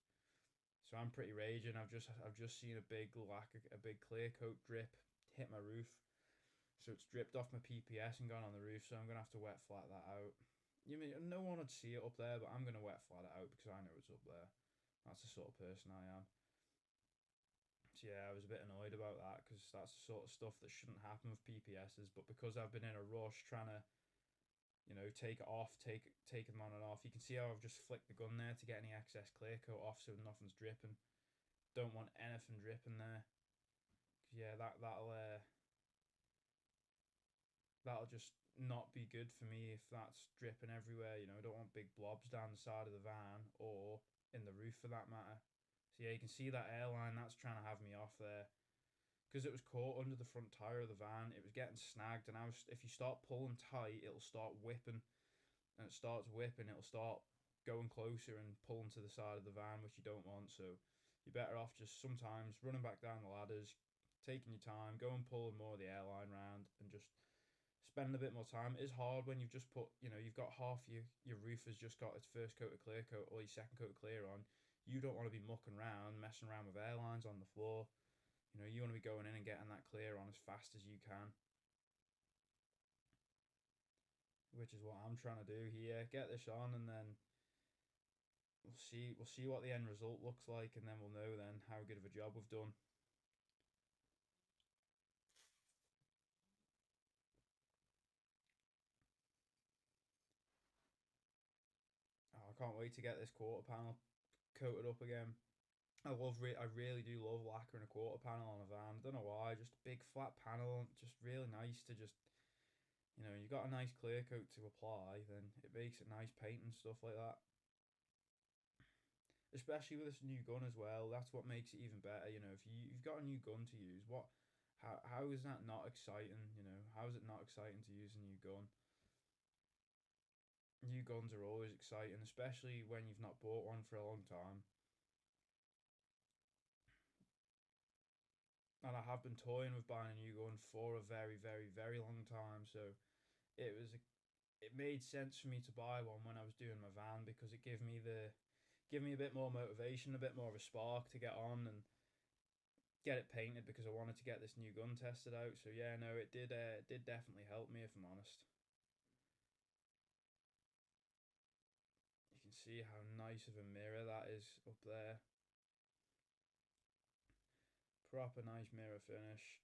So I'm pretty raging. I've just seen a big clear coat drip hit my roof. So it's dripped off my PPS and gone on the roof. So I'm gonna have to wet flat that out. No one would see it up there, but I'm gonna wet flat it out because I know it's up there. That's the sort of person I am. So yeah, I was a bit annoyed about that because that's the sort of stuff that shouldn't happen with PPSs. But because I've been in a rush trying to, take it off, take them on and off. You can see how I've just flicked the gun there to get any excess clear coat off so nothing's dripping. Don't want anything dripping there. Cause yeah, that'll just not be good for me if that's dripping everywhere. I don't want big blobs down the side of the van or in the roof for that matter. So yeah, you can see that airline that's trying to have me off there because it was caught under the front tire of the van. It was getting snagged, and if you start pulling tight, it'll start whipping, and it starts whipping, it'll start going closer and pulling to the side of the van, which you don't want. So you're better off just sometimes running back down the ladders, taking your time, go and pulling more of the airline round, and just spend a bit more time. It is hard when you've just put, you've got half your roof has just got its first coat of clear coat or your second coat of clear on. You don't want to be mucking around, messing around with airlines on the floor. You want to be going in and getting that clear on as fast as you can, which is what I'm trying to do here. Get this on, and then we'll see what the end result looks like, and then we'll know then how good of a job we've done. Oh, I can't wait to get this quarter panel coated up again. I really do love lacquering a quarter panel on a van. I don't know why, just a big flat panel, just really nice to just, you've got a nice clear coat to apply, then it makes it nice paint and stuff like that. Especially with this new gun as well, that's what makes it even better. If you've got a new gun to use, how is that not exciting? How is it not exciting to use a new gun? New guns are always exciting, especially when you've not bought one for a long time. And I have been toying with buying a new gun for a very, very, very long time. So it was it made sense for me to buy one when I was doing my van because it give me a bit more motivation, a bit more of a spark to get on and get it painted because I wanted to get this new gun tested out. So yeah, no, it did definitely help me if I'm honest. You can see how nice of a mirror that is up there. Proper nice mirror finish.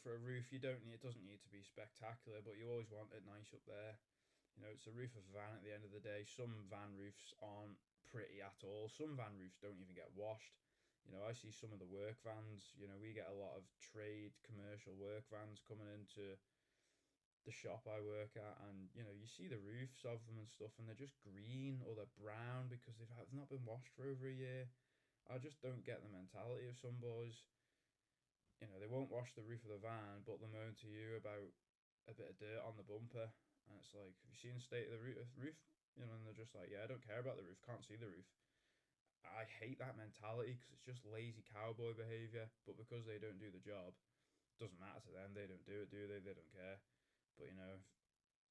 For a roof, it doesn't need to be spectacular, but you always want it nice up there. It's a roof of a van at the end of the day. Some van roofs aren't pretty at all. Some van roofs don't even get washed. I see some of the work vans. We get a lot of trade commercial work vans coming into the shop I work at, and you see the roofs of them and stuff, and they're just green or they're brown because they've not been washed for over a year. I just don't get the mentality of some boys. They won't wash the roof of the van, but they'll moan to you about a bit of dirt on the bumper, and it's like, have you seen the state of the roof? And they're just like, yeah, I don't care about the roof, can't see the roof. I hate that mentality because it's just lazy cowboy behavior. But because they don't do the job, doesn't matter to them. They don't do it, do they? They don't care. But if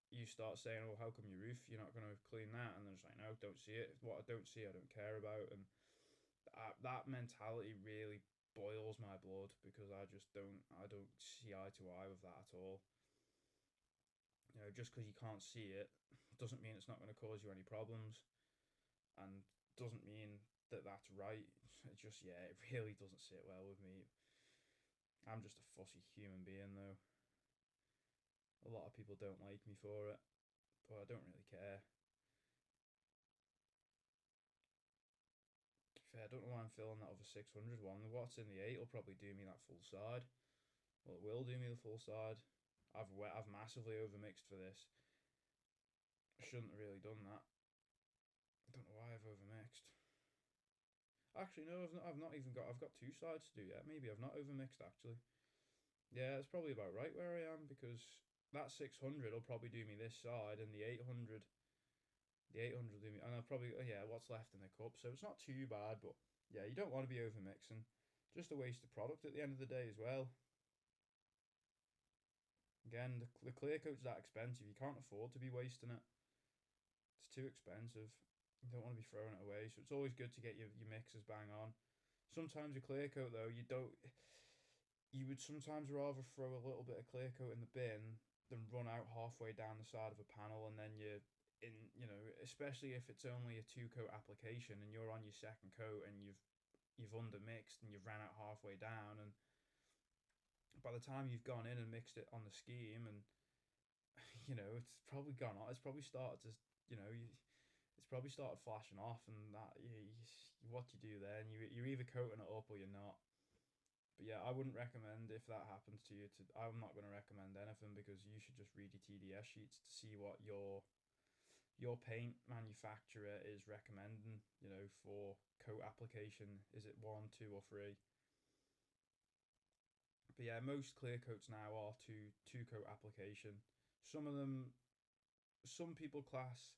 you start saying, "Oh, how come your roof? You're not going to clean that?" and they're just like, "No, don't see it. What I don't see, I don't care about." And that mentality really boils my blood because I don't see eye to eye with that at all. Just because you can't see it doesn't mean it's not going to cause you any problems, and doesn't mean that that's right. It just, yeah, it really doesn't sit well with me. I'm just a fussy human being, though. A lot of people don't like me for it, but I don't really care. Fair, I don't know why I'm filling that other 600 one. What's in the 8 will probably do me that full side. Well, it will do me the full side. I've massively overmixed for this. I shouldn't have really done that. I don't know why I've overmixed. Actually, no, I've not even got. I've got two sides to do yet. Maybe I've not overmixed actually. Yeah, it's probably about right where I am because that 600 will probably do me this side, and the 800 will do me, and I'll probably, yeah, what's left in the cup. So it's not too bad, but yeah, you don't want to be overmixing. Just a waste of product at the end of the day as well. Again, the clear coat's that expensive. You can't afford to be wasting it. It's too expensive. You don't want to be throwing it away. So it's always good to get your mixes bang on. Sometimes a clear coat though, you don't. You would sometimes rather throw a little bit of clear coat in the bin than run out halfway down the side of a panel and then you're in. Especially if it's only a two coat application and you're on your second coat and you've undermixed and you've ran out halfway down, and by the time you've gone in and mixed it on the scheme, and it's probably gone on. It's probably started to, you know, you, it's probably started flashing off, and that what you do then, you're either coating it up or you're not. But yeah, I wouldn't recommend if that happens to you. I'm not going to recommend anything because you should just read your TDS sheets to see what your paint manufacturer is recommending. For coat application, is it one, two, or three? But yeah, most clear coats now are two coat application. Some of them, some people class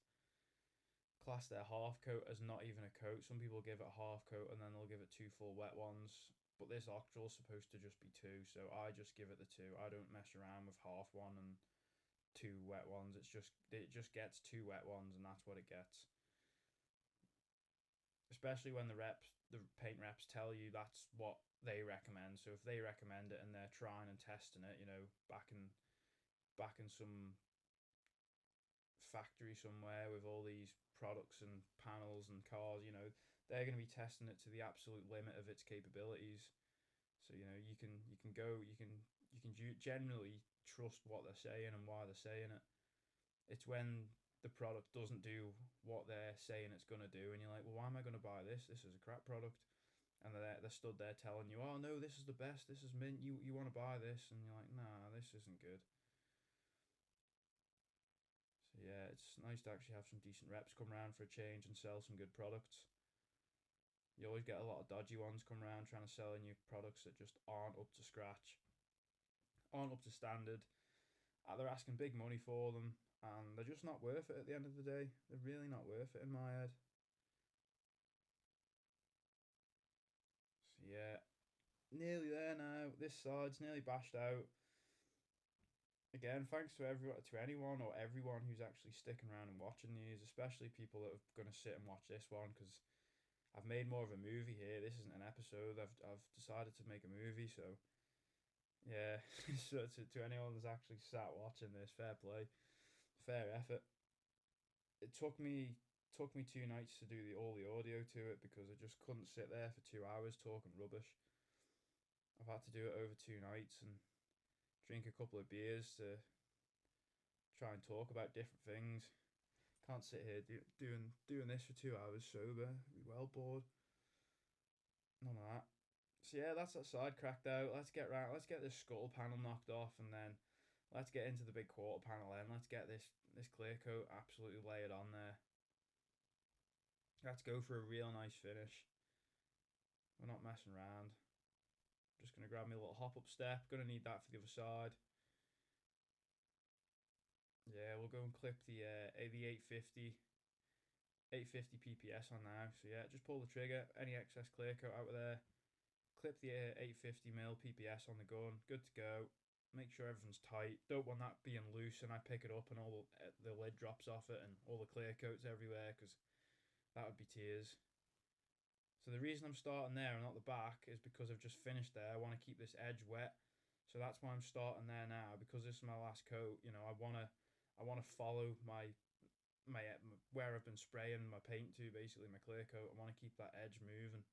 their half coat as not even a coat. Some people give it a half coat and then they'll give it two full wet ones. But this Octral's supposed to just be two, so I just give it the two. I don't mess around with half one and two wet ones. It just gets two wet ones, and that's what it gets. Especially when the paint reps tell you that's what they recommend. So if they recommend it and they're trying and testing it, back in some factory somewhere with all these products and panels and cars, they're going to be testing it to the absolute limit of its capabilities. So you can generally trust what they're saying and why they're saying it. It's when the product doesn't do what they're saying it's going to do, and you're like, well, why am I going to buy this? This is a crap product. And they're stood there telling you, oh no, this is the best. This is mint. You want to buy this, and you're like, nah, this isn't good. So yeah, it's nice to actually have some decent reps come around for a change and sell some good products. You always get a lot of dodgy ones come around trying to sell you products that just aren't up to scratch, aren't up to standard. They're asking big money for them, and they're just not worth it at the end of the day. They're really not worth it in my head. So yeah, nearly there now. This side's nearly bashed out. Again, thanks to anyone or everyone who's actually sticking around and watching these, especially people that are going to sit and watch this one because I've made more of a movie here. This isn't an episode. I've decided to make a movie, so yeah. So to anyone that's actually sat watching this, fair play, fair effort. It took me 2 nights to do all the audio to it because I just couldn't sit there for 2 hours talking rubbish. I've had to do it over 2 nights and drink a couple of beers to try and talk about different things. Can't sit here doing this for 2 hours sober. I'd be well bored. None of that. So yeah, that's that side cracked out. Let's get right. Let's get this scuttle panel knocked off, and then let's get into the big quarter panel. Then let's get this clear coat absolutely layered on there. Let's go for a real nice finish. We're not messing around. Just gonna grab me a little hop up step. Gonna need that for the other side. Yeah, we'll go and clip the 850 850 PPS on now. So yeah, just pull the trigger. Any excess clear coat out of there. Clip the 850mm PPS on the gun. Good to go. Make sure everything's tight. Don't want that being loose and I pick it up and all the lid drops off it and all the clear coats everywhere, because that would be tears. So the reason I'm starting there and not the back is because I've just finished there. I want to keep this edge wet. So that's why I'm starting there now, because this is my last coat. I want to follow my where I've been spraying my paint to, basically my clear coat. I want to keep that edge moving.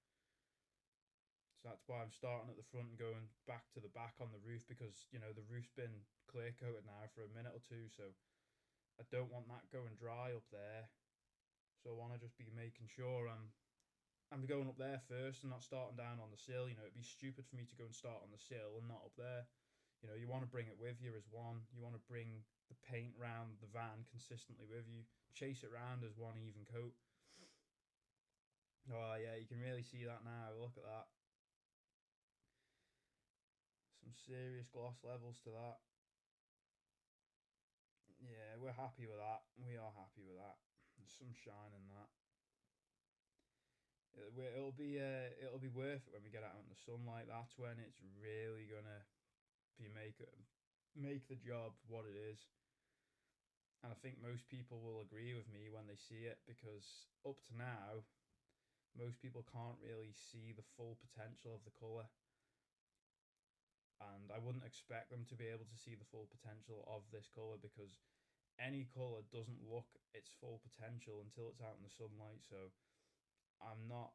So that's why I'm starting at the front and going back to the back on the roof, because the roof's been clear coated now for a minute or two, so I don't want that going dry up there. So I want to just be making sure I'm going up there first and not starting down on the sill. It'd be stupid for me to go and start on the sill and not up there. You want to bring it with you as one. You want to bring the paint round the van consistently with you. Chase it round as one even coat. Oh yeah, you can really see that now. Look at that. Some serious gloss levels to that. Yeah, we're happy with that. We are happy with that. There's some shine in that. It'll be worth it when we get out in the sunlight. That's when it's really gonna be make the job what it is. And I think most people will agree with me when they see it, because up to now, most people can't really see the full potential of the colour. And I wouldn't expect them to be able to see the full potential of this colour, because any colour doesn't look its full potential until it's out in the sunlight. So I'm not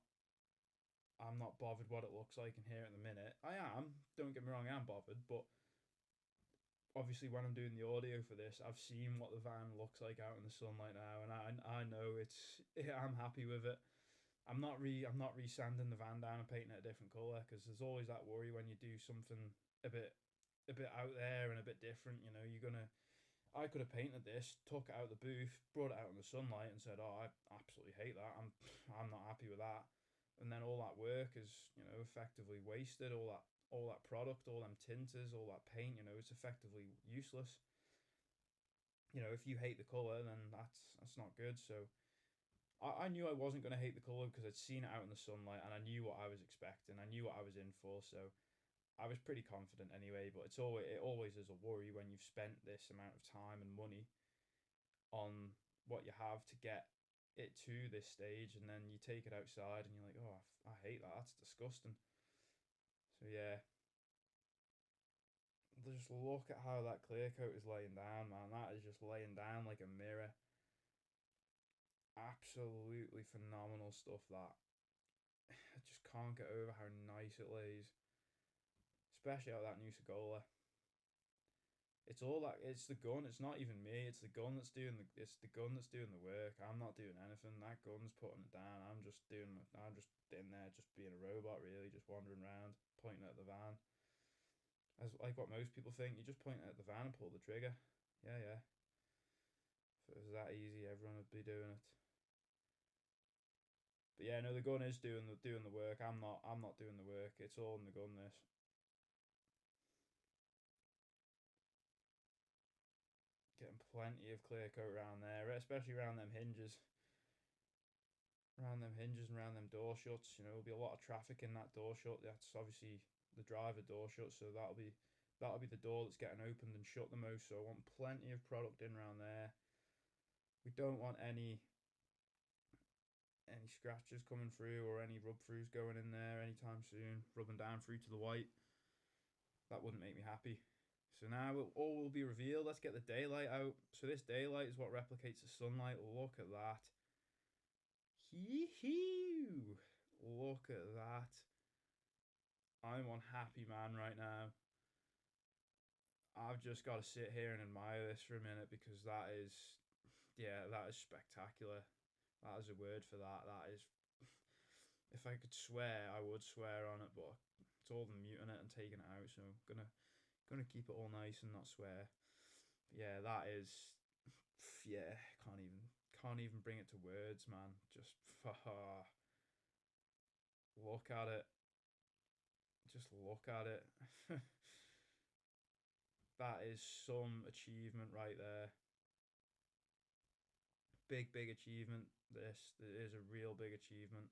I'm not bothered what it looks like in here at the minute. I am, don't get me wrong, I am bothered, but obviously when I'm doing the audio for this, I've seen what the van looks like out in the sunlight now, and I know I'm happy with it. I'm not re-sanding the van down and painting it a different colour, because there's always that worry when you do something a bit out there and a bit different. I could have painted this, took it out of the booth, brought it out in the sunlight, and said, "Oh, I absolutely hate that. I'm not happy with that." And then all that work is, effectively wasted. All that product, all them tinters, all that paint, it's effectively useless. If you hate the color, then that's not good. So I knew I wasn't going to hate the color, because I'd seen it out in the sunlight and I knew what I was expecting. I knew what I was in for. So I was pretty confident anyway, but it always is a worry when you've spent this amount of time and money on what you have to get it to this stage, and then you take it outside and you're like, oh, I hate that. That's disgusting. So yeah, just look at how that clear coat is laying down, man. That is just laying down like a mirror. Absolutely phenomenal stuff. That I just can't get over how nice it lays, especially out of that new Segola. It's the gun. It's not even me. It's the gun that's doing the work. I'm not doing anything. That gun's putting it down. I'm just in there, just being a robot, really, just wandering around, pointing at the van. As like what most people think, you just point at the van and pull the trigger. Yeah, yeah. If it was that easy, everyone would be doing it. But yeah, no, the gun is doing the work. I'm not doing the work. It's all in the gun. This. Getting plenty of clear coat around there, especially around them hinges. Around them hinges and around them door shuts. There'll be a lot of traffic in that door shut. That's obviously the driver door shut, so that'll be the door that's getting opened and shut the most. So I want plenty of product in around there. We don't want any scratches coming through or any rub throughs going in there anytime soon, rubbing down through to the white. That wouldn't make me happy. So now all will be revealed. Let's get the daylight out. So this daylight is what replicates the sunlight. Look at that. Hee-hee! Look at that. I'm one happy man right now. I've just got to sit here and admire this for a minute, because that is spectacular. That is a word for that. That is, if I could swear, I would swear on it, but it's all the muting it and taking it out, so I'm gonna keep it all nice and not swear. But yeah, that is, yeah, can't even bring it to words, man. Just look at it. Just look at it. That is some achievement right there. big achievement. This it is a real big achievement.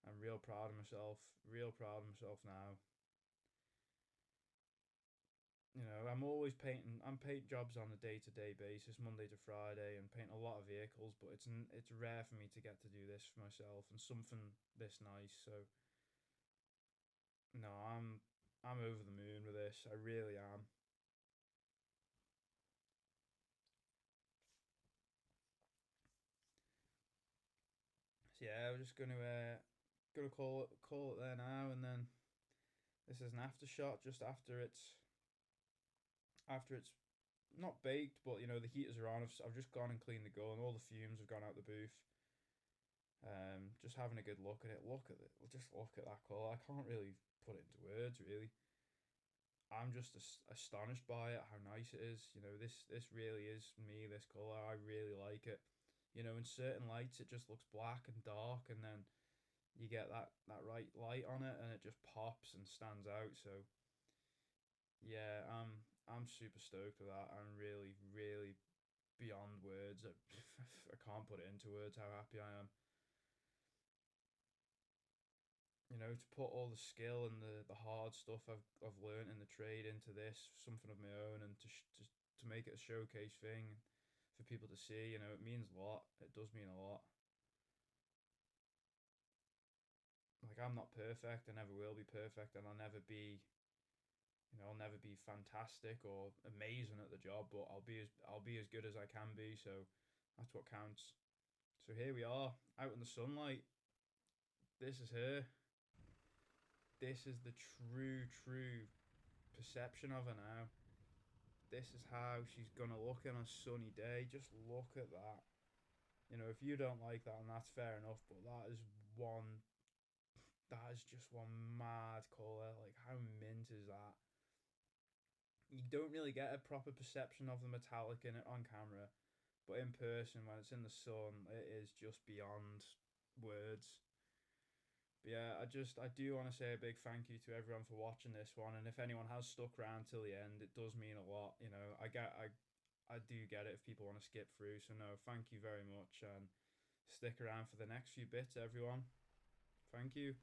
I'm real proud of myself. Real proud of myself now. I'm always painting. I'm painting jobs on a day-to-day basis, Monday to Friday, and paint a lot of vehicles. But it's rare for me to get to do this for myself and something this nice. So no, I'm over the moon with this. I really am. So yeah, we're just gonna call it there now, and then this is an after shot just after it's not baked, but the heaters are on. I've just gone and cleaned the gun. All the fumes have gone out the booth. Just having a good look at it. Look at it. Just look at that colour. I can't really put it into words. Really, I'm just astonished by it. How nice it is. This really is me. This colour. I really like it. In certain lights, it just looks black and dark, and then you get that right light on it, and it just pops and stands out. So yeah, I'm super stoked with that. I'm really really beyond words. I can't put it into words how happy I am. To put all the skill and the hard stuff I've learned in the trade into this, something of my own, and to make it a showcase thing for people to see, it means a lot. It does mean a lot. Like, I'm not perfect. I never will be perfect, and I'll never be fantastic or amazing at the job, but I'll be as good as I can be. So that's what counts. So here we are, out in the sunlight. This is her. This is the true perception of her now. This is how she's gonna look on a sunny day. Just look at that. If you don't like that, and that's fair enough, but that is just one mad colour. Like, how mint is that? You don't really get a proper perception of the metallic in it on camera, but in person, when it's in the sun, it is just beyond words. But yeah, I do want to say a big thank you to everyone for watching this one, and if anyone has stuck around till the end, it does mean a lot. I do get it if people want to skip through. So no, thank you very much, and stick around for the next few bits, everyone. Thank you.